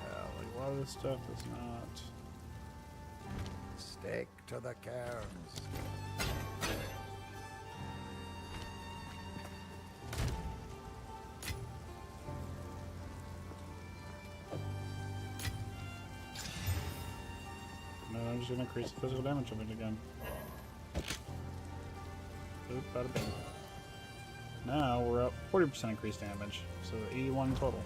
Yeah, like a lot of this stuff is not. Stick to the cairns. No, I'm just gonna increase the physical damage of it again. Boop, bada bing. Now we're up 40% increased damage, so 81 total.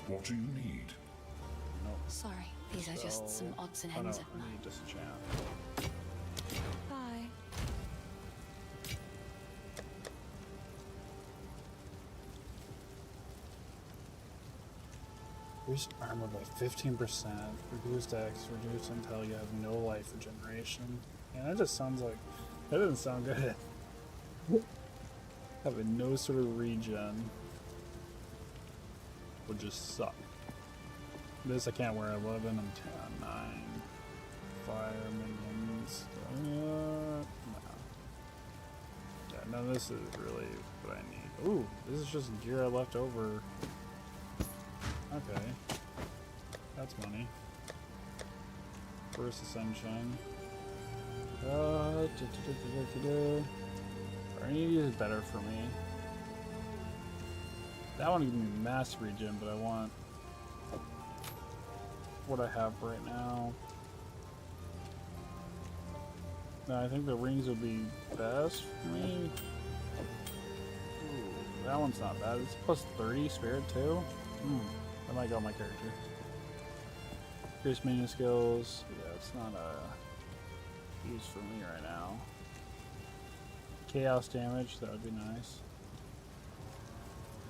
What do you need? Nope. Sorry, these are just some odds and Oh no, ends of I mine. need disenchant. Bye. Reduce armor by 15%, reduced X, reduced until you have no life regeneration. Yeah, that just sounds like, that doesn't sound good. Having no sort of regen would just suck. This I can't wear 11, I'm 10, 9. Fire minions. No. Yeah, no, this is really what I need. Ooh, this is just gear I left over. Okay. That's money. First Ascension. Any of these is better for me. That one gives me mass regen, but I want what I have right now. No, I think the rings would be best for me. Ooh, that one's not bad. It's plus 30 spirit too. I might go on my character. Increase minion skills. Yeah, it's not a use for me right now. Chaos damage, that would be nice.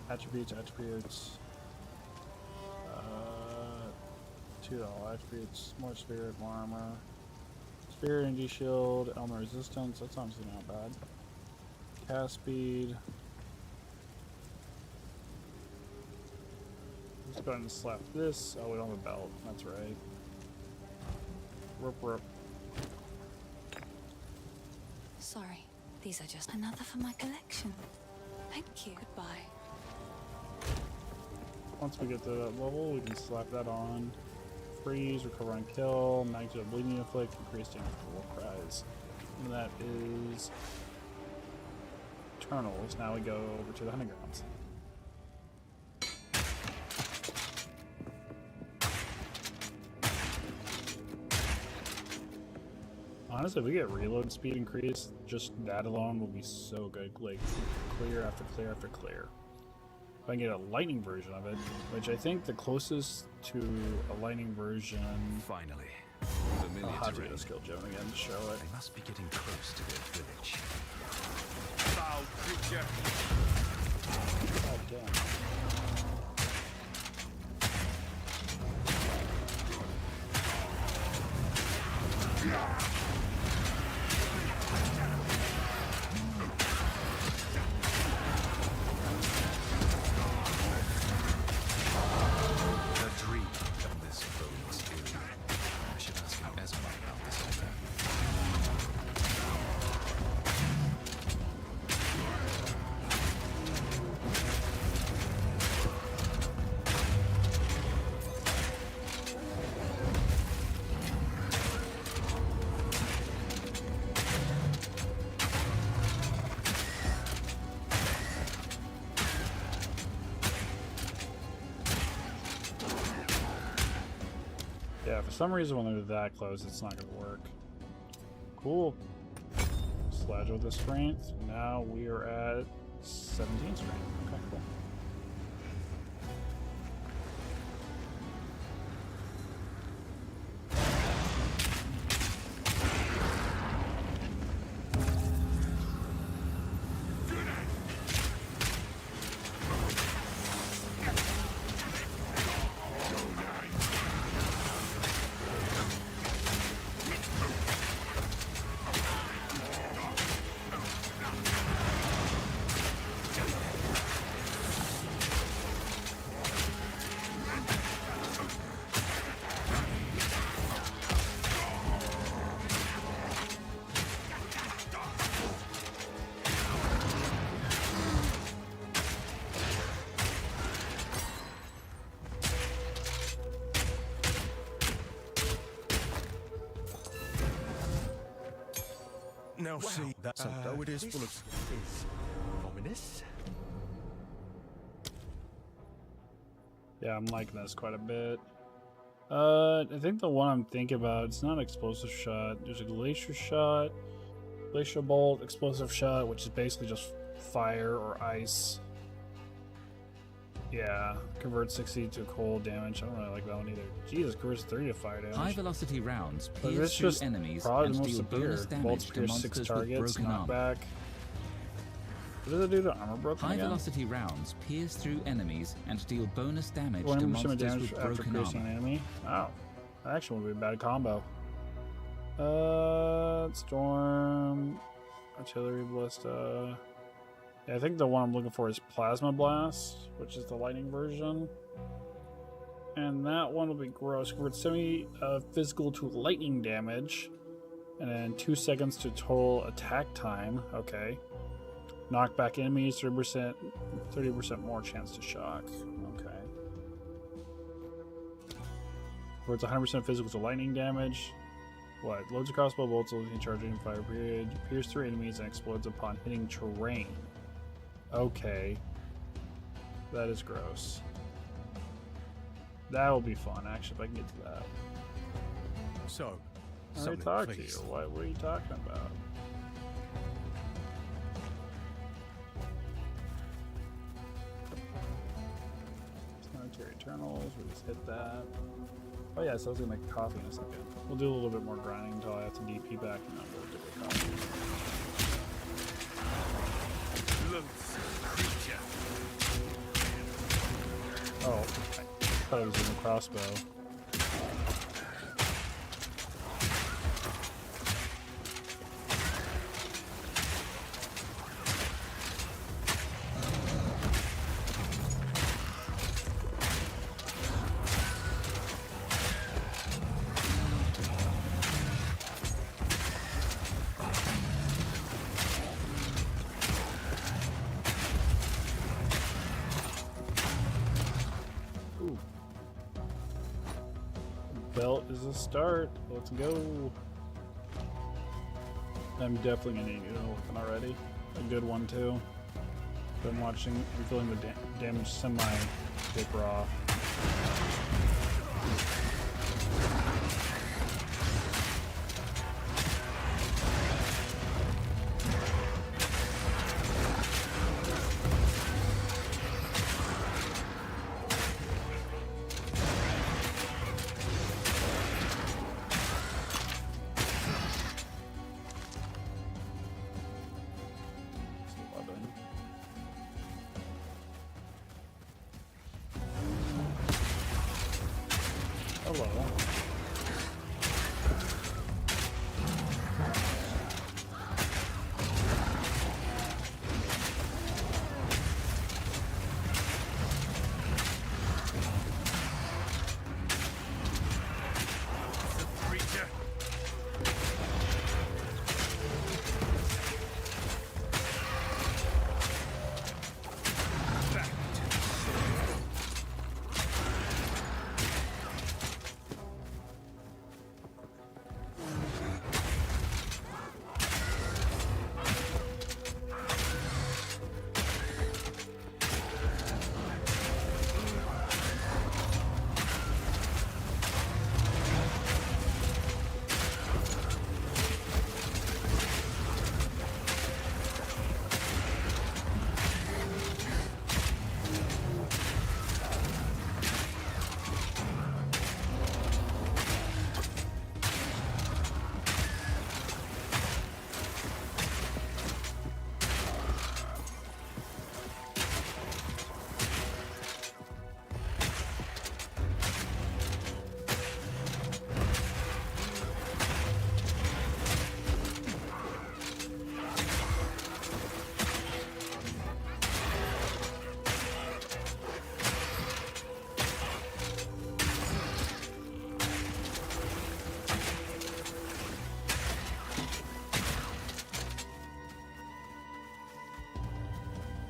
Attributes. 2 all attributes. More spirit, more armor. Spirit, energy shield, element resistance. That's honestly not bad. Cast speed. Let's go ahead and slap this. Oh, we don't have a belt. That's right. Rip. Sorry, these are just another for my collection. Thank you. Goodbye. Once we get to that level, we can slap that on. Freeze, recover on kill, magnitude of bleeding inflict, increase damage for war cries. And that is Eternals. Now we go over to the hunting grounds. Honestly, if we get reload speed increased, just that alone will be so good. Like, clear after clear after clear. If I can get a lightning version of it, which I think the closest to a lightning version... Finally, I'll familiar have to terrain. get a skill gem again to show it. They must be getting close to their village. Foul creature. God damn. The dream of this phone is ill. I should ask him Esma about this letter. some reason when they're that close, it's not gonna work. Cool. Sledge with the strength. Now we are at 17 strength. Okay, cool. Now see, that's though it is full of... is ominous. Yeah, I'm liking this quite a bit. I think the one I'm thinking about, it's not an explosive shot. There's a glacier shot, glacier bolt, explosive shot, which is basically just fire or ice. Yeah, converts 60 to cold damage. I don't really like that one either. Jesus, converts 30 to fire damage. High velocity rounds But pierce it's through just enemies probably and the most deal superior. bonus Bolts damage to pierce 6 monsters with targets, broken armor. knockback. What does it do to armor broken High again? velocity rounds pierce through enemies and deal bonus damage to 100% monsters damage with after broken piercing armor. an enemy. Oh, that actually would be a bad combo. Storm, artillery ballista. Yeah, I think the one I'm looking for is Plasma Blast, which is the lightning version. And that one will be gross. Convert 70 physical to lightning damage. And then 2 seconds to total attack time. Okay. Knock back enemies, 30% more chance to shock. Okay. Converts 100% physical to lightning damage. What? Loads of crossbow bolts in charging fire period. Pierce through enemies and explodes upon hitting terrain. Okay. That is gross. That will be fun, actually, if I can get to that. So, I already something, talked to you. please. What are you talking about? Planetary Eternals, we just hit that. Oh yeah, so I was gonna make coffee in a second. We'll do a little bit more grinding until I have to DP back and then we'll do the coffee. Loathsome creature. Oh, I thought it was in the crossbow. Belt is a start. Let's go. I'm definitely gonna need a weapon already. A good one too. Been watching and feeling the damage semi-taper off.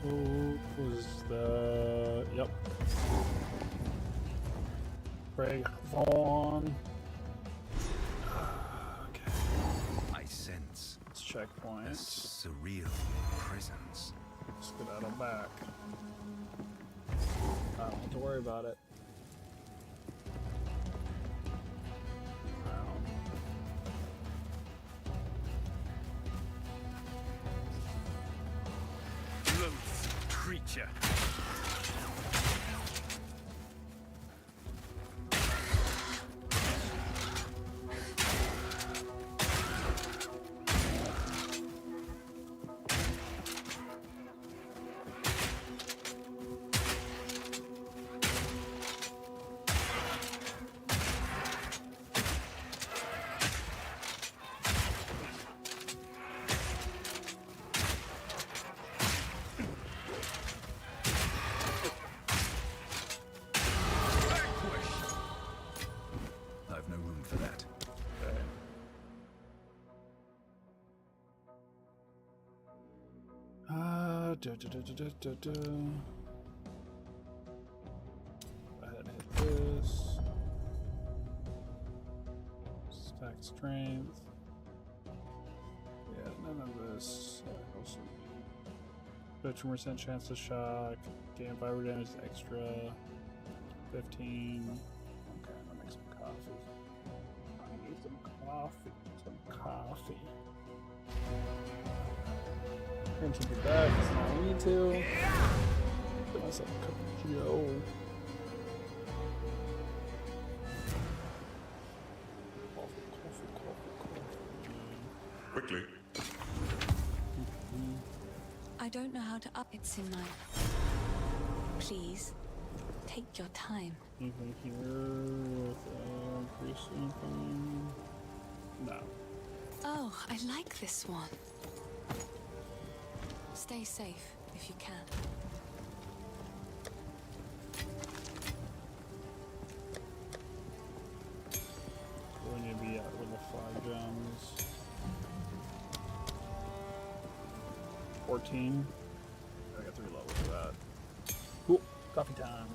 Who was the... Yep. Craig Vaughn. Okay. I sense Let's a checkpoint. surreal presence. Skedaddle back. I don't have to worry about it. Loathsome creature. I've no room for that. Okay. Go ahead and hit this. Stack strength. Yeah, none of this. Also, 15% chance to shock. Gain fire damage extra. 15. Okay, I'm gonna make some coffee. I need some coffee. Some coffee. I'm gonna keep it back because I don't need to. Get myself a cup of Joe. Coffee. Quickly. I don't know how to up it's in my. Please, take your time. Anything here with increase anything? No. Oh, I like this one. Stay safe if you can. We need to be at level 5 gems. 14. I got 3 levels for that. Cool. Coffee time.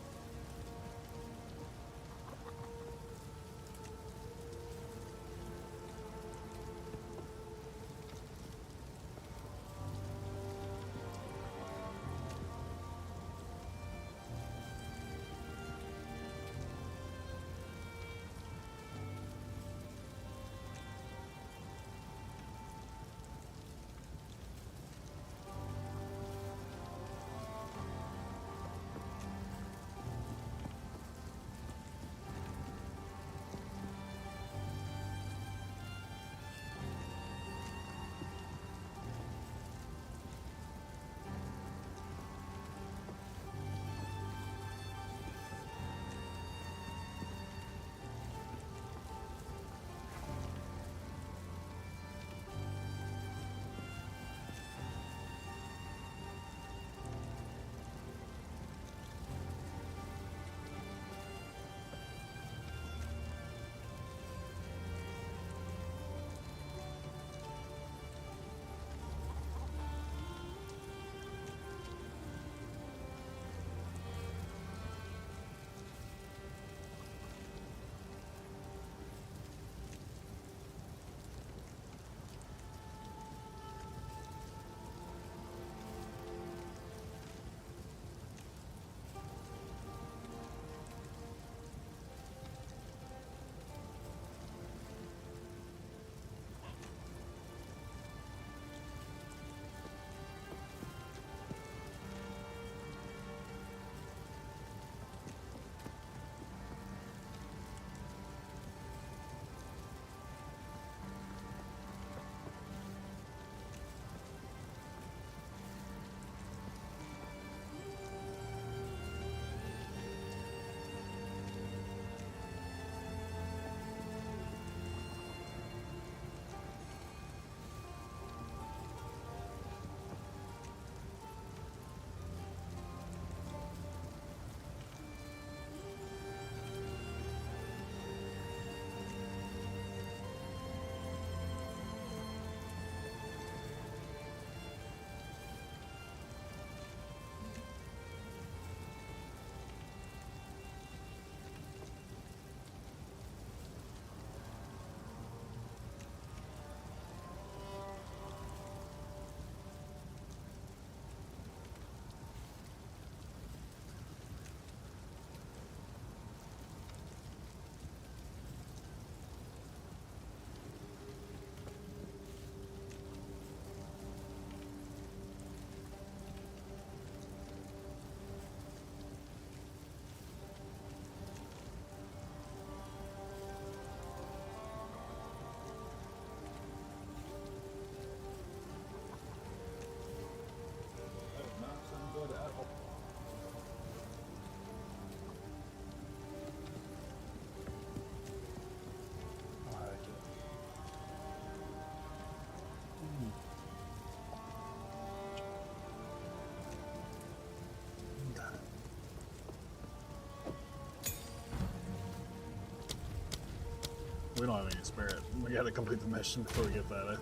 We don't have any spirit. We gotta complete the mission before we get that. I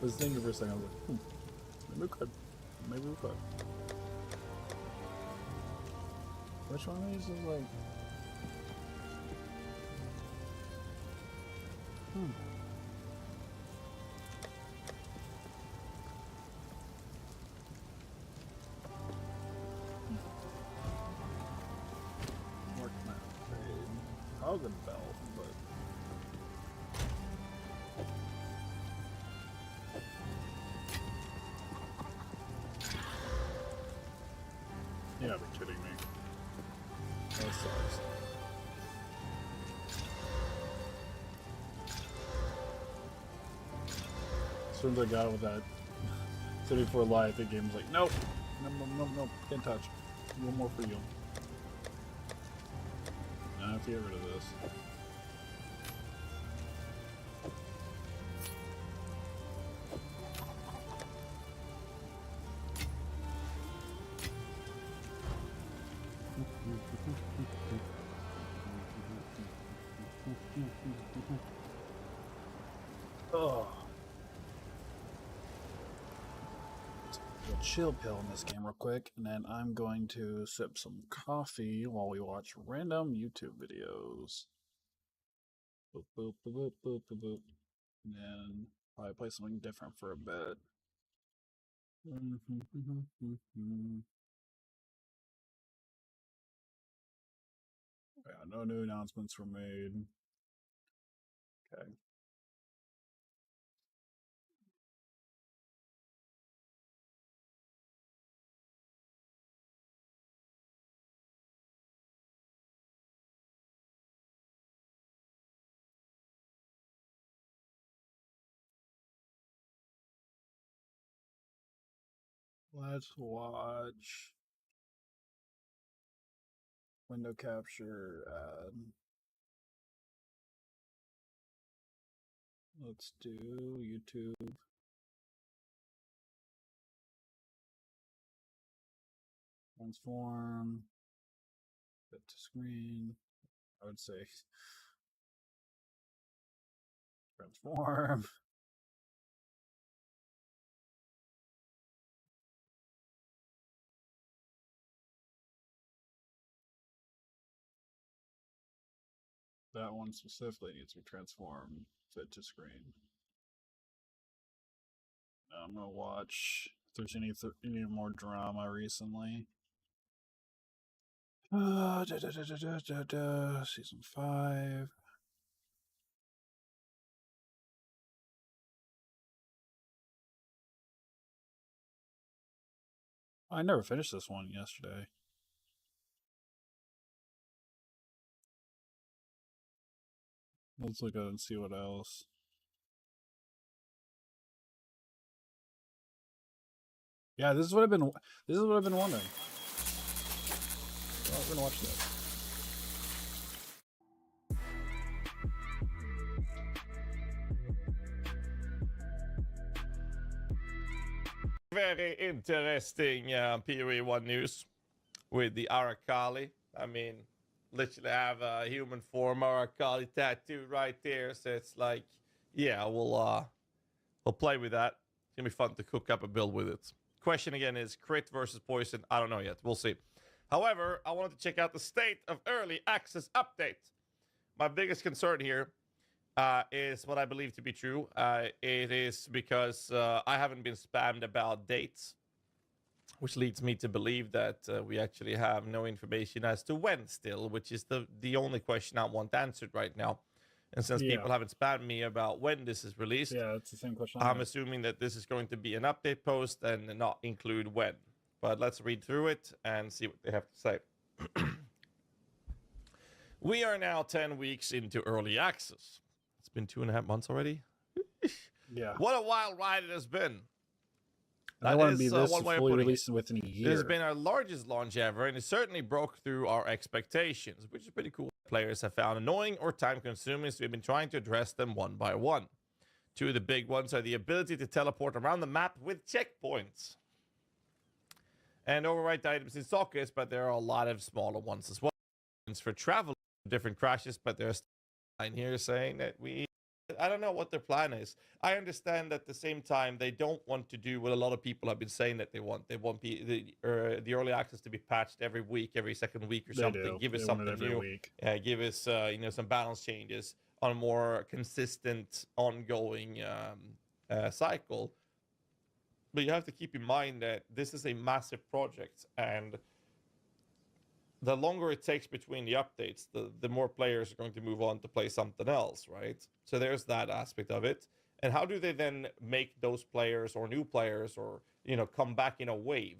was thinking for a second, I was like, maybe we could. Maybe we could. Which one of these is like... Workman trade. Hogan belt, but... You gotta be kidding me. That sucks. As soon as I got it with that 34 life, the game's like, nope, nope, can't touch. One more for you. I have to get rid of this. Oh. A chill pill in this game real quick, and then I'm going to sip some coffee while we watch random YouTube videos. Boop, boop, boop, boop, boop, boop, boop. And then probably play something different for a bit. Yeah, no new announcements were made. Okay. Let's watch window capture ad. Let's do YouTube. Transform. Fit to screen. I would say transform. That one specifically needs to be transformed, fit to screen. I'm gonna watch if there's any more drama recently. Season 5. I never finished this one yesterday. Let's look at it and see what else. Yeah, this is what I've been wondering. Well, we're gonna watch this. Very interesting PoE1 news with the Arakali. I mean, literally have a human form Arakali tattoo right there. So it's like, yeah, we'll play with that. It's gonna be fun to cook up a build with it. Question again is crit versus poison. I don't know yet. We'll see. However, I wanted to check out the state of early access update. My biggest concern here is what I believe to be true. It is because I haven't been spammed about dates, which leads me to believe that we actually have no information as to when still, which is the only question I want answered right now. And since people haven't spammed me about when this is released, it's the same question. I'm assuming that this is going to be an update post and not include when. But let's read through it and see what they have to say. We are now 10 weeks into early access. It's been 2.5 months already. Yeah. What a wild ride it has been. I want to be this fully released within a year. It has been our largest launch ever, and it certainly broke through our expectations, which is pretty cool. Players have found annoying or time-consuming, so we've been trying to address them one by one. Two of the big ones are the ability to teleport around the map with checkpoints and overwrite items in sockets, but there are a lot of smaller ones as well. For travel, different crashes, but there's a line here saying that we I don't know what their plan is. I understand at the same time they don't want to do what a lot of people have been saying that they want. They want the early access to be patched every week, every second week or something. Do. Give us They want it something every new. week. Give us some balance changes on a more consistent, ongoing cycle. But you have to keep in mind that this is a massive project, and the longer it takes between the updates, the more players are going to move on to play something else, right? So there's that aspect of it. And how do they then make those players or new players or, come back in a wave?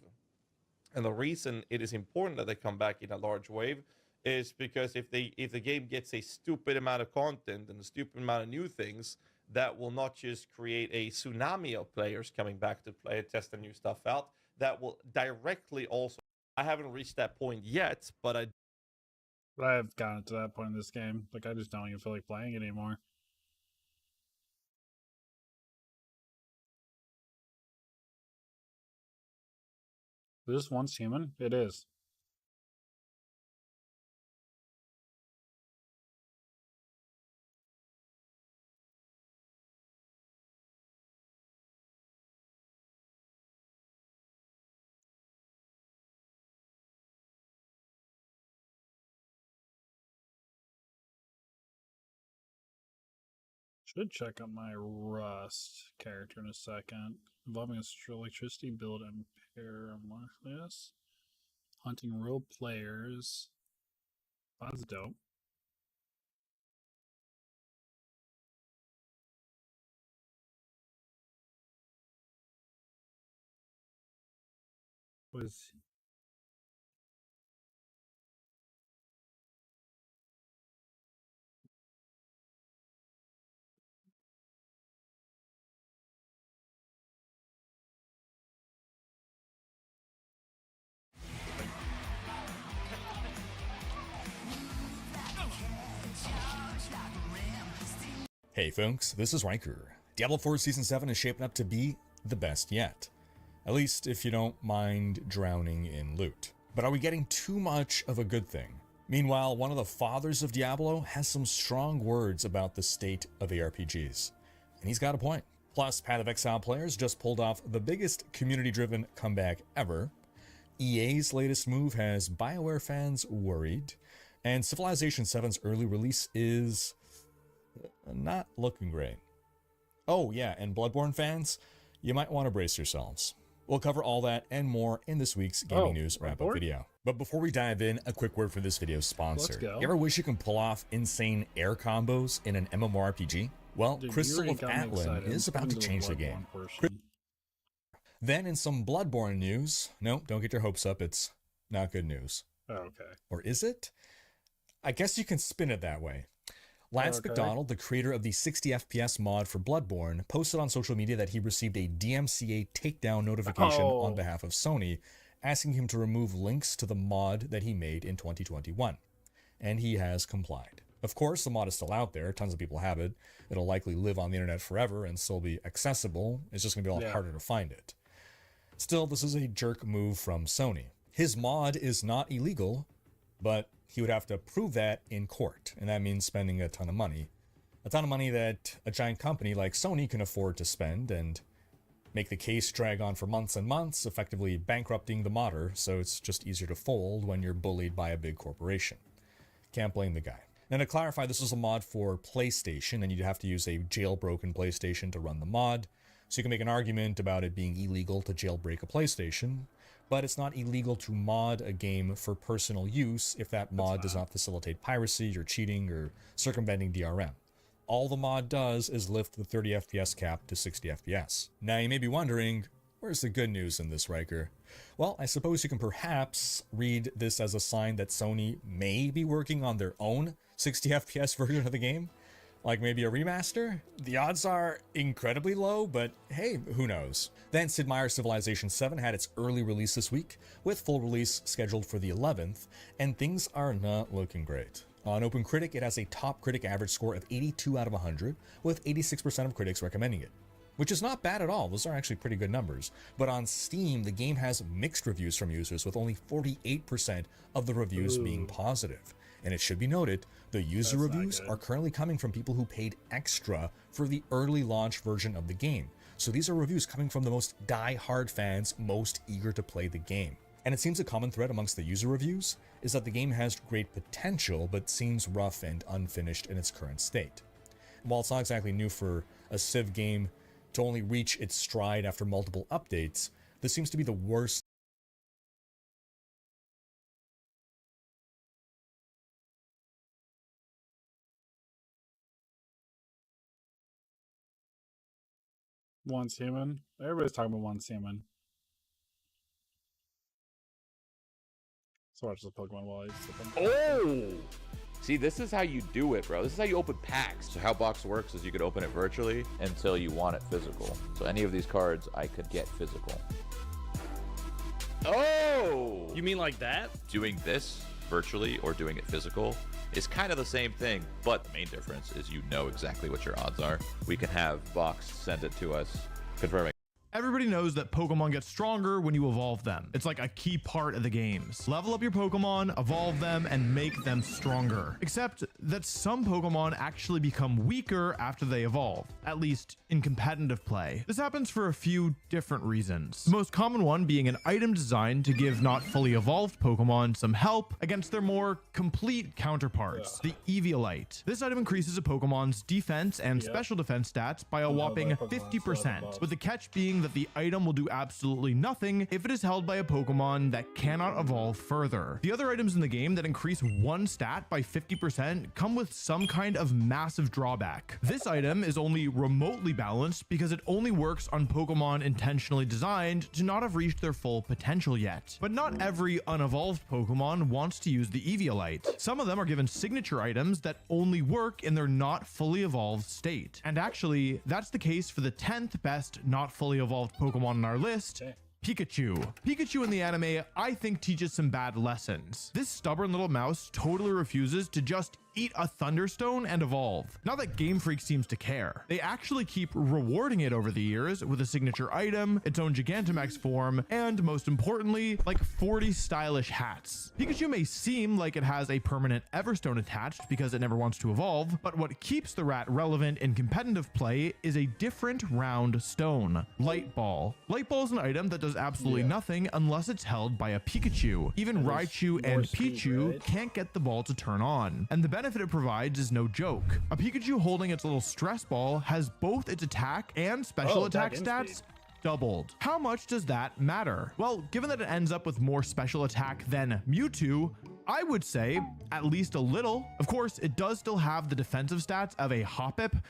And the reason it is important that they come back in a large wave is because if the game gets a stupid amount of content and a stupid amount of new things, that will not just create a tsunami of players coming back to play, test the new stuff out. That will directly also, I haven't reached that point yet, but I've gotten to that point in this game. Like, I just don't even feel like playing it anymore. Is this once human? It is. Should check out my Rust character in a second. Involving electricity, build and pair yes. Hunting real players. That's dope. Was Hey folks, this is Riker. Diablo 4 Season 7 is shaping up to be the best yet. At least if you don't mind drowning in loot. But are we getting too much of a good thing? Meanwhile, one of the fathers of Diablo has some strong words about the state of ARPGs. And he's got a point. Plus, Path of Exile players just pulled off the biggest community-driven comeback ever. EA's latest move has BioWare fans worried. And Civilization 7's early release is not looking great. Oh yeah, and Bloodborne fans, you might want to brace yourselves. We'll cover all that and more in this week's gaming news wrap-up video. But before we dive in, a quick word for this video's sponsor. You ever wish you can pull off insane air combos in an MMORPG? Well, Crystal of Atlan is about to change the game. Then in some Bloodborne news, no, don't get your hopes up, it's not good news. Oh, okay. Or is it? I guess you can spin it that way. Lance McDonald, the creator of the 60 FPS mod for Bloodborne, posted on social media that he received a DMCA takedown notification on behalf of Sony, asking him to remove links to the mod that he made in 2021. And he has complied. Of course, the mod is still out there. Tons of people have it. It'll likely live on the internet forever and still be accessible. It's just going to be a lot harder to find it. Still, this is a jerk move from Sony. His mod is not illegal, but he would have to prove that in court, and that means spending a ton of money. A ton of money that a giant company like Sony can afford to spend and make the case drag on for months and months, effectively bankrupting the modder, so it's just easier to fold when you're bullied by a big corporation. Can't blame the guy. Now to clarify, this is a mod for PlayStation, and you'd have to use a jailbroken PlayStation to run the mod, so you can make an argument about it being illegal to jailbreak a PlayStation, but it's not illegal to mod a game for personal use if that mod does not facilitate piracy or cheating or circumventing DRM. All the mod does is lift the 30 FPS cap to 60 FPS. Now you may be wondering, where's the good news in this, Riker? Well, I suppose you can perhaps read this as a sign that Sony may be working on their own 60 FPS version of the game. Like maybe a remaster? The odds are incredibly low, but hey, who knows? Then Sid Meier's Civilization 7 had its early release this week, with full release scheduled for the 11th, and things are not looking great. On OpenCritic, it has a top critic average score of 82 out of 100, with 86% of critics recommending it. Which is not bad at all, those are actually pretty good numbers. But on Steam, the game has mixed reviews from users, with only 48% of the reviews being positive. And it should be noted, the user That's not reviews good. are currently coming from people who paid extra for the early launch version of the game. So these are reviews coming from the most die-hard fans most eager to play the game. And it seems a common thread amongst the user reviews is that the game has great potential, but seems rough and unfinished in its current state. While it's not exactly new for a Civ game to only reach its stride after multiple updates, this seems to be the worst. Once human. Everybody's talking about once human. So watch the Pokemon while he's sipping. Oh! See, this is how you do it, bro. This is how you open packs. So how box works is you could open it virtually until you want it physical. So any of these cards I could get physical. Oh! You mean like that? Doing this virtually or doing it physical is kind of the same thing, but the main difference is you know exactly what your odds are. We can have Box send it to us, confirming. Everybody knows that Pokemon get stronger when you evolve them. It's like a key part of the games. Level up your Pokemon, evolve them, and make them stronger. Except that some Pokemon actually become weaker after they evolve, at least in competitive play. This happens for a few different reasons. The most common one being an item designed to give not fully evolved Pokemon some help against their more complete counterparts, the Eviolite. This item increases a Pokemon's defense and special defense stats by a whopping 50%, with the catch being that the item will do absolutely nothing if it is held by a Pokemon that cannot evolve further. The other items in the game that increase one stat by 50% come with some kind of massive drawback. This item is only remotely balanced because it only works on Pokemon intentionally designed to not have reached their full potential yet. But not every unevolved Pokemon wants to use the Eviolite. Some of them are given signature items that only work in their not fully evolved state. And actually, that's the case for the 10th best not fully evolved Pokemon on our list, Pikachu. Pikachu in the anime, I think, teaches some bad lessons. This stubborn little mouse totally refuses to just eat a Thunderstone and evolve. Not that Game Freak seems to care. They actually keep rewarding it over the years with a signature item, its own Gigantamax form, and most importantly, like 40 stylish hats. Pikachu may seem like it has a permanent Everstone attached because it never wants to evolve, but what keeps the rat relevant in competitive play is a different round stone, Light Ball. Light Ball is an item that does absolutely nothing unless it's held by a Pikachu. Even Raichu and Pichu can't get the ball to turn on, and the benefit it provides is no joke. A Pikachu holding its little stress ball has both its attack and special attack stats doubled. How much does that matter? Well, given that it ends up with more special attack than Mewtwo, I would say at least a little. Of course, it does still have the defensive stats of a Hoppip.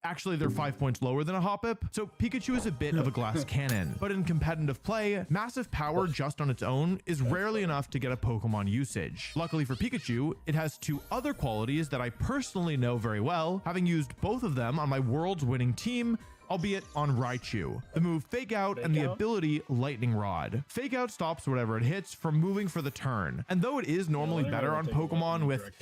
Actually, they're 5 points lower than a Hoppip, so Pikachu is a bit of a glass cannon. But in competitive play, massive power just on its own is rarely enough to get a Pokemon usage. Luckily for Pikachu, it has two other qualities that I personally know very well, having used both of them on my world's winning team, albeit on Raichu. The move Fake Out and the ability Lightning Rod. Fake Out stops whatever it hits from moving for the turn, and though it is normally better on Pokemon with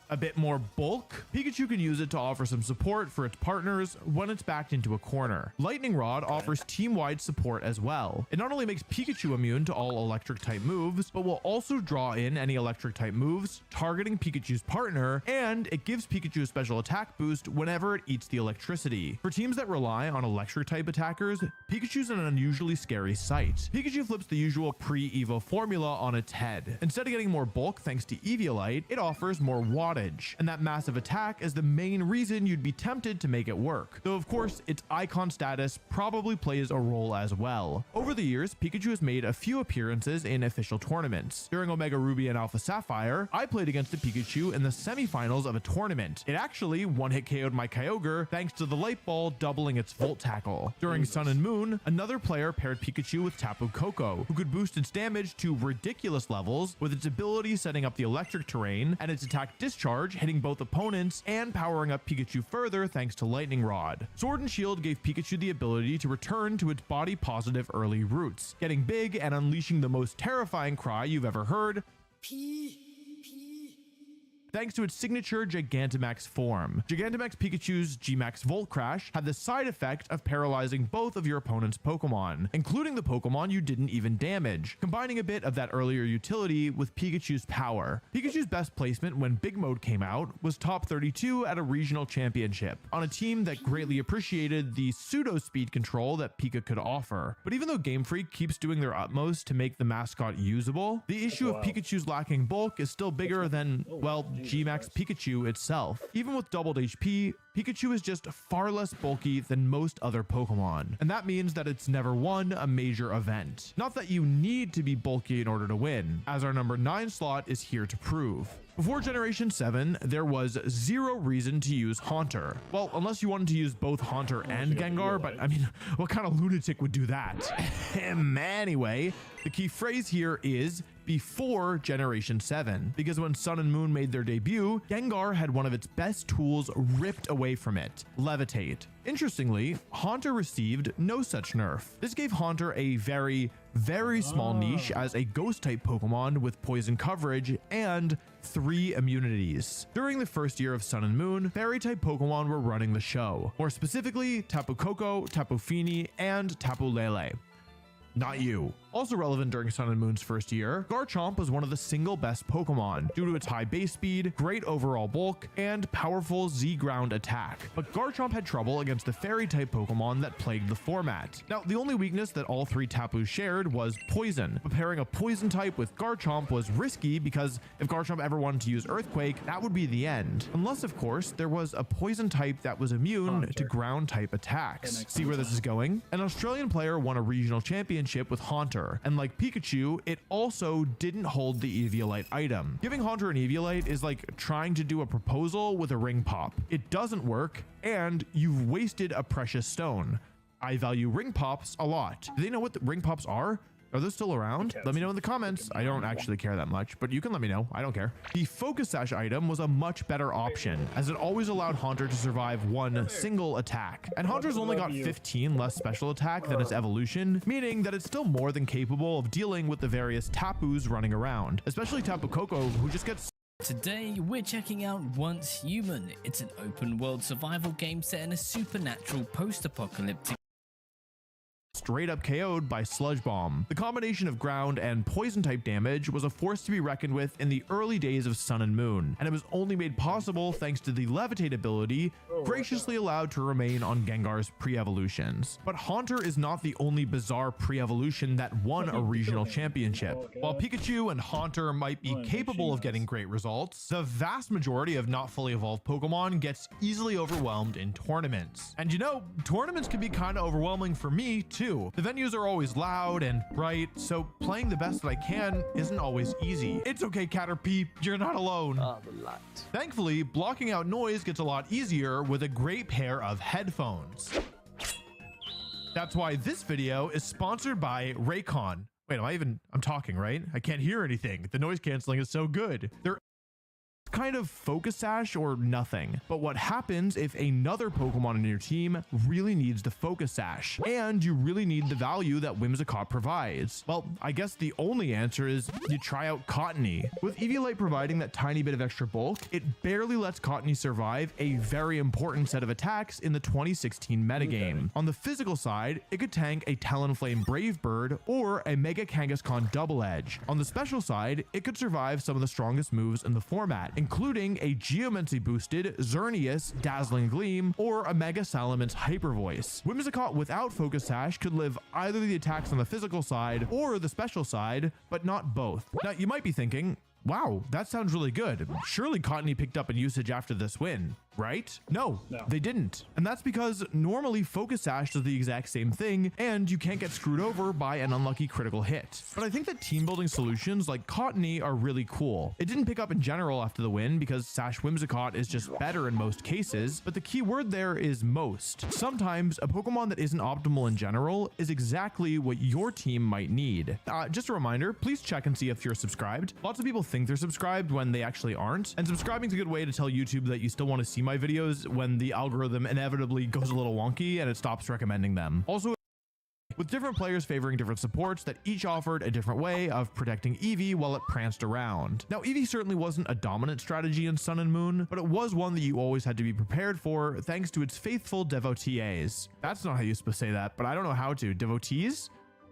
a bit more bulk, Pikachu can use it to offer some support for its partners when it's backed into a corner. Lightning Rod offers team-wide support as well. It not only makes Pikachu immune to all electric type moves, but will also draw in any electric type moves targeting Pikachu's partner, and it gives Pikachu a special attack boost whenever it eats the electricity. For teams that rely on electric type attackers, Pikachu's an unusually scary sight. Pikachu flips the usual pre-Evo formula on its head. Instead of getting more bulk thanks to Eviolite, it offers more wattage, and that massive attack is the main reason you'd be tempted to make it work. Though of course, its icon status probably plays a role as well. Over the years, Pikachu has made a few appearances in official tournaments. During Omega Ruby and Alpha Sapphire, I played against a Pikachu in the semifinals of a tournament. It actually one-hit KO'd my Kyogre thanks to the Light Ball doubling its Volt Tackle. During Sun and Moon, another player paired Pikachu with Tapu Koko, who could boost its damage to ridiculous levels with its ability setting up the electric terrain and its attack discharge hitting both opponents and powering up Pikachu further thanks to Lightning Rod. Sword and Shield gave Pikachu the ability to return to its body positive early roots, getting big and unleashing the most terrifying cry you've ever heard. thanks to its signature Gigantamax form. Gigantamax Pikachu's G-Max Volt Crash had the side effect of paralyzing both of your opponent's Pokemon, including the Pokemon you didn't even damage, combining a bit of that earlier utility with Pikachu's power. Pikachu's best placement when Big Mode came out was top 32 at a regional championship, on a team that greatly appreciated the pseudo-speed control that Pika could offer. But even though Game Freak keeps doing their utmost to make the mascot usable, the issue of Pikachu's lacking bulk is still bigger than, well, G-Max Pikachu itself. Even with doubled HP, Pikachu is just far less bulky than most other Pokemon, and that means that it's never won a major event. Not that you need to be bulky in order to win, as our number 9 slot is here to prove. Before Generation 7, there was zero reason to use Haunter. Well, unless you wanted to use both Haunter and Gengar, but I mean, what kind of lunatic would do that? Anyway, the key phrase here is before Generation 7, because when Sun and Moon made their debut, Gengar had one of its best tools ripped away from it, Levitate. Interestingly, Haunter received no such nerf. This gave Haunter a very small niche as a ghost-type Pokemon with poison coverage and 3 immunities. During the first year of Sun and Moon, Fairy-type Pokemon were running the show. More specifically, Tapu Koko, Tapu Fini, and Tapu Lele. Not you. Also relevant during Sun and Moon's first year, Garchomp was one of the single best Pokemon due to its high base speed, great overall bulk, and powerful Z-ground attack. But Garchomp had trouble against the Fairy-type Pokemon that plagued the format. Now, the only weakness that all 3 Tapus shared was Poison, but pairing a Poison type with Garchomp was risky because if Garchomp ever wanted to use Earthquake, that would be the end. Unless, of course, there was a Poison type that was immune to Ground-type attacks. See where this is going? An Australian player won a regional championship with Haunter, and like Pikachu, it also didn't hold the Eviolite item. Giving Haunter an Eviolite is like trying to do a proposal with a ring pop. It doesn't work, and you've wasted a precious stone. I value ring pops a lot. Do they know what the ring pops are? Are those still around? Let me know in the comments. I don't actually care that much, but you can let me know. I don't care. The Focus Sash item was a much better option, as it always allowed Haunter to survive one single attack. And Haunter's only got 15 less special attack than its evolution, meaning that it's still more than capable of dealing with the various Tapus running around, especially Tapu Koko, who just gets... Today, we're checking out Once Human. It's an open-world survival game set in a supernatural post-apocalyptic straight up KO'd by Sludge Bomb. The combination of ground and poison type damage was a force to be reckoned with in the early days of Sun and Moon, and it was only made possible thanks to the Levitate ability, graciously allowed to remain on Gengar's pre-evolutions. But Haunter is not the only bizarre pre-evolution that won a regional championship. While Pikachu and Haunter might be capable of getting great results, the vast majority of not fully evolved Pokemon gets easily overwhelmed in tournaments. And you know, tournaments can be kind of overwhelming for me too. The venues are always loud and bright, so playing the best that I can isn't always easy. It's okay, Caterpie, you're not alone. Thankfully, blocking out noise gets a lot easier with a great pair of headphones. That's why this video is sponsored by Raycon. Wait, I'm talking, right? I can't hear anything. The noise canceling is so good. They're kind of Focus Sash or nothing. But what happens if another Pokemon in your team really needs the Focus Sash and you really need the value that Whimsicott provides? Well, I guess the only answer is you try out Cottony. With Eviolite providing that tiny bit of extra bulk, it barely lets Cottony survive a very important set of attacks in the 2016 metagame. On the physical side, it could tank a Talonflame Brave Bird or a Mega Kangaskhan Double Edge. On the special side, it could survive some of the strongest moves in the format, including a Geomancy boosted Xerneas Dazzling Gleam or a Mega Salamence Hyper Voice. Whimsicott without Focus Sash could live either the attacks on the physical side or the special side, but not both. Now you might be thinking, wow, that sounds really good. Surely Cottony picked up in usage after this win, right? No, they didn't. And that's because normally Focus Sash does the exact same thing and you can't get screwed over by an unlucky critical hit. But I think that team building solutions like Cottony are really cool. It didn't pick up in general after the win because Sash Whimsicott is just better in most cases, but the key word there is most. Sometimes a Pokemon that isn't optimal in general is exactly what your team might need. Just a reminder, please check and see if you're subscribed. Lots of people think they're subscribed when they actually aren't, and subscribing is a good way to tell YouTube that you still want to see my videos when the algorithm inevitably goes a little wonky and it stops recommending them. Also, with different players favoring different supports that each offered a different way of protecting Eevee while it pranced around. Now, Eevee certainly wasn't a dominant strategy in Sun and Moon, but it was one that you always had to be prepared for thanks to its faithful devotees. That's not how you're supposed to say that, but I don't know how to. Devotees?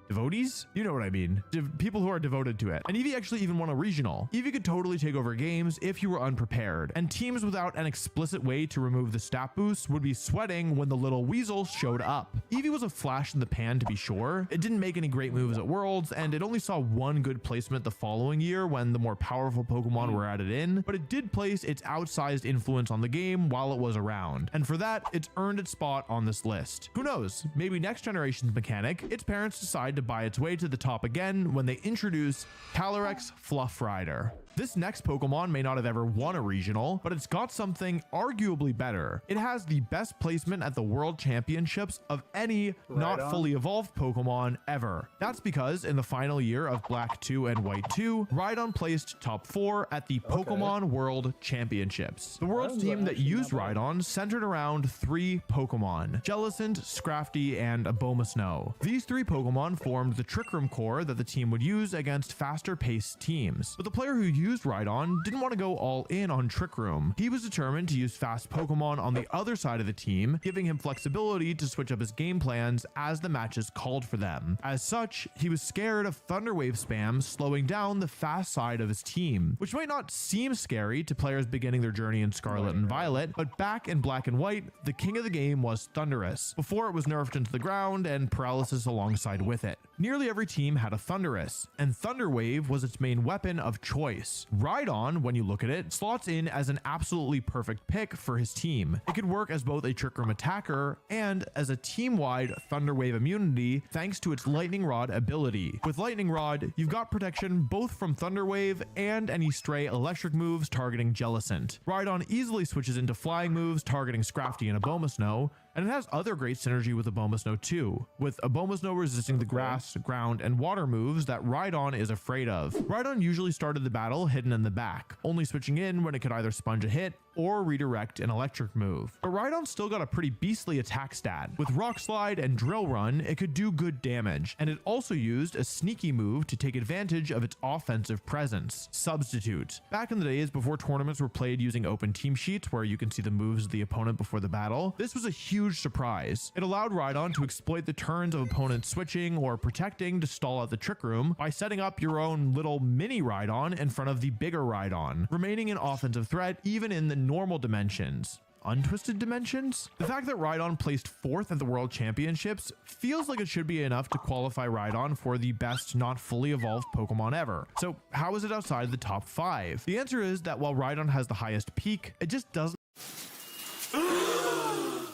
Devotees? You know what I mean. People who are devoted to it. And Eevee actually even won a regional. Eevee could totally take over games if you were unprepared, and teams without an explicit way to remove the stat boost would be sweating when the little weasel showed up. Eevee was a flash in the pan, to be sure. It didn't make any great moves at Worlds, and it only saw one good placement the following year when the more powerful Pokemon were added in, but it did place its outsized influence on the game while it was around, and for that, it's earned its spot on this list. Who knows, maybe next generation's mechanic, its parents decide to buy its way to the top again when they introduce Calyrex Fluff Rider. This next Pokemon may not have ever won a regional, but it's got something arguably better. It has the best placement at the World Championships of any not fully evolved Pokemon ever. That's because in the final year of Black 2 and White 2, Rhydon placed top 4 at the Pokemon World Championships. The world's team that used Rhydon centered around 3 Pokemon: Jellicent, Scrafty, and Abomasnow. These 3 Pokemon formed the Trick Room core that the team would use against faster paced teams. But the player who used Rhydon didn't want to go all in on Trick Room. He was determined to use fast Pokemon on the other side of the team, giving him flexibility to switch up his game plans as the matches called for them. As such, he was scared of Thunder Wave spam slowing down the fast side of his team, which might not seem scary to players beginning their journey in Scarlet and Violet, but back in Black and White, the king of the game was Thundurus, before it was nerfed into the ground and Paralysis alongside with it. Nearly every team had a Thundurus, and Thunder Wave was its main weapon of choice. Rhydon, when you look at it, slots in as an absolutely perfect pick for his team. It could work as both a Trick Room attacker and as a team-wide Thunder Wave immunity thanks to its Lightning Rod ability. With Lightning Rod, you've got protection both from Thunder Wave and any stray electric moves targeting Jellicent. Rhydon easily switches into flying moves targeting Scrafty and Abomasnow, and it has other great synergy with Abomasnow too, with Abomasnow resisting the grass, ground, and water moves that Rhydon is afraid of. Rhydon usually started the battle hidden in the back, only switching in when it could either sponge a hit or redirect an electric move. But Rhydon still got a pretty beastly attack stat. With Rock Slide and Drill Run, it could do good damage, and it also used a sneaky move to take advantage of its offensive presence, Substitute. Back in the days before tournaments were played using open team sheets where you can see the moves of the opponent before the battle, this was a huge surprise. It allowed Rhydon to exploit the turns of opponents switching or protecting to stall out the Trick Room by setting up your own little mini Rhydon in front of the bigger Rhydon, remaining an offensive threat even in the normal dimensions. Untwisted dimensions? The fact that Rhydon placed 4th at the World Championships feels like it should be enough to qualify Rhydon for the best not fully evolved Pokemon ever. So how is it outside the top 5? The answer is that while Rhydon has the highest peak, it just doesn't. It's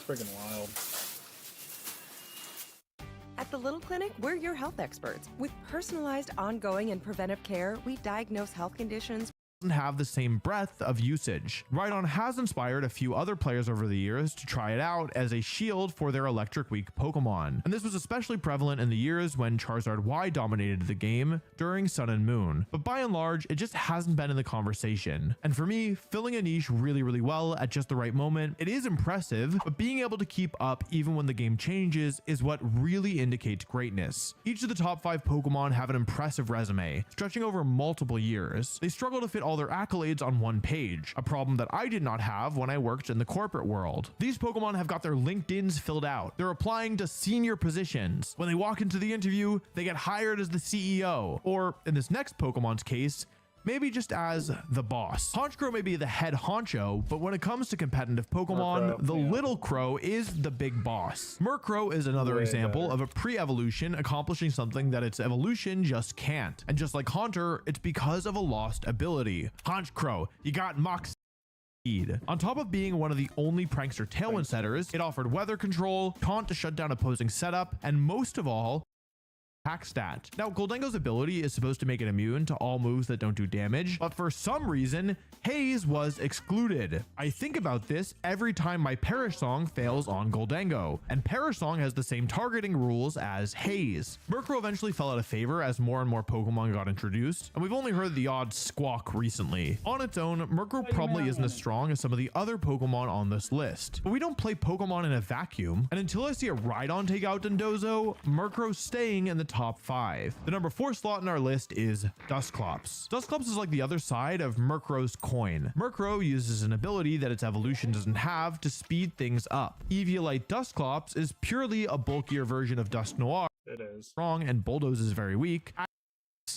freaking wild. At the Little Clinic, we're your health experts. With personalized, ongoing, and preventive care, we diagnose health conditions. Have the same breadth of usage. Rhydon has inspired a few other players over the years to try it out as a shield for their electric weak Pokemon, and this was especially prevalent in the years when Charizard Y dominated the game during Sun and Moon, but by and large it just hasn't been in the conversation. And for me, filling a niche really well at just the right moment, it is impressive, but being able to keep up even when the game changes is what really indicates greatness. Each of the top 5 Pokemon have an impressive resume, stretching over multiple years. They struggle to fit all their accolades on one page, a problem that I did not have when I worked in the corporate world. These Pokemon have got their LinkedIns filled out. They're applying to senior positions. When they walk into the interview, they get hired as the CEO, or in this next Pokemon's case, maybe just as the boss. Honchkrow may be the head honcho, but when it comes to competitive Pokemon, the Little Crow is the big boss. Murkrow is another example of a pre-evolution accomplishing something that its evolution just can't. And just like Haunter, it's because of a lost ability. Honchkrow, you got Mox. On top of being one of the only prankster Tailwind setters, it offered weather control, taunt to shut down opposing setup, and most of all, attack stat. Now, Goldengo's ability is supposed to make it immune to all moves that don't do damage, but for some reason, Haze was excluded. I think about this every time my Perish Song fails on Goldengo, and Perish Song has the same targeting rules as Haze. Murkrow eventually fell out of favor as more and more Pokemon got introduced, and we've only heard the odd squawk recently. On its own, Murkrow probably isn't as strong as some of the other Pokemon on this list, but we don't play Pokemon in a vacuum, and until I see a Rhydon take out Dondozo, Murkrow's staying in the top 5. The number 4 slot in our list is Dusclops. Dusclops is like the other side of Murkrow's coin. Murkrow uses an ability that its evolution doesn't have to speed things up. Eviolite Dusclops is purely a bulkier version of Dusknoir. It is strong and Bulldoze is very weak.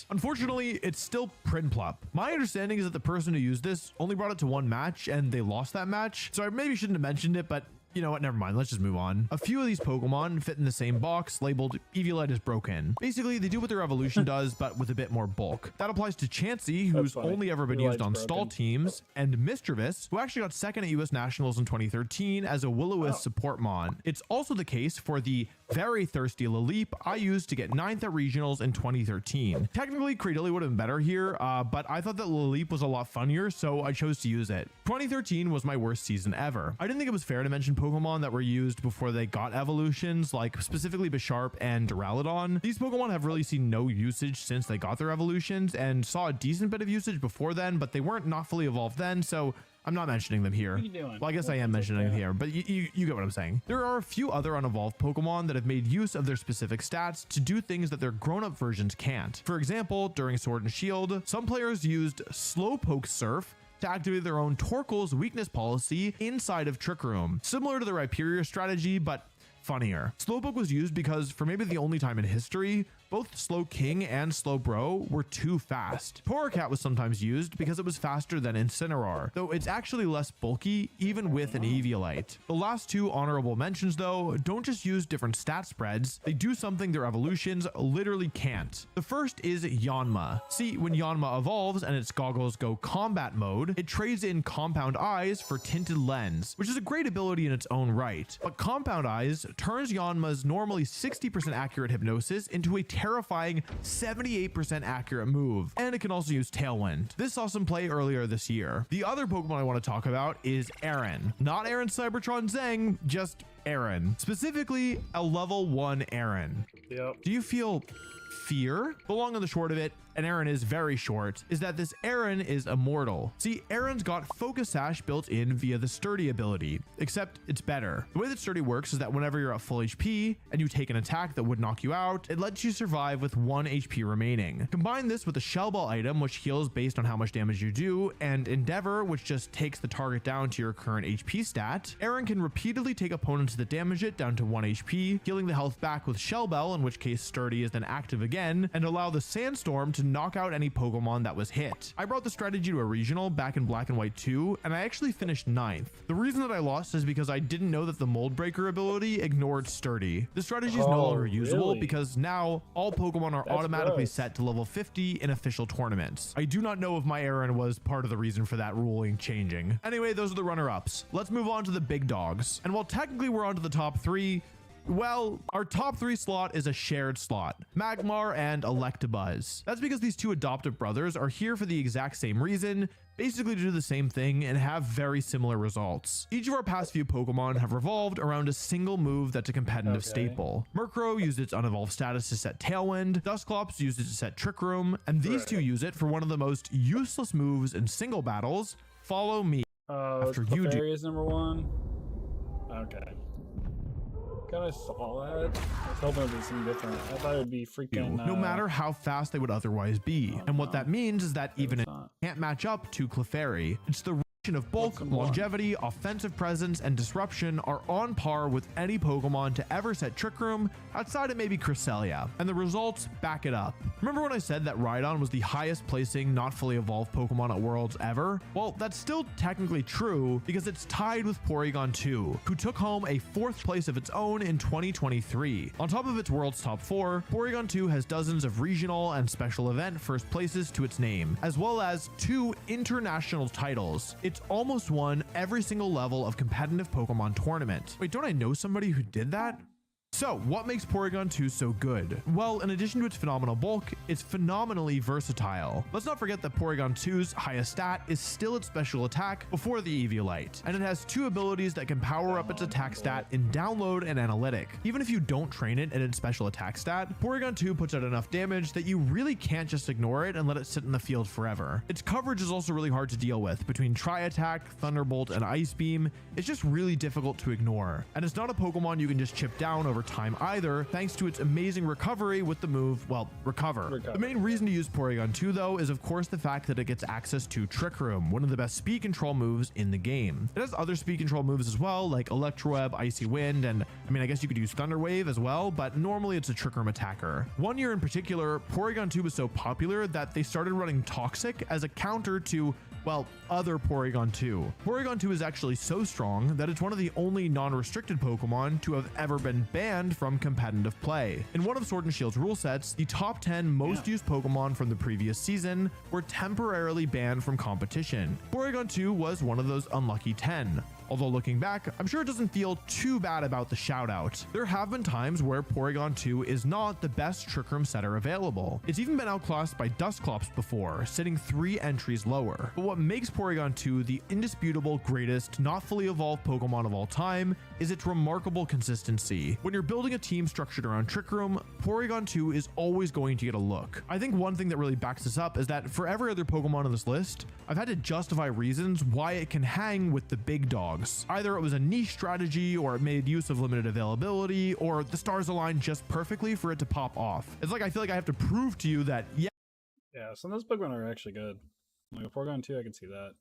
Unfortunately, it's still Prinplup. My understanding is that the person who used this only brought it to one match and they lost that match. So I maybe shouldn't have mentioned it, but you know what, never mind, let's just move on. A few of these Pokemon fit in the same box labeled Eviolite is broken. Basically, they do what their evolution does, but with a bit more bulk. That applies to Chansey, who's only ever been used on stall teams, and Mischievous, who actually got second at US Nationals in 2013 as a Will-O-Wisp support mon. It's also the case for the very thirsty Laleep I used to get 9th at regionals in 2013. Technically, Cradily would have been better here, but I thought that Laleep was a lot funnier, so I chose to use it. 2013 was my worst season ever. I didn't think it was fair to mention Pokemon that were used before they got evolutions, like specifically Bisharp and Duraludon. These Pokemon have really seen no usage since they got their evolutions and saw a decent bit of usage before then, but they weren't not fully evolved then, so I'm not mentioning them here. Well, I guess I am mentioning them here, but you get what I'm saying. There are a few other unevolved Pokemon that have made use of their specific stats to do things that their grown-up versions can't. For example, during Sword and Shield, some players used Slowpoke Surf to activate their own Torkoal's weakness policy inside of Trick Room, similar to the Rhyperior strategy, but funnier. Slowpoke was used because, for maybe the only time in history, both Slowking and Slowbro were too fast. Torracat was sometimes used because it was faster than Incineroar, though it's actually less bulky even with an Eviolite. The last two honorable mentions though don't just use different stat spreads, they do something their evolutions literally can't. The first is Yanma. See, when Yanma evolves and its goggles go combat mode, it trades in Compound Eyes for Tinted Lens, which is a great ability in its own right. But Compound Eyes turns Yanma's normally 60% accurate hypnosis into a terrifying 78% accurate move, and it can also use Tailwind. This saw some play earlier this year. The other Pokemon I want to talk about is Aaron. Not Aaron Cybertron Zeng, just Aaron. Specifically, a level 1 Aaron. Yep. Do you feel fear? The long and the short of it, and Aaron is very short, is that this Aaron is immortal. See, Aaron's got Focus Sash built in via the Sturdy ability, except it's better. The way that Sturdy works is that whenever you're at full HP and you take an attack that would knock you out, it lets you survive with 1 HP remaining. Combine this with the Shell Ball item, which heals based on how much damage you do, and Endeavor, which just takes the target down to your current HP stat, Aaron can repeatedly take opponents that damage it down to 1 HP, healing the health back with Shell Bell, in which case Sturdy is then active again, and allow the Sandstorm to knock out any Pokemon that was hit. I brought the strategy to a regional back in Black and White 2, and I actually finished 9th. The reason that I lost is because I didn't know that the Mold Breaker ability ignored Sturdy. The strategy is no longer usable because now all Pokemon are automatically set to level 50 in official tournaments. I do not know if my Aaron was part of the reason for that ruling changing. Anyway, those are the runner-ups. Let's move on to the big dogs. And while technically we're on to the top 3, well, our top 3 slot is a shared slot, Magmar and Electabuzz. That's because these two adoptive brothers are here for the exact same reason, basically to do the same thing and have very similar results. Each of our past few Pokemon have revolved around a single move that's a competitive staple. Murkrow used its unevolved status to set Tailwind, Dusclops used it to set Trick Room, and these two use it for one of the most useless moves in single battles, Follow Me. After you do. Is number 1. Okay. Kind of saw that. I was hoping it would be something different. I thought it would be freaking. No matter how fast they would otherwise be. And what that means is that even it can't match up to Clefairy. It's the of bulk, longevity, offensive presence, and disruption are on par with any Pokemon to ever set Trick Room, outside of maybe Cresselia, and the results back it up. Remember when I said that Rhydon was the highest placing not fully evolved Pokemon at Worlds ever? Well, that's still technically true because it's tied with Porygon 2, who took home a 4th place of its own in 2023. On top of its World's top 4, Porygon 2 has dozens of regional and special event first places to its name, as well as 2 international titles. It's almost won every single level of competitive Pokemon tournament. Wait, don't I know somebody who did that? So, what makes Porygon 2 so good? Well, in addition to its phenomenal bulk, it's phenomenally versatile. Let's not forget that Porygon 2's highest stat is still its special attack before the Eviolite, and it has 2 abilities that can power up its attack stat in download and analytic. Even if you don't train it in its special attack stat, Porygon 2 puts out enough damage that you really can't just ignore it and let it sit in the field forever. Its coverage is also really hard to deal with. Between Tri-Attack, Thunderbolt, and Ice Beam, it's just really difficult to ignore. And it's not a Pokemon you can just chip down over time either, thanks to its amazing recovery with the move, well, Recover. The main reason to use Porygon 2 though is of course the fact that it gets access to Trick Room, one of the best speed control moves in the game. It has other speed control moves as well, like Electro Web, Icy Wind, and I mean I guess you could use Thunder Wave as well, but normally it's a Trick Room attacker. One year in particular, Porygon 2 was so popular that they started running Toxic as a counter to, well, other Porygon 2. Porygon 2 is actually so strong that it's one of the only non-restricted Pokemon to have ever been banned from competitive play. In one of Sword and Shield's rule sets, the top 10 most used Pokemon from the previous season were temporarily banned from competition. Porygon 2 was one of those unlucky 10. Although looking back, I'm sure it doesn't feel too bad about the shout out. There have been times where Porygon 2 is not the best Trick Room setter available. It's even been outclassed by Dusclops before, sitting 3 entries lower. But what makes Porygon 2 the indisputable greatest not fully evolved Pokemon of all time is its remarkable consistency. When you're building a team structured around Trick Room, Porygon 2 is always going to get a look. I think one thing that really backs this up is that for every other Pokemon on this list, I've had to justify reasons why it can hang with the big dogs. Either it was a niche strategy, or it made use of limited availability, or the stars aligned just perfectly for it to pop off. It's like I feel like I have to prove to you that, yeah, some of those Pokemon are actually good. Like a Porygon 2, I can see that.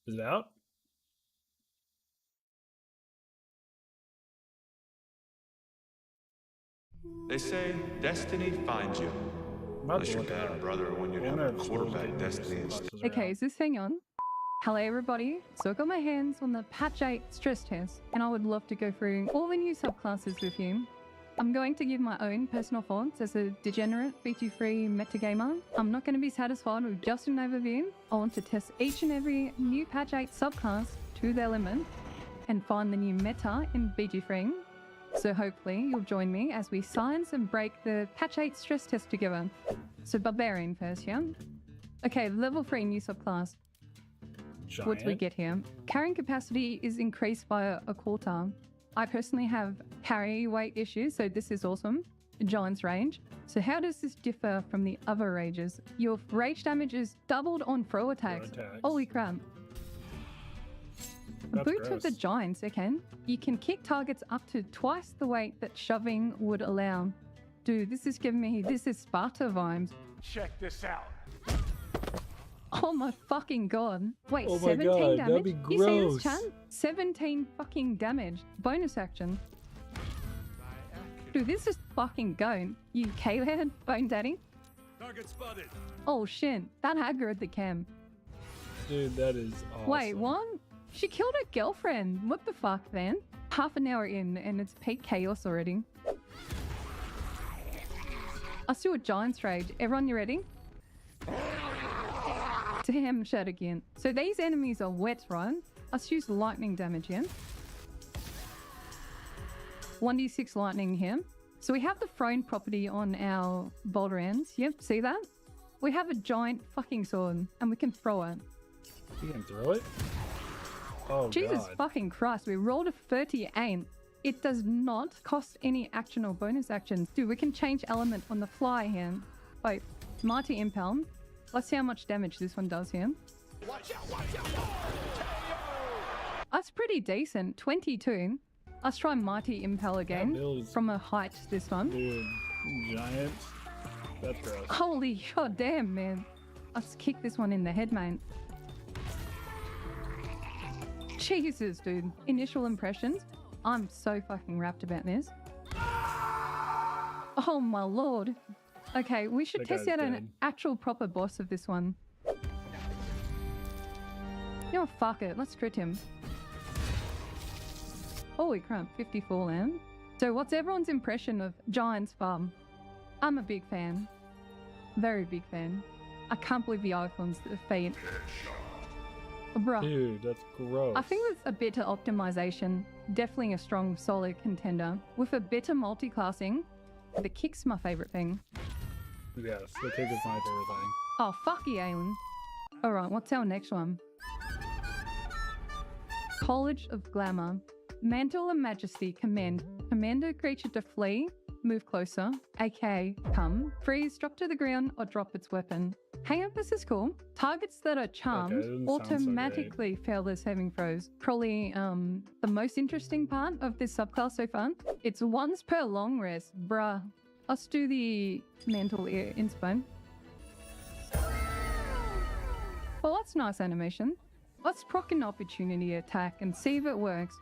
Is it out? They say destiny finds you. Unless you're bad brother when you have a quarterback destiny instead. Okay, is this thing on? Hello everybody, so I got my hands on the Patch 8 stress test and I would love to go through all the new subclasses with you. I'm going to give my own personal thoughts as a degenerate BT3 metagamer. I'm not going to be satisfied with just an overview. I want to test each and every new Patch 8 subclass to their limit and find the new meta in BT3. So hopefully you'll join me as we science and break the Patch 8 stress test together. So Barbarian first, yeah? Okay, level 3 new subclass. Giant. What do we get here? Carrying capacity is increased by a quarter. I personally have carry weight issues, so this is awesome. Giant's range. So how does this differ from the other rages? Your rage damage is doubled on throw attacks. Holy crap. Boots with the Giants, okay. You can kick targets up to twice the weight that shoving would allow. Dude, this is giving me, this is Sparta vibes. Check this out. Oh my fucking god. Wait, Oh my 17 god, damage? that'd be You see gross. this, Chan? 17 fucking damage. Bonus action. Dude, this is fucking going. You K-Lad, Bone Daddy? Target spotted. Oh shit, that aggroed the cam. Dude, that is awesome. Wait, what? She killed her girlfriend. What the fuck, man? Half an hour in and it's peak chaos already. Let's do a Giant's Rage. Everyone, you ready? Damn, shut again. So these enemies are wet, right? Let's use lightning damage here. 1d6 lightning here. So we have the thrown property on our Bolderands. Yep, see that? We have a giant fucking sword and we can throw it. You can throw it? Oh, Jesus God. fucking Christ, we rolled a 38. It does not cost any action or bonus actions. Dude, we can change element on the fly here. Wait, Mighty Impel. Let's see how much damage this one does here. That's pretty decent. 22. Let's try Mighty Impel again. From a height, this one. Dude, giant. That's gross. Holy goddamn, man. Let's kick this one in the head, mate. Jesus, dude. Initial impressions. I'm so fucking wrapped about this. Oh my lord. Okay, we should test out an actual proper boss of this one. You know, fuck it. Let's crit him. Holy crap, 54 land. So what's everyone's impression of Giant's Farm? I'm a big fan. Very big fan. I can't believe the icons that are faint. Bruh. Dude, that's gross. I think with a bit of optimization, definitely a strong, solid contender. With a bit of multi-classing, the kick's my favorite thing. Yes, the kick is my favorite thing. Oh, fuck you, Aelin. Alright, what's our next one? College of Glamour. Mantle and Majesty command. Command a creature to flee, move closer, aka come, freeze, drop to the ground, or drop its weapon. Hang up, this is cool. Targets that are charmed automatically fail their saving throws. Probably the most interesting part of this subclass so far. It's once per long rest. Bruh. Let's do the Mantle Inspo. Well, that's nice animation. Let's proc an opportunity attack and see if it works.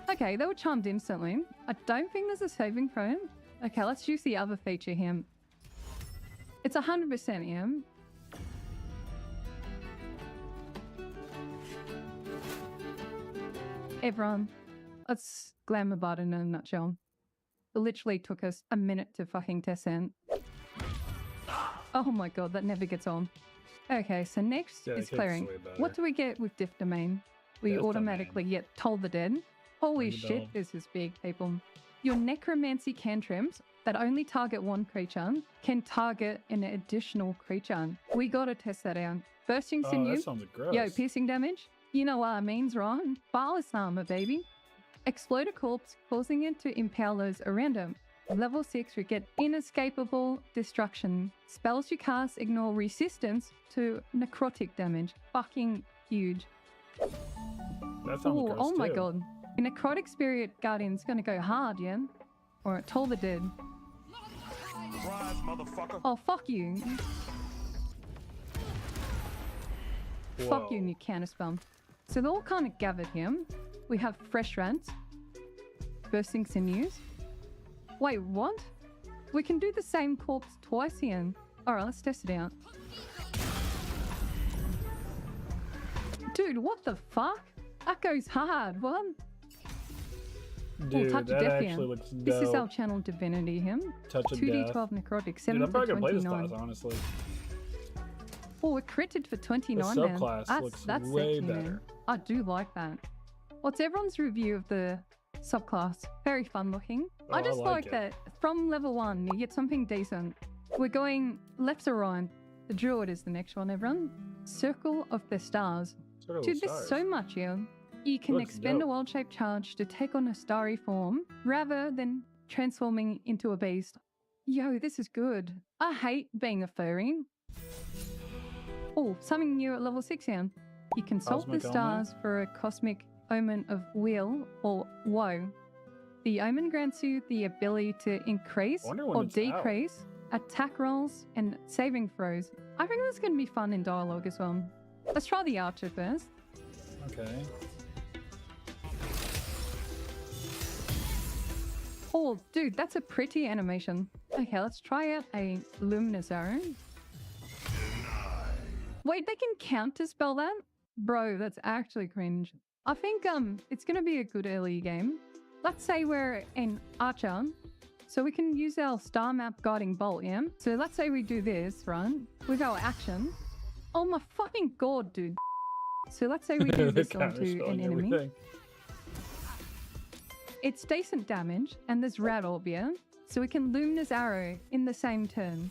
Okay, they were charmed instantly. I don't think there's a saving throw. Okay, let's use the other feature here. It's 100% here. Everyone, let's glamour bot in a nutshell. It literally took us a minute to fucking test it. Oh my god, that never gets on. Okay, so next is clearing. What do we get with Diff Domain? We Death automatically get Toll the Dead. Holy shit, this is big, people. Your necromancy cantrips that only target one creature can target an additional creature. We gotta test that out. Bursting Sinew. That sounds gross. Yo, piercing damage. You know what it means, right? Barless armor, baby. Explode a corpse, causing it to impale those around him. Level 6, we get inescapable destruction. Spells you cast ignore resistance to necrotic damage. Fucking huge. That sounds gross oh my too. god. A necrotic spirit guardian's gonna go hard, yeah? Or Toll the Dead. Surprise, motherfucker. Oh, fuck you. Fuck you and your counterspell. So they're all kind of gathered here. We have fresh rats. Bursting sinews. Wait, what? We can do the same corpse twice here. Alright, let's test it out. Dude, what the fuck? That goes hard, what? Dude, Touch that of Death actually here. looks dope. This is our channel Divinity here. Touch of 2d12 Death. necrotic, 7 Dude, I'm for probably gonna play this 29. class, honestly. Oh, we're critted for 29 The then. subclass looks That's way sexy, man. better. I do like that. What's everyone's review of the subclass? Very fun looking. I I just like like it. that from level 1 you get something decent. We're going left to right. The Druid is the next one, everyone. Circle of the Stars. Circle of Dude, there's Stars. so much here. You can Looks expend dope. a world-shaped charge to take on a starry form rather than transforming into a beast. Yo, this is good. I hate being a furry. Oh, something new at level 6 here. You consult Cosmic the Omen? stars for a cosmic omen of weal or woe. The omen grants you the ability to increase Wonder when or it's out. decrease attack rolls and saving throws. I think that's going to be fun in dialogue as well. Let's try the archer first. Okay. Oh, dude, that's a pretty animation. Okay, let's try out a luminous arrow. Wait, they can counterspell that? Bro, that's actually cringe. I think it's gonna be a good early game. Let's say we're an archer, so we can use our star map guiding bolt, yeah? So let's say we do this, right? With our action. Oh my fucking god, dude. So let's say we do this onto an enemy. Everything. It's decent damage, and there's Rat Orb, yeah? So we can Luminous Arrow in the same turn.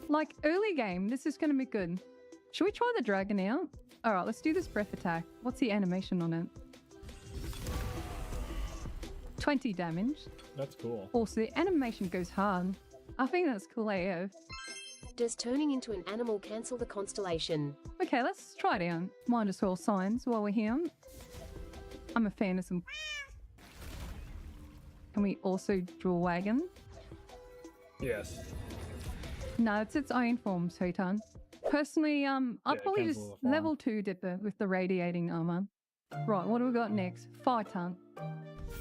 Like, early game, this is going to be good. Should we try the dragon out? Alright, let's do this breath attack. What's the animation on it? 20 damage. That's cool. Also, the animation goes hard. I think that's cool AF. Does turning into an animal cancel the constellation? Okay, let's try it out. Mind us all signs while we're here. I'm a fan of some. Can we also draw wagon? Yes. No, it's its own form, Sotan. Personally, I'd probably just cancel the form. level 2 Dipper with the radiating armor. Right, what do we got next? Fighter.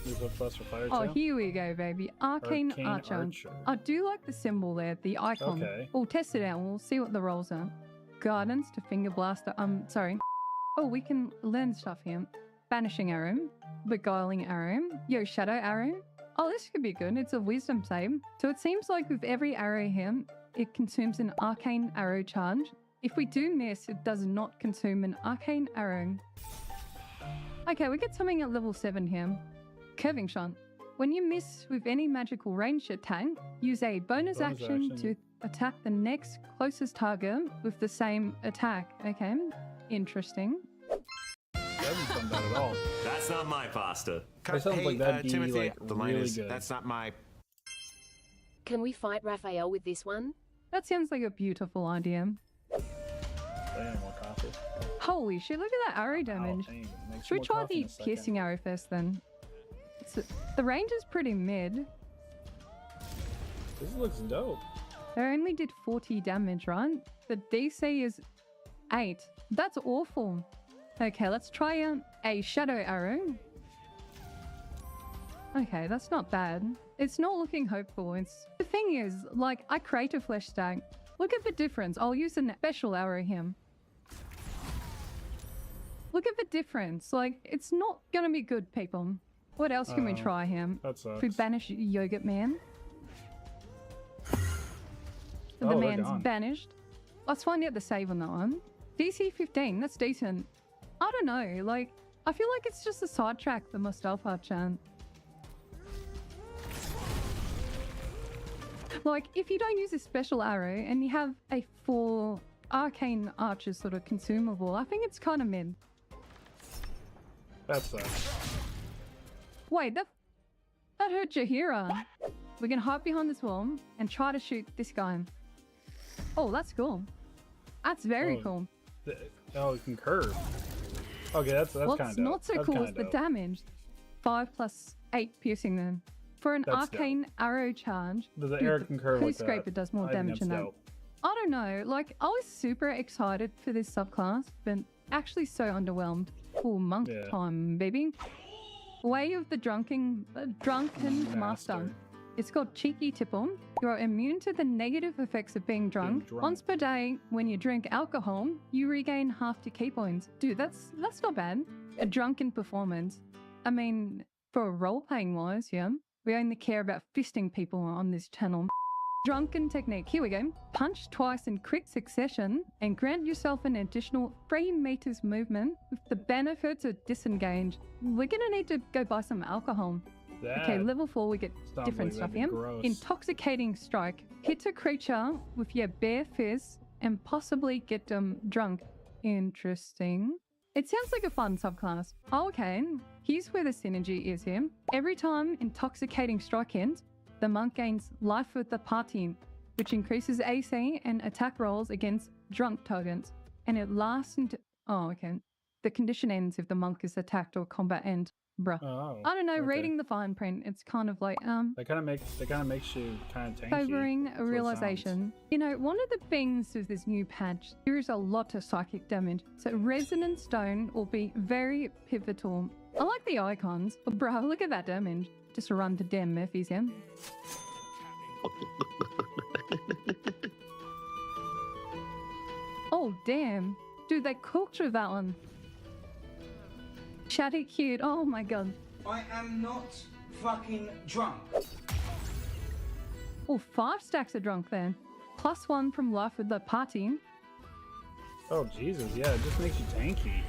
You put plus for fire Oh, too? here we go, baby. Arcane Archer. I do like the symbol there, the icon. Okay. We'll test it out and we'll see what the rolls are. Guidance to Finger Blaster. Sorry. Oh, we can learn stuff here. Banishing Arrow. Beguiling Arrow. Yo, Shadow Arrow. Oh, this could be good. It's a wisdom save. So it seems like with every arrow here, it consumes an arcane arrow charge. If we do miss, it does not consume an arcane arrow. Okay, we get something at level 7 here. Curving shot. When you miss with any magical ranged attack, use a bonus action to attack the next closest target with the same attack. Okay, interesting. That hasn't done that at all. That's not my pasta. It sounds like that'd be Timothy, like the line really is, good. that's not my... Can we fight Raphael with this one? That sounds like a beautiful idea. Damn, more coffee. Holy shit, look at that arrow damage. Dang, make Should we some try more coffee in the a second. piercing arrow first then? The range is pretty mid. This looks dope. I only did 40 damage, right? The DC is 8. That's awful. Okay, let's try out a shadow arrow. Okay, that's not bad. It's not looking hopeful. The thing is, like, I create a flesh stack. Look at the difference. I'll use a special arrow here. Look at the difference. Like, it's not gonna be good, people. What else can we try here? That sucks. If we banish Yogurt Man. The they're man's gone. banished. Let's find out the save on that one. DC 15, that's decent. I don't know, like, I feel like it's just a sidetrack for Mustafa Chan. Like, if you don't use a special arrow and you have a full arcane archer sort of consumable, I think it's kind of mid. That sucks. Wait, that hurt Jahira. We can hide behind this wall and try to shoot this guy. Oh, that's cool. That's very cool. Oh, it can curve. Okay, that's kind of What's not so cool is the damage. 5 plus 8 piercing then. For an That's arcane arrow charge, The arrow can curve like Who's Scraper that. does more I think damage that's than that. dope. I don't know, like, I was super excited for this subclass, but actually so underwhelmed. Oh, monk time, baby. Way of the Drunken Master. It's called Cheeky Tipple. You are immune to the negative effects of being drunk. Once per day, when you drink alcohol, you regain half your key points. Dude, that's not bad. A drunken performance. I mean, for role-playing wise, yeah. We only care about fisting people on this channel. Drunken technique. Here we go. Punch twice in quick succession and grant yourself an additional 3 meters movement with the benefits of disengage. We're gonna need to go buy some alcohol. Okay, level 4 we get sounds different like stuff that'd be here. gross. Intoxicating strike. Hit a creature with your bare fist and possibly get them drunk. Interesting. It sounds like a fun subclass. Oh, okay, here's where the synergy is here. Every time Intoxicating Strike ends, the monk gains life with the party, which increases AC and attack rolls against drunk targets. And it lasts into... Oh, okay. The condition ends if the monk is attacked or combat ends. Bruh. Oh, I don't know, okay. reading the fine print, it's kind of like, That kind of makes you kind of tanky. favoring That's a what it realization. You know, one of the things with this new patch, there is a lot of psychic damage. So Resonant Stone will be very pivotal. I like the icons. But bro, look at that damage. Just run to damn Murphy's, yeah? Oh, damn. Dude, they cooked with that one. Chatty cute. Oh my god. I am not fucking drunk. Oh, 5 stacks of drunk then. +1 from life with the party. Oh, Jesus, yeah, it just makes you tanky.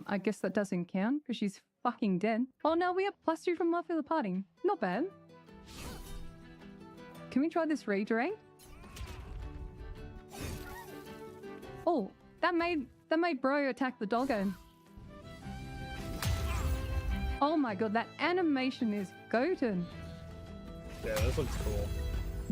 I guess that doesn't count because she's fucking dead. Oh no, we have +2 from life with the party. Not bad. Can we try this redirect? Oh, that made bro attack the doggo. Oh my god, that animation is goated. Yeah, this looks cool.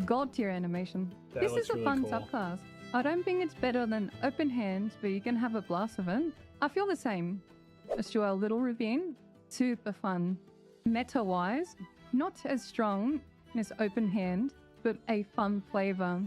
God tier animation. That This looks is a really fun cool. subclass. I don't think it's better than open hands, but you can have a blast of it. I feel the same. Let's do our little ravine. Super fun. Meta-wise, not as strong as open hand, but a fun flavor.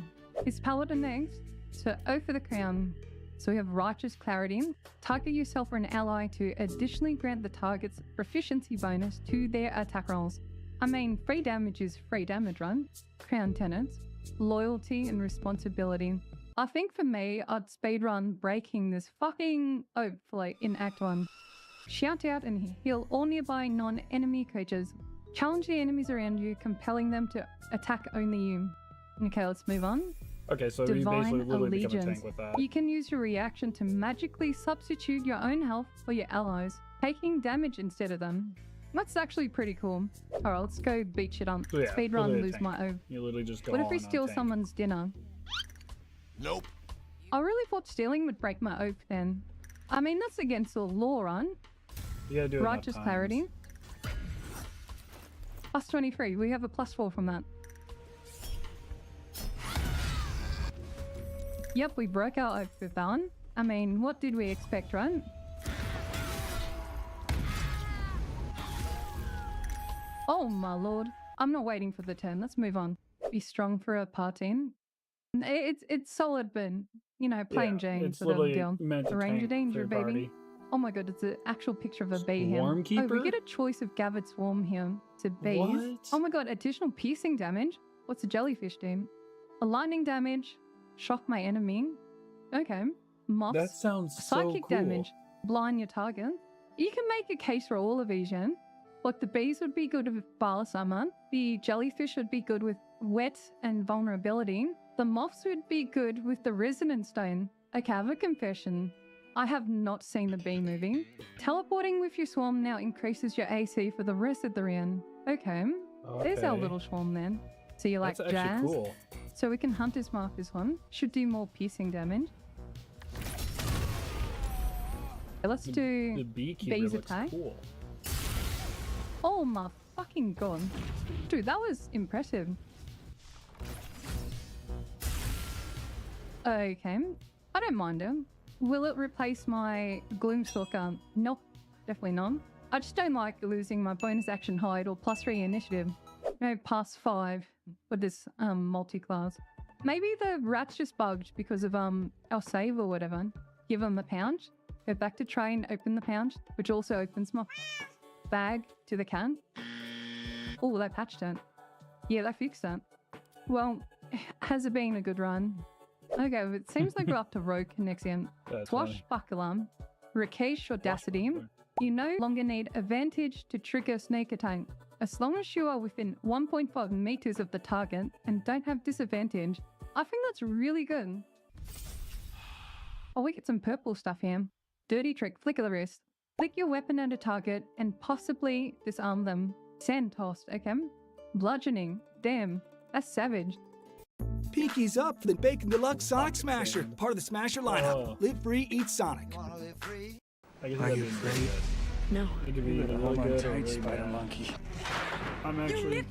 Is Paladin next? So O for the crown. So we have Righteous Clarity. Target yourself or an ally to additionally grant the target's proficiency bonus to their attack rolls. I mean, free damage is free damage, right? Crown tenets. Loyalty and responsibility. I think for me, I'd speedrun breaking this fucking oak for like in Act 1. Shout out and heal all nearby non-enemy creatures. Challenge the enemies around you, compelling them to attack only you. Okay, let's move on. Okay, so you Divine basically literally become a Allegiance. tank with that. You can use your reaction to magically substitute your own health for your allies. taking damage instead of them. That's actually pretty cool. Alright, let's go beat shit up. So yeah, Speed run, literally a lose tank. my O. You literally just go What if we all in on steal tank. someone's dinner? Nope. I really thought stealing would break my oath then. I mean, that's against the law, right? You gotta do it enough Righteous times. clarity. Plus 23. We have a +4 from that. Yep, we broke our oath with that one. I mean, what did we expect, right? Oh my lord. I'm not waiting for the turn. Let's move on. Be strong for a party. It's solid, but you know, plain Jane it's sort of literally deal. meant to The Ranger tank Danger, for baby. party. Oh my god, it's an actual picture of a bee here. Swarm Oh, keeper? we get a choice of gathered swarm here to bees. What? Oh my god, additional piercing damage. What's a jellyfish do? A lightning damage. Shock my enemy. Okay. Moths. That sounds so Psychic cool. damage. Blind your target. You can make a case for all of these, yeah? Like the bees would be good with Bala Summon. The jellyfish would be good with wet and vulnerability. The moths would be good with the resonance stone. Okay, I have a confession. I have not seen the bee movie. Teleporting with your swarm now increases your AC for the rest of the round. Okay. There's our Okay. little swarm then. So you like That's jazz? actually cool. So we can Hunter's Mark this one. Should do more piercing damage. Let's do The beekeeper bees looks attack. cool. Oh my fucking god. Dude, that was impressive. Okay. I don't mind it. Will it replace my Gloomstalker? Nope. Definitely not. I just don't like losing my bonus action hide or +3 initiative. No, +5 with this multi-class. Maybe the rat's just bugged because of our save or whatever. Give them a pouch. Go back to train, open the pouch, which also opens my bag to the can. Oh, they patched it. Yeah, they fixed it. Well, has it been a good run? Okay, it seems like we're up to Rogue Connexion. That's funny. Swashbuckler, Rakesh Audacity. You no longer need advantage to trigger sneak attack. As long as you are within 1.5 meters of the target and don't have disadvantage, I think that's really good. Oh, we get some purple stuff here. Dirty trick, flick of the wrist. Flick your weapon at a target and possibly disarm them. Sand tossed, okay. Bludgeoning, damn, that's savage. Pinky's up for the Bacon Deluxe Sonic Smasher, part of the Smasher lineup. Live free, eat Sonic. I guess Are that'd you be afraid? really good. No. It could be You either better really hold on good or tight, really Spider bad. Monkey. I'm actually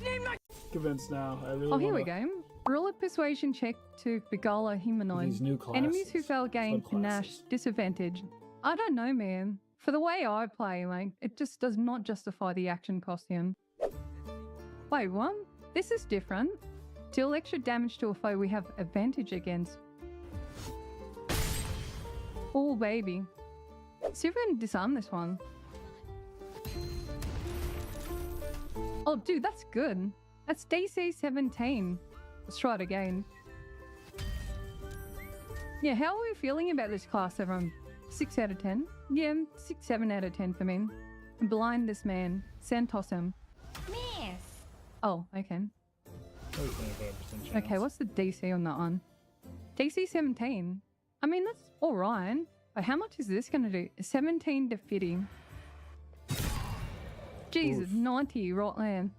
convinced now. I really Oh, here wanna... we go. Roll a persuasion check to beguile a humanoid. These new Enemies who classes, fail gain subclasses. panache disadvantage. I don't know, man. For the way I play, like, it just does not justify the action cost here. Wait, what? This is different. Deal extra damage to a foe we have advantage against. Oh, baby. See if we can disarm this one. Oh, dude, that's good. That's DC 17. Let's try it again. Yeah, how are we feeling about this class, everyone? 6 out of 10? Yeah, 6, 7 out of 10 for me. Blind this man. Sand toss him. Miss. Oh, okay. Only 25% chance. Okay, what's the DC on that one? DC 17. I mean, that's alright. But how much is this going to do? 17 to 50. Jesus, Oof. 90 right there.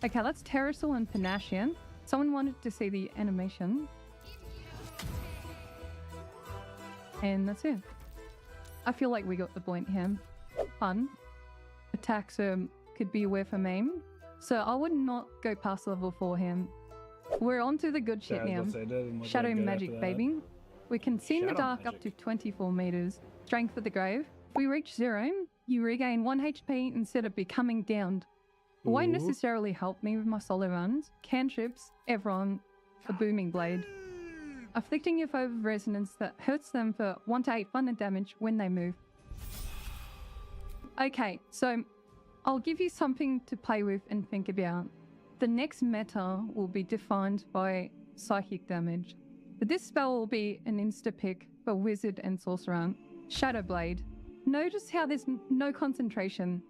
Okay, that's Terrasol and Panashian. Someone wanted to see the animation. And that's it. I feel like we got the point here. Fun. Attacks could be aware from aim. So I would not go past level 4 here. We're on to the good shit Yeah, I now. was gonna say, it doesn't look Shadow like good magic, after that. baby. We can see in the Shadow dark up to 24 meters. Strength for the grave. If we reach 0, you regain 1 HP instead of becoming downed. It won't Ooh. necessarily help me with my solo runs. Cantrips, Evron, a booming blade. Afflicting your foe with resonance that hurts them for 1 to 8 thunder damage when they move. Okay, so I'll give you something to play with and think about. The next meta will be defined by psychic damage. But this spell will be an insta-pick for Wizard and Sorcerer. Shadow Blade. Notice how there's no concentration.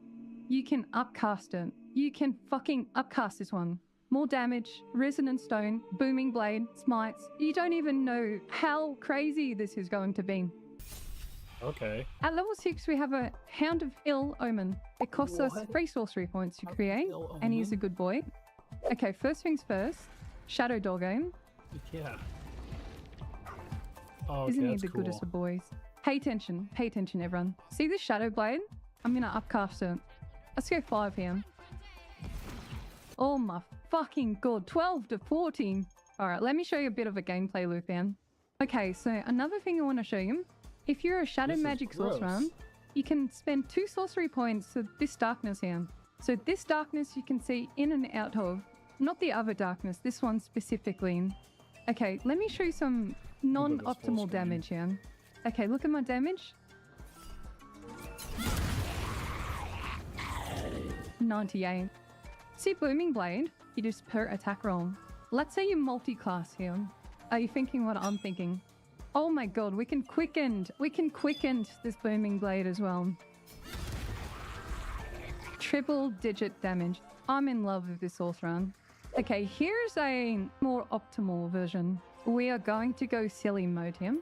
You can upcast it. You can fucking upcast this one. More damage, Resonant Stone, Booming Blade, Smites. You don't even know how crazy this is going to be. Okay. At level 6, we have a Hound of Ill Omen. It costs us 3 sorcery points to create, and he's a good boy. Okay, first things first. Shadow Doggo. Yeah. Oh, okay, Isn't he that's the cool. goodest of boys? Pay attention, everyone. See this Shadow Blade? I'm gonna upcast it. Let's go 5 here. Oh my fucking god, 12 to 14. Alright, let me show you a bit of a gameplay loop, man. Okay, so another thing I want to show you. If you're a Shadow Magic Sorcerer, you can spend 2 sorcery points to this darkness here. So this darkness you can see in and out of. Not the other darkness, this one specifically. Okay, let me show you some non-optimal damage here. Okay, look at my damage. 98. See Booming Blade, you just per attack roll. Let's say you're multi-class here. Are you thinking what I'm thinking? Oh my god, we can quicken this Booming Blade as well. Triple digit damage. I'm in love with this sorcerer. Okay, here's a more optimal version. We are going to go silly mode here.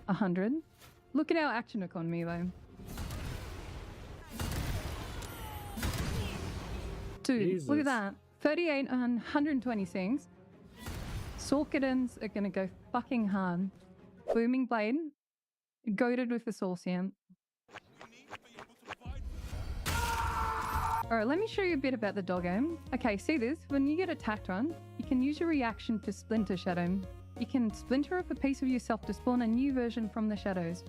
100. Look at our action economy though. Dude, Jesus. look at that. 38 and 126. Sorkadens are gonna go fucking hard. Booming Blade. Goated with the Sorcian. Alright, let me show you a bit about the doggo. Okay, see this? When you get attacked on, you can use your reaction to Splinter Shadow. You can splinter up a piece of yourself to spawn a new version from the shadows.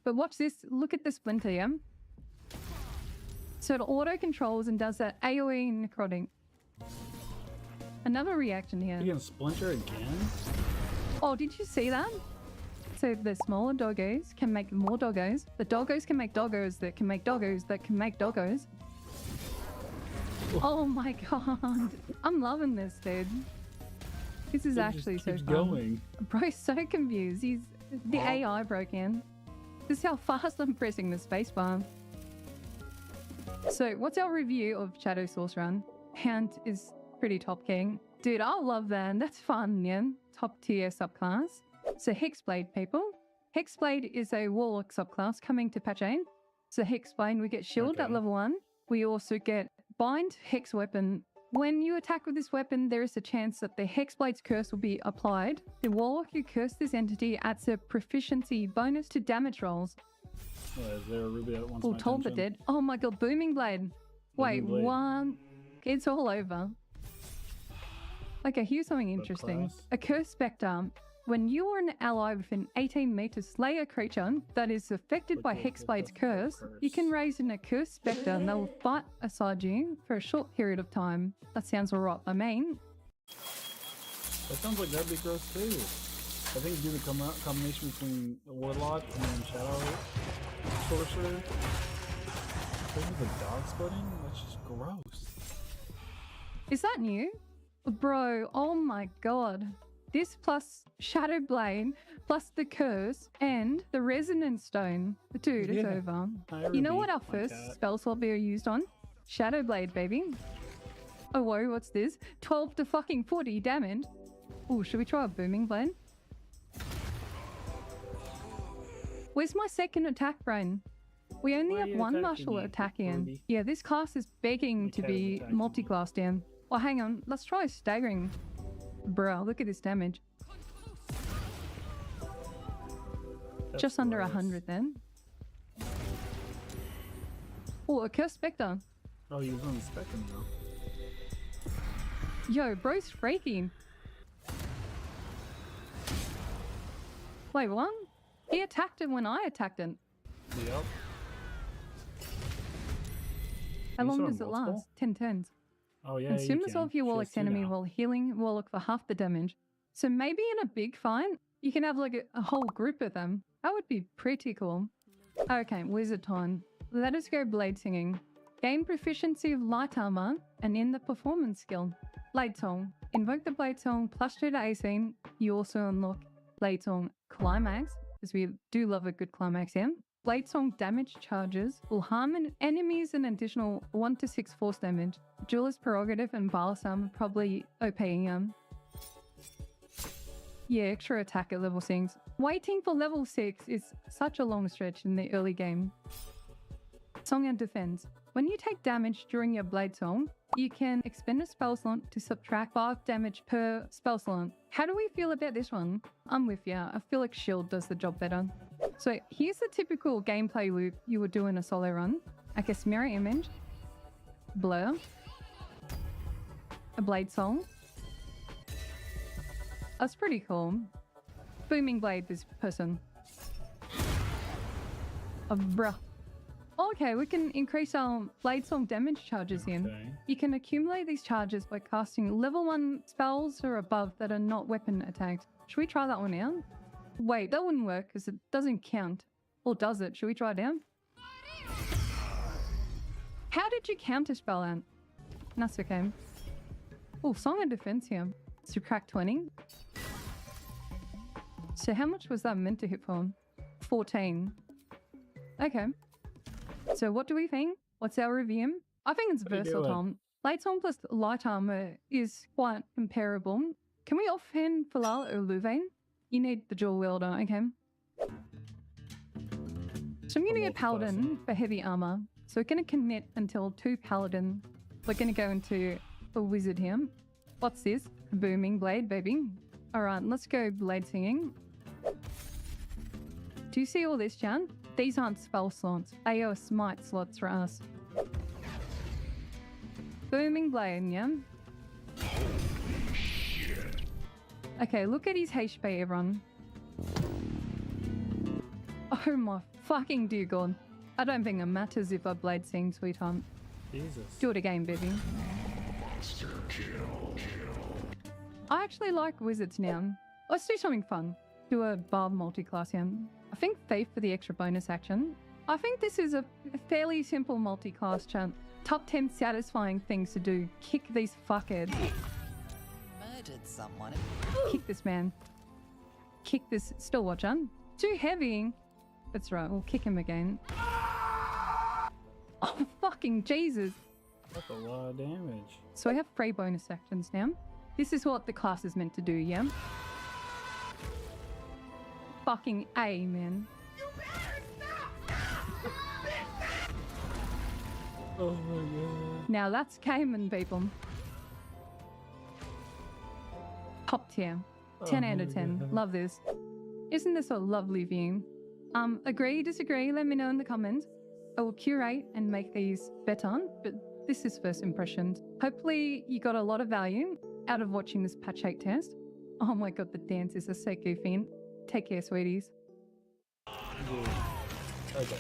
But watch this. Look at the Splinter, yeah? So it auto-controls and does that AoE necrotic. Another reaction here. You can splinter again? Oh, did you see that? So the smaller doggos can make more doggos. The doggos can make doggos that can make doggos that can make doggos. Oh my god. I'm loving this, dude. This is actually so fun. Going. Bro's so confused. The AI broke in. This is how fast I'm pressing the spacebar. So what's our review of Shadow Sorcerer? Hound is pretty top king. Dude, I love that. That's fun, yeah? Top tier subclass. So Hexblade, people. Hexblade is a Warlock subclass coming to patch 8. So Hexblade, we get Shield at level 1. We also get Bind Hex Weapon. When you attack with this weapon, there is a chance that the Hexblade's curse will be applied. The Warlock who cursed this entity adds a proficiency bonus to damage rolls. Is there a ruby that wants Well, my told the attention? dead. Oh my god, Booming Blade. Wait, Blade. one. It's all over. Okay, here's something interesting. A Curse Spectre. When you or an ally within 18 meters slay a creature that is affected by Hexblade's curse, you can raise an Accursed Spectre and they will fight aside you for a short period of time. That sounds alright, I mean. That sounds like that'd be gross too. I think do the combination between the Warlock and then Shadow Sorcerer. With the dog splitting? That's just gross. Is that new? Bro, oh my god. This plus Shadow Blade, plus the Curse, and the Resonance Stone. Dude, it's over. You know what our first spell slot we are used on? Shadow Blade, baby. Oh, whoa, what's this? 12 to fucking 40 damage. Oh, should we try a Booming Blade? Where's my second attack, Brain? We only have one martial attack in. Yeah, this class is begging to be multi-classed in. Oh, hang on. Let's try staggering. Bro, look at this damage. Just under 100 then. Oh, a Cursed Spectre. Oh, he was on the spectrum though. Yo, bro's freaking. Wait, what? He attacked it when I attacked it. Yep. How long does it last? 10 turns. Oh yeah, Consume the soul of your Warlock's enemy while healing Warlock for half the damage. So maybe in a big fight, you can have like a whole group of them. That would be pretty cool. Okay, Wizard time. Let us go Blade Singing. Gain proficiency of light armor and in the performance skill. Blade Song. Invoke the Blade Song +2 to AC. You also unlock Blade Song Climax, because we do love a good climax here. Blade Song damage charges will harm enemies an additional 1 to 6 force damage. Jeweler's Prerogative and Balsam probably OPing. Yeah, extra attack at level 6. Waiting for level 6 is such a long stretch in the early game. Song and Defense. When you take damage during your blade song, you can expend a spell slot to subtract 5 damage per spell slot. How do we feel about this one? I'm with ya. I feel like Shield does the job better. So here's the typical gameplay loop you would do in a solo run. I guess mirror image, blur, a blade song. That's pretty cool. Booming blade this person. Bruh. Okay, we can increase our blade song damage charges here. You can accumulate these charges by casting level 1 spells or above that are not weapon attacked. Should we try that one out? Wait, that wouldn't work because it doesn't count. Or does it? Should we try it out? How did you counter spell out? That's okay. Oh, Song of Defense here. Subtract 20. So how much was that meant to hit for? 14. Okay. So what do we think? What's our review? I think it's versatile. Blade song plus light armor is quite comparable. Can we offhand Falal or Louvain? You need the dual wielder, okay. So I'm gonna get Paladin for heavy armor. So we're gonna commit until 2 Paladin. We're gonna go into a wizard here. What's this? A booming blade, baby. Alright, let's go blade singing. Do you see all this, Jan? These aren't spell slots. They are smite slots for us. Booming blade, yeah? Okay, look at his HP, everyone. Oh my fucking dear god. I don't think it matters if I blade sing, sweetheart. Jesus. Do it again, baby. I actually like wizards now. Let's do something fun. Do a bard multi-class here. I think Thief for the extra bonus action. I think this is a fairly simple multi-class chat. Top 10 satisfying things to do. Kick these fuckheads. Murdered someone. Kick this man. Kick this still watcher. Too heavy. That's right, we'll kick him again. Oh, fucking Jesus. That's a lot of damage. So I have 3 bonus actions now. This is what the class is meant to do, yeah? Fucking A, man. Oh my god. Now that's Cayman, people. Top tier. 10 out of 10. Love this. Isn't this a lovely view? Agree, disagree, let me know in the comments. I will curate and make these better, but this is first impressions. Hopefully you got a lot of value out of watching this patch 8 test. Oh my god, the dances are so goofy. Take care, sweeties. Okay.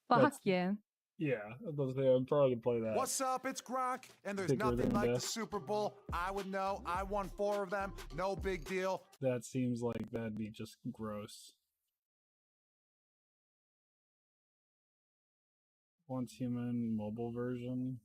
Fuck yeah. Yeah, I'm probably gonna play that. What's up? It's Gronk, and there's nothing like the Super Bowl. I would know. I won 4 of them. No big deal. That seems like that'd be just gross. Once human mobile version.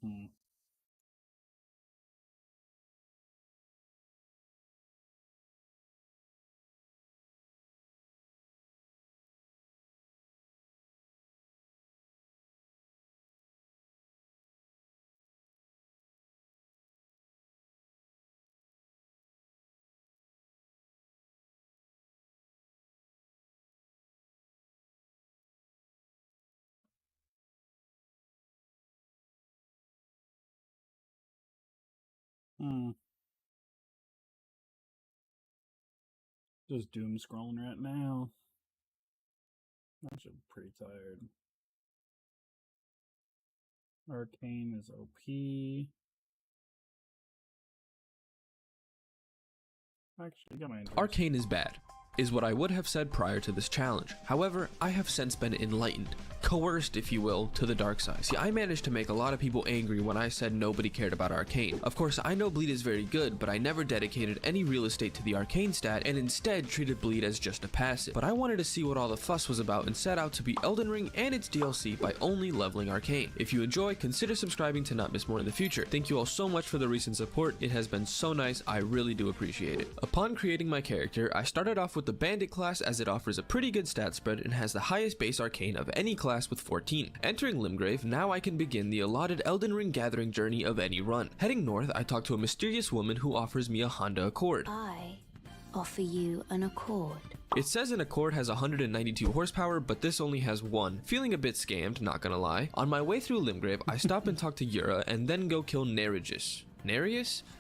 Just doom scrolling right now. I'm actually pretty tired. Arcane is OP. Actually, got my Arcane is bad, is what I would have said prior to this challenge. However, I have since been enlightened, coerced if you will, to the dark side. See, I managed to make a lot of people angry when I said nobody cared about Arcane. Of course, I know Bleed is very good, but I never dedicated any real estate to the Arcane stat and instead treated Bleed as just a passive. But I wanted to see what all the fuss was about and set out to beat Elden Ring and its DLC by only leveling Arcane. If you enjoy, consider subscribing to not miss more in the future. Thank you all so much for the recent support. It has been so nice, I really do appreciate it. Upon creating my character, I started off with the Bandit class as it offers a pretty good stat spread and has the highest base Arcane of any class class with 14. Entering Limgrave, now I can begin the allotted Elden Ring gathering journey of any run. Heading north, I talk to a mysterious woman who offers me a Honda Accord. I offer you an Accord. It says an Accord has 192 horsepower, but this only has 1. Feeling a bit scammed, not gonna lie. On my way through Limgrave, I stop and talk to Yura and then go kill Nereus?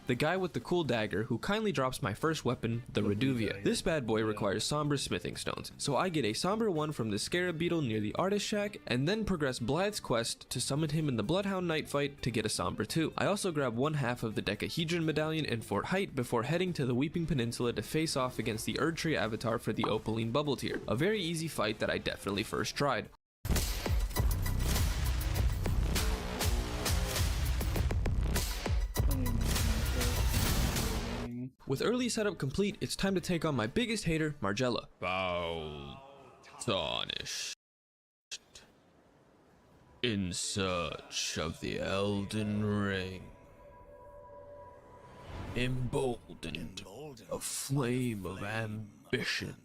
The guy with the cool dagger who kindly drops my first weapon, the Reduvia. This bad boy requires somber smithing stones, so I get a somber one from the Scarab Beetle near the Artist Shack, and then progress Blythe's quest to summon him in the Bloodhound Knight fight to get a somber 2. I also grab one half of the Decahedron medallion in Fort Height before heading to the Weeping Peninsula to face off against the Erdtree avatar for the Opaline Bubble Tier. A very easy fight that I definitely first tried. With early setup complete, it's time to take on my biggest hater, Margella. Foul tarnished. In search of the Elden Ring. Emboldened, a flame of ambition.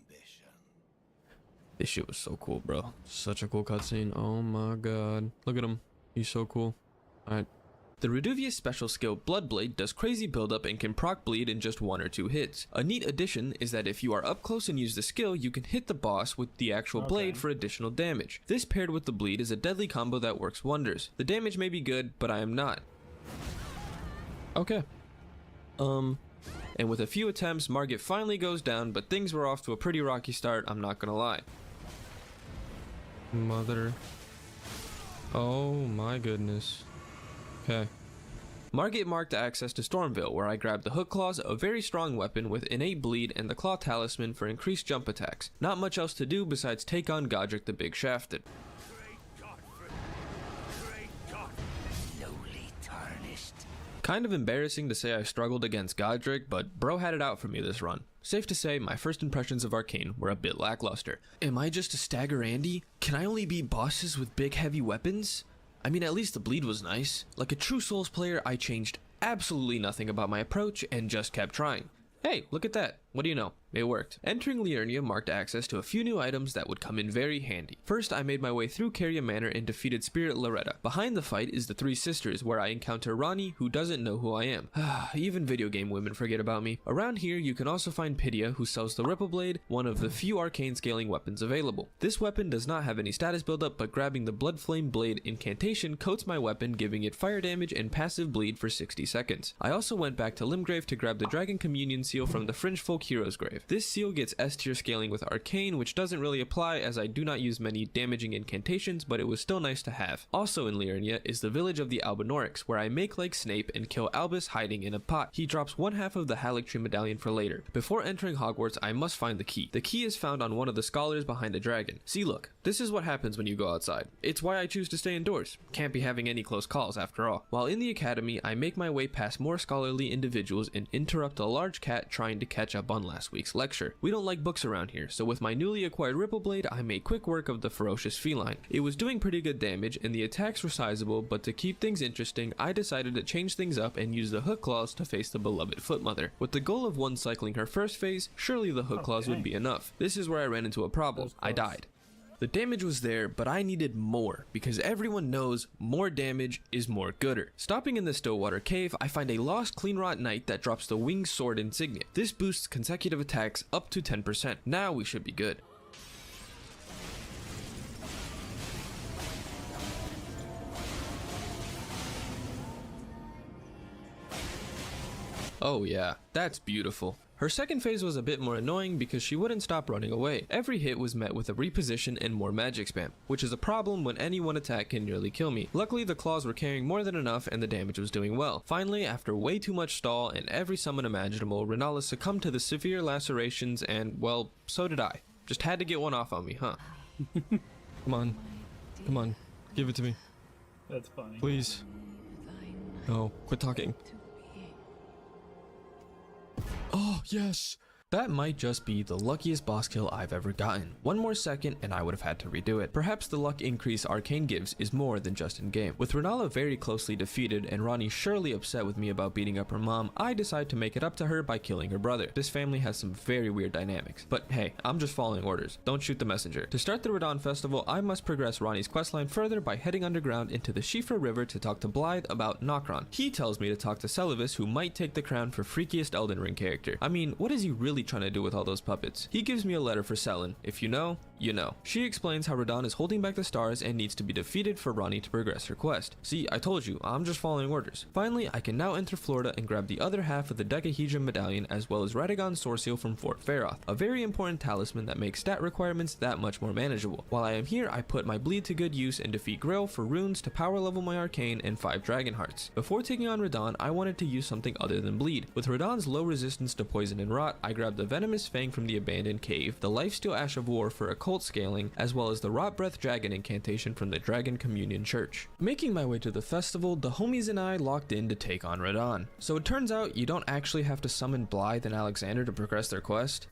This shit was so cool, bro. Such a cool cutscene. Oh my god. Look at him. He's so cool. Alright. The Reduvia's special skill Bloodblade does crazy buildup and can proc bleed in just 1 or 2 hits. A neat addition is that if you are up close and use the skill, you can hit the boss with the actual blade for additional damage. This paired with the bleed is a deadly combo that works wonders. The damage may be good, but I am not. Okay. And with a few attempts, Margit finally goes down, but things were off to a pretty rocky start, I'm not gonna lie. Mother. Oh my goodness. Okay. Margit marked access to Stormville, where I grabbed the Hook Claws, a very strong weapon with innate bleed, and the Claw Talisman for increased jump attacks. Not much else to do besides take on Godric the Big Shafted. Kind of embarrassing to say I struggled against Godric, but bro had it out for me this run. Safe to say, my first impressions of Arcane were a bit lackluster. Am I just a stagger Andy? Can I only beat bosses with big heavy weapons? I mean, at least the bleed was nice. Like a true Souls player, I changed absolutely nothing about my approach and just kept trying. Hey, look at that. What do you know? It worked. Entering Liurnia marked access to a few new items that would come in very handy. First, I made my way through Caria Manor and defeated Spirit Loretta. Behind the fight is the Three Sisters, where I encounter Ronnie, who doesn't know who I am. Even video game women forget about me. Around here, you can also find Pydia, who sells the Ripple Blade, one of the few arcane scaling weapons available. This weapon does not have any status buildup, but grabbing the Blood Flame Blade incantation coats my weapon, giving it fire damage and passive bleed for 60 seconds. I also went back to Limgrave to grab the Dragon Communion Seal from the Fringe Folk Heroes Grave. This seal gets S tier scaling with Arcane, which doesn't really apply as I do not use many damaging incantations, but it was still nice to have. Also in Liurnia is the village of the Albinorix, where I make like Snape and kill Albus hiding in a pot. He drops one half of the Halictree medallion for later. Before entering Hogwarts, I must find the key. The key is found on one of the scholars behind a dragon. See, look, this is what happens when you go outside. It's why I choose to stay indoors. Can't be having any close calls after all. While in the academy, I make my way past more scholarly individuals and interrupt a large cat trying to catch up on last week's lecture. We don't like books around here, so with my newly acquired Ripple Blade, I made quick work of the ferocious feline. It was doing pretty good damage and the attacks were sizable, but to keep things interesting, I decided to change things up and use the Hook Claws to face the beloved Footmother. With the goal of one cycling her first phase, surely the Hook Claws would be enough. This is where I ran into a problem. I died. The damage was there, but I needed more, because everyone knows more damage is more gooder. Stopping in the Stillwater Cave, I find a lost Cleanrot Knight that drops the Winged Sword insignia. This boosts consecutive attacks up to 10%. Now we should be good. Oh yeah, that's beautiful. Her second phase was a bit more annoying because she wouldn't stop running away. Every hit was met with a reposition and more magic spam, which is a problem when any one attack can nearly kill me. Luckily, the claws were carrying more than enough and the damage was doing well. Finally, after way too much stall and every summon imaginable, Renala succumbed to the severe lacerations and, well, so did I. Just had to get one off on me, huh? Come on. Come on. Give it to me. That's funny. Please. No, quit talking. Oh, yes! That might just be the luckiest boss kill I've ever gotten. One more second and I would have had to redo it. Perhaps the luck increase Arcane gives is more than just in game. With Renala very closely defeated and Ronnie surely upset with me about beating up her mom, I decide to make it up to her by killing her brother. This family has some very weird dynamics. But hey, I'm just following orders. Don't shoot the messenger. To start the Radon Festival, I must progress Ronnie's questline further by heading underground into the Shifra River to talk to Blythe about Nokron. He tells me to talk to Celavis, who might take the crown for freakiest Elden Ring character. I mean, what is he really trying to do with all those puppets? He gives me a letter for Selen. If you know, you know. She explains how Radon is holding back the stars and needs to be defeated for Ronnie to progress her quest. See, I told you, I'm just following orders. Finally, I can now enter Florida and grab the other half of the Decahedron medallion as well as Radagon's sword seal from Fort Feroth, a very important talisman that makes stat requirements that much more manageable. While I am here, I put my bleed to good use and defeat Grail for runes to power level my arcane and 5 dragon hearts. Before taking on Radon, I wanted to use something other than bleed. With Radon's low resistance to poison and rot, I grabbed the venomous fang from the abandoned cave, the lifesteal ash of war for occult scaling, as well as the rot breath dragon incantation from the Dragon Communion Church. Making my way to the festival, the homies and I locked in to take on Radon. So it turns out you don't actually have to summon Blythe and Alexander to progress their quest.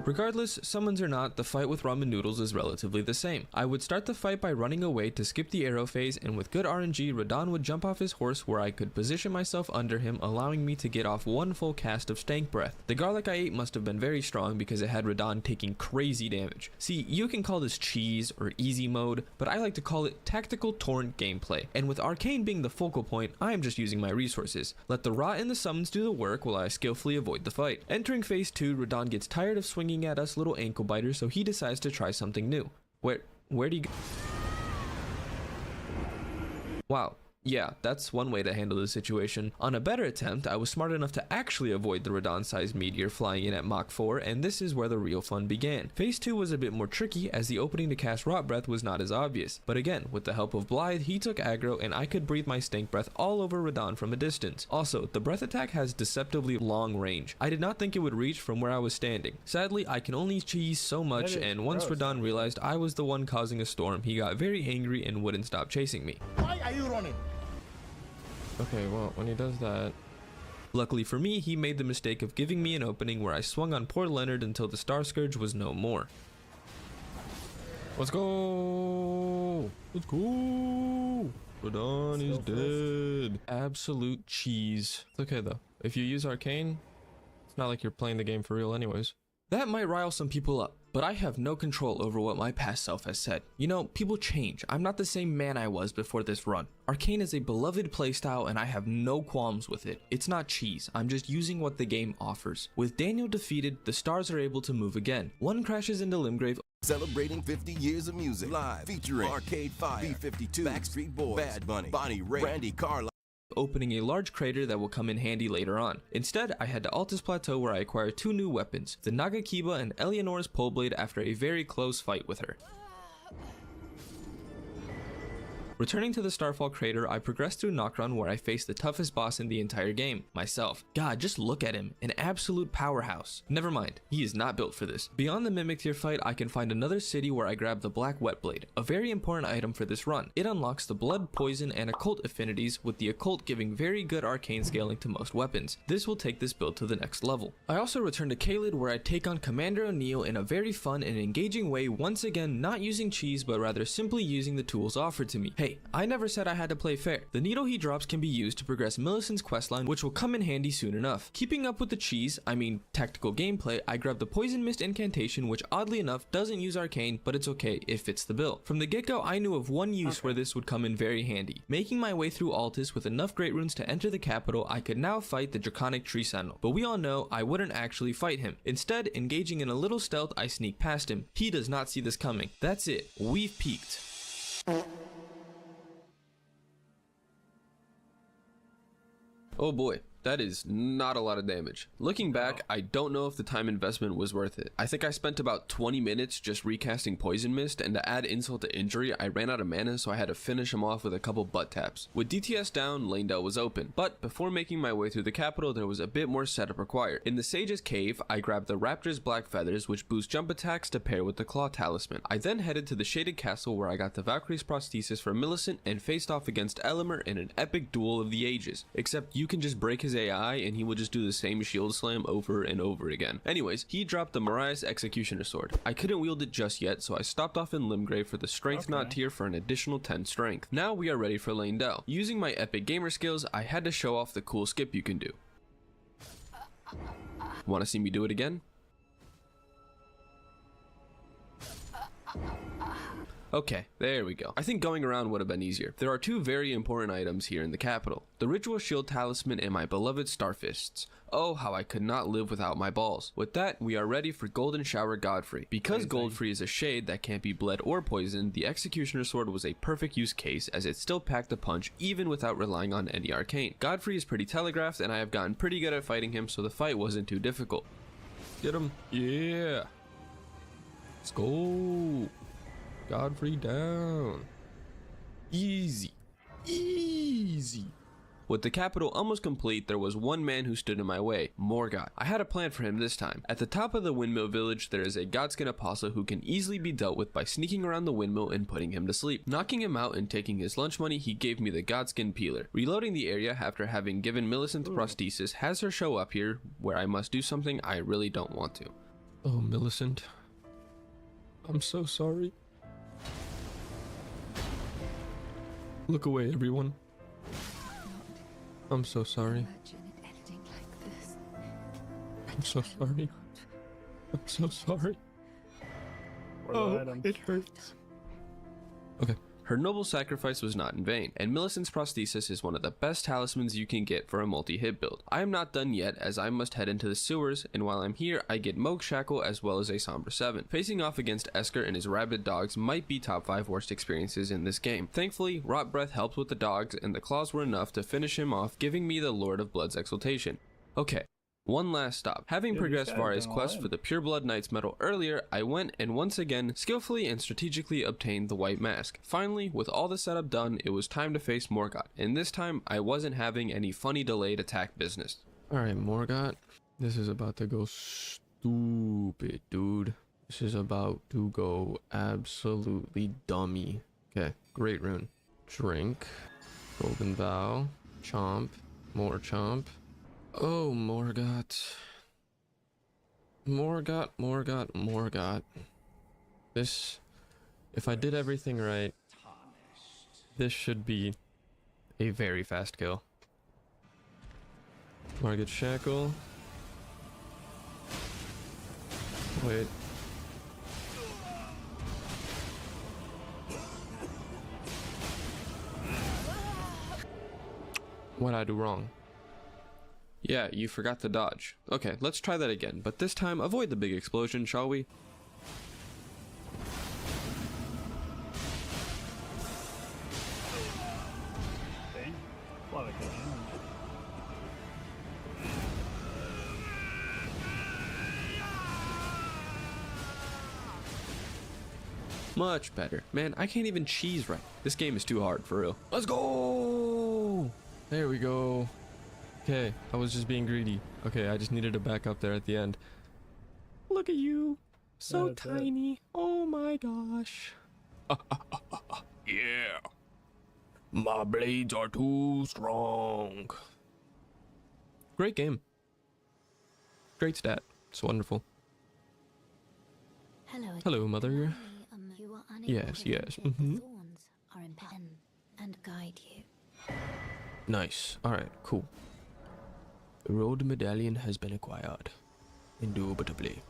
Regardless, summons or not, the fight with ramen noodles is relatively the same. I would start the fight by running away to skip the arrow phase, and with good RNG, Radon would jump off his horse where I could position myself under him, allowing me to get off one full cast of stank breath. The garlic I ate must have been very strong because it had Radon taking crazy damage. See, you can call this cheese or easy mode, but I like to call it tactical torrent gameplay. And with Arcane being the focal point, I am just using my resources. Let the rot and the summons do the work while I skillfully avoid the fight. Entering phase 2, Radon gets tired of swinging at us little ankle biters, so he decides to try something new. Where do you go? Wow. Yeah, that's one way to handle the situation. On a better attempt, I was smart enough to actually avoid the Radon-sized meteor flying in at Mach 4, and this is where the real fun began. Phase 2 was a bit more tricky as the opening to cast Rot Breath was not as obvious, but again, with the help of Blythe, he took aggro and I could breathe my stink breath all over Radon from a distance. Also, the breath attack has deceptively long range. I did not think it would reach from where I was standing. Sadly, I can only cheese so much, and once Radon realized I was the one causing a storm, he got very angry and wouldn't stop chasing me. Why are you running? Okay, well, when he does that... Luckily for me, he made the mistake of giving me an opening where I swung on poor Leonard until the Star Scourge was no more. Let's go! Let's go! Radon is dead. Absolute cheese. It's okay though. If you use Arcane, it's not like you're playing the game for real anyways. That might rile some people up, but I have no control over what my past self has said. You know, people change. I'm not the same man I was before this run. Arcane is a beloved playstyle and I have no qualms with it. It's not cheese, I'm just using what the game offers. With Daniel defeated, the stars are able to move again. One crashes into Limgrave, celebrating 50 years of music, live, featuring Arcade Fire, B-52, Backstreet Boys, Bad Bunny, Bonnie Raitt, Brandy Carlisle, opening a large crater that will come in handy later on. Instead, I head to Altus Plateau where I acquire 2 new weapons, the Nagakiba and Eleanor's pole blade after a very close fight with her. Returning to the Starfall crater, I progress through Nokron where I face the toughest boss in the entire game, myself. God, just look at him, an absolute powerhouse. Never mind, he is not built for this. Beyond the Mimic Tier fight, I can find another city where I grab the Black Wet Blade, a very important item for this run. It unlocks the blood, poison, and occult affinities, with the occult giving very good arcane scaling to most weapons. This will take this build to the next level. I also return to Caelid where I take on Commander O'Neill in a very fun and engaging way, once again not using cheese but rather simply using the tools offered to me. Hey, I never said I had to play fair. The needle he drops can be used to progress Millicent's questline, which will come in handy soon enough. Keeping up with the cheese, I mean tactical gameplay, I grab the Poison Mist incantation, which oddly enough doesn't use arcane, but it's okay, it fits the bill. From the get-go, I knew of one use where this would come in very handy. Making my way through Altus with enough great runes to enter the capital, I could now fight the Draconic Tree Sentinel, but we all know I wouldn't actually fight him. Instead, engaging in a little stealth, I sneak past him. He does not see this coming. That's it, we've peaked. Oh boy, that is not a lot of damage. Looking back, I don't know if the time investment was worth it. I think I spent about 20 minutes just recasting Poison Mist, and to add insult to injury, I ran out of mana, so I had to finish him off with a couple butt taps. With DTS down, Lanedale was open, but before making my way through the capital, there was a bit more setup required. In the Sage's Cave, I grabbed the Raptor's Black Feathers, which boost jump attacks to pair with the Claw Talisman. I then headed to the Shaded Castle where I got the Valkyrie's Prosthesis for Millicent and faced off against Elimer in an epic duel of the ages, except you can just break his his AI and he would just do the same shield slam over and over again. Anyways, he dropped the Mariah's Executioner Sword. I couldn't wield it just yet, so I stopped off in Limgrave for the Strength Knot tier for an additional 10 strength. Now we are ready for Leyndell. Using my epic gamer skills, I had to show off the cool skip you can do. Wanna see me do it again? Okay, there we go. I think going around would have been easier. There are two very important items here in the capital. The Ritual Shield Talisman and my beloved Starfists. Oh, how I could not live without my balls. With that, we are ready for Golden Shower Godfrey. Because Godfrey is a shade that can't be bled or poisoned, the Executioner Sword was a perfect use case as it still packed a punch even without relying on any arcane. Godfrey is pretty telegraphed and I have gotten pretty good at fighting him, so the fight wasn't too difficult. Get him. Yeah. Let's go. Godfrey down. Easy. Easy. With the capital almost complete, there was one man who stood in my way, Morgott. I had a plan for him this time. At the top of the windmill village, there is a Godskin Apostle who can easily be dealt with by sneaking around the windmill and putting him to sleep. Knocking him out and taking his lunch money, he gave me the Godskin Peeler. Reloading the area after having given Millicent the prosthesis has her show up here, where I must do something I really don't want to. Oh, Millicent. I'm so sorry. Look away, everyone. I'm so sorry. I'm so sorry. I'm so sorry. Oh, it hurts. Okay. Her noble sacrifice was not in vain, and Millicent's prosthesis is one of the best talismans you can get for a multi-hit build. I am not done yet, as I must head into the sewers, and while I'm here, I get Moog Shackle as well as a Somber 7. Facing off against Esker and his rabid dogs might be top 5 worst experiences in this game. Thankfully, Rot Breath helped with the dogs, and the claws were enough to finish him off, giving me the Lord of Blood's exaltation. Okay. One last stop. Having progressed Varya's quest for the Pureblood Knight's medal earlier, I went and once again skillfully and strategically obtained the white mask. Finally, with all the setup done, it was time to face Morgott, and this time I wasn't having any funny delayed attack business. Alright, Morgott, this is about to go stupid, dude. This is about to go absolutely dummy. Okay, great rune. Drink, Golden Vow, Chomp, more Chomp. Oh, Morgott. Morgott. This, if I did everything right, this should be a very fast kill. Margit Shackle. Wait. What'd I do wrong? Yeah, you forgot to dodge. Okay, let's try that again, but this time avoid the big explosion, shall we? Okay. A lot of good damage. Much better. Man, I can't even cheese right. This game is too hard, for real. Let's go! There we go. Okay, I was just being greedy. Okay, I just needed to back up there at the end. Look at you. So tiny. Oh my gosh. Yeah. My blades are too strong. Great game. Great stat. It's wonderful. Hello, mother. Yes. Thorns are in pen and guide you. Nice. Alright, cool. The road medallion has been acquired. Indubitably.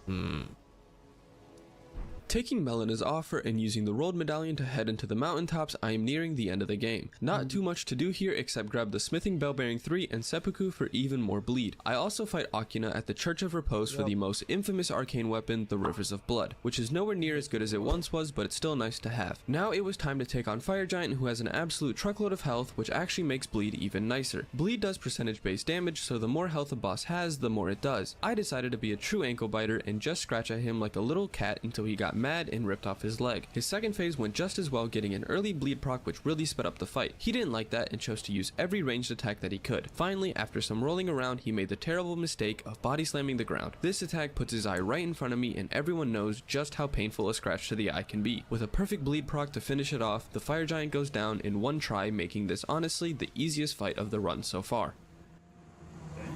Taking Melina's offer and using the road medallion to head into the mountaintops, I am nearing the end of the game. Not too much to do here except grab the Smithing Bell Bearing 3 and Seppuku for even more bleed. I also fight Akina at the Church of Repose for the most infamous arcane weapon, the Rivers of Blood, which is nowhere near as good as it once was, but it's still nice to have. Now it was time to take on Fire Giant, who has an absolute truckload of health, which actually makes bleed even nicer. Bleed does percentage-based damage, so the more health a boss has, the more it does. I decided to be a true ankle biter and just scratch at him like a little cat until he got mad and ripped off his leg. His second phase went just as well, getting an early bleed proc which really sped up the fight. He didn't like that and chose to use every ranged attack that he could. Finally, after some rolling around, he made the terrible mistake of body slamming the ground. This attack puts his eye right in front of me, and everyone knows just how painful a scratch to the eye can be. With a perfect bleed proc to finish it off, the Fire Giant goes down in one try, making this honestly the easiest fight of the run so far.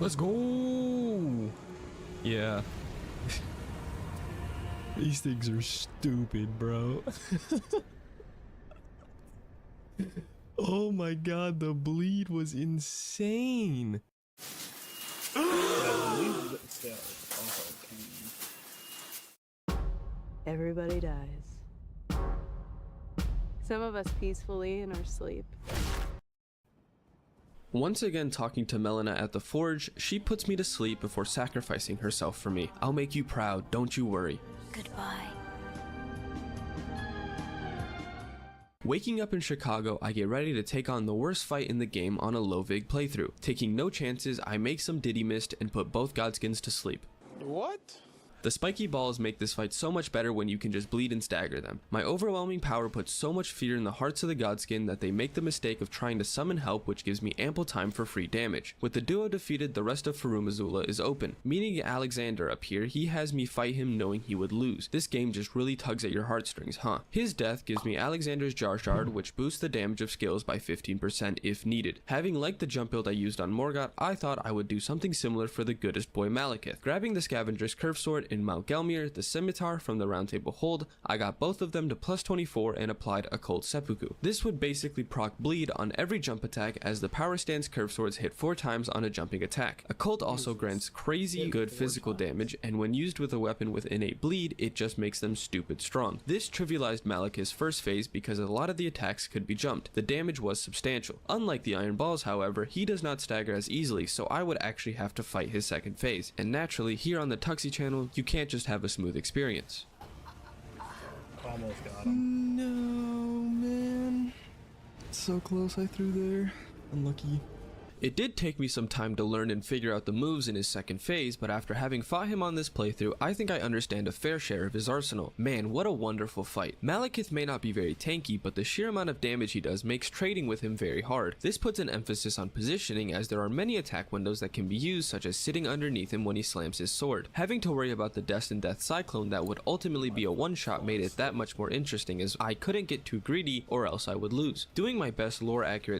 Let's go. Yeah. These things are stupid, bro. Oh my god, the bleed was insane. Everybody dies. Some of us peacefully in our sleep. Once again talking to Melina at the forge, she puts me to sleep before sacrificing herself for me. I'll make you proud, don't you worry. Goodbye. Waking up in Chicago, I get ready to take on the worst fight in the game on a low vig playthrough. Taking no chances, I make some Diddy Mist and put both Godskins to sleep. What? The spiky balls make this fight so much better when you can just bleed and stagger them. My overwhelming power puts so much fear in the hearts of the Godskin that they make the mistake of trying to summon help, which gives me ample time for free damage. With the duo defeated, the rest of Farumazula is open. Meeting Alexander up here, he has me fight him knowing he would lose. This game just really tugs at your heartstrings, huh? His death gives me Alexander's Jar Shard, which boosts the damage of skills by 15% if needed. Having liked the jump build I used on Morgoth, I thought I would do something similar for the goodest boy Malekith. Grabbing the Scavenger's Curve Sword in Mount Gelmir, the Scimitar from the Round Table Hold, I got both of them to plus 24 and applied Occult Seppuku. This would basically proc bleed on every jump attack as the Power Stance Curve Swords hit 4 times on a jumping attack. Occult also grants crazy good physical damage, and when used with a weapon with innate bleed, it just makes them stupid strong. This trivialized Malekith's first phase because a lot of the attacks could be jumped. The damage was substantial. Unlike the Iron Balls, however, he does not stagger as easily, so I would actually have to fight his second phase. And naturally, here on the Tuxie channel, you can't just have a smooth experience. Almost got him. No, man. So close I threw there. Unlucky. It did take me some time to learn and figure out the moves in his second phase, but after having fought him on this playthrough, I think I understand a fair share of his arsenal. Man, what a wonderful fight. Malekith may not be very tanky, but the sheer amount of damage he does makes trading with him very hard. This puts an emphasis on positioning, as there are many attack windows that can be used, such as sitting underneath him when he slams his sword. Having to worry about the Destined Death Cyclone that would ultimately be a one-shot made it that much more interesting, as I couldn't get too greedy or else I would lose. Doing my best lore accurate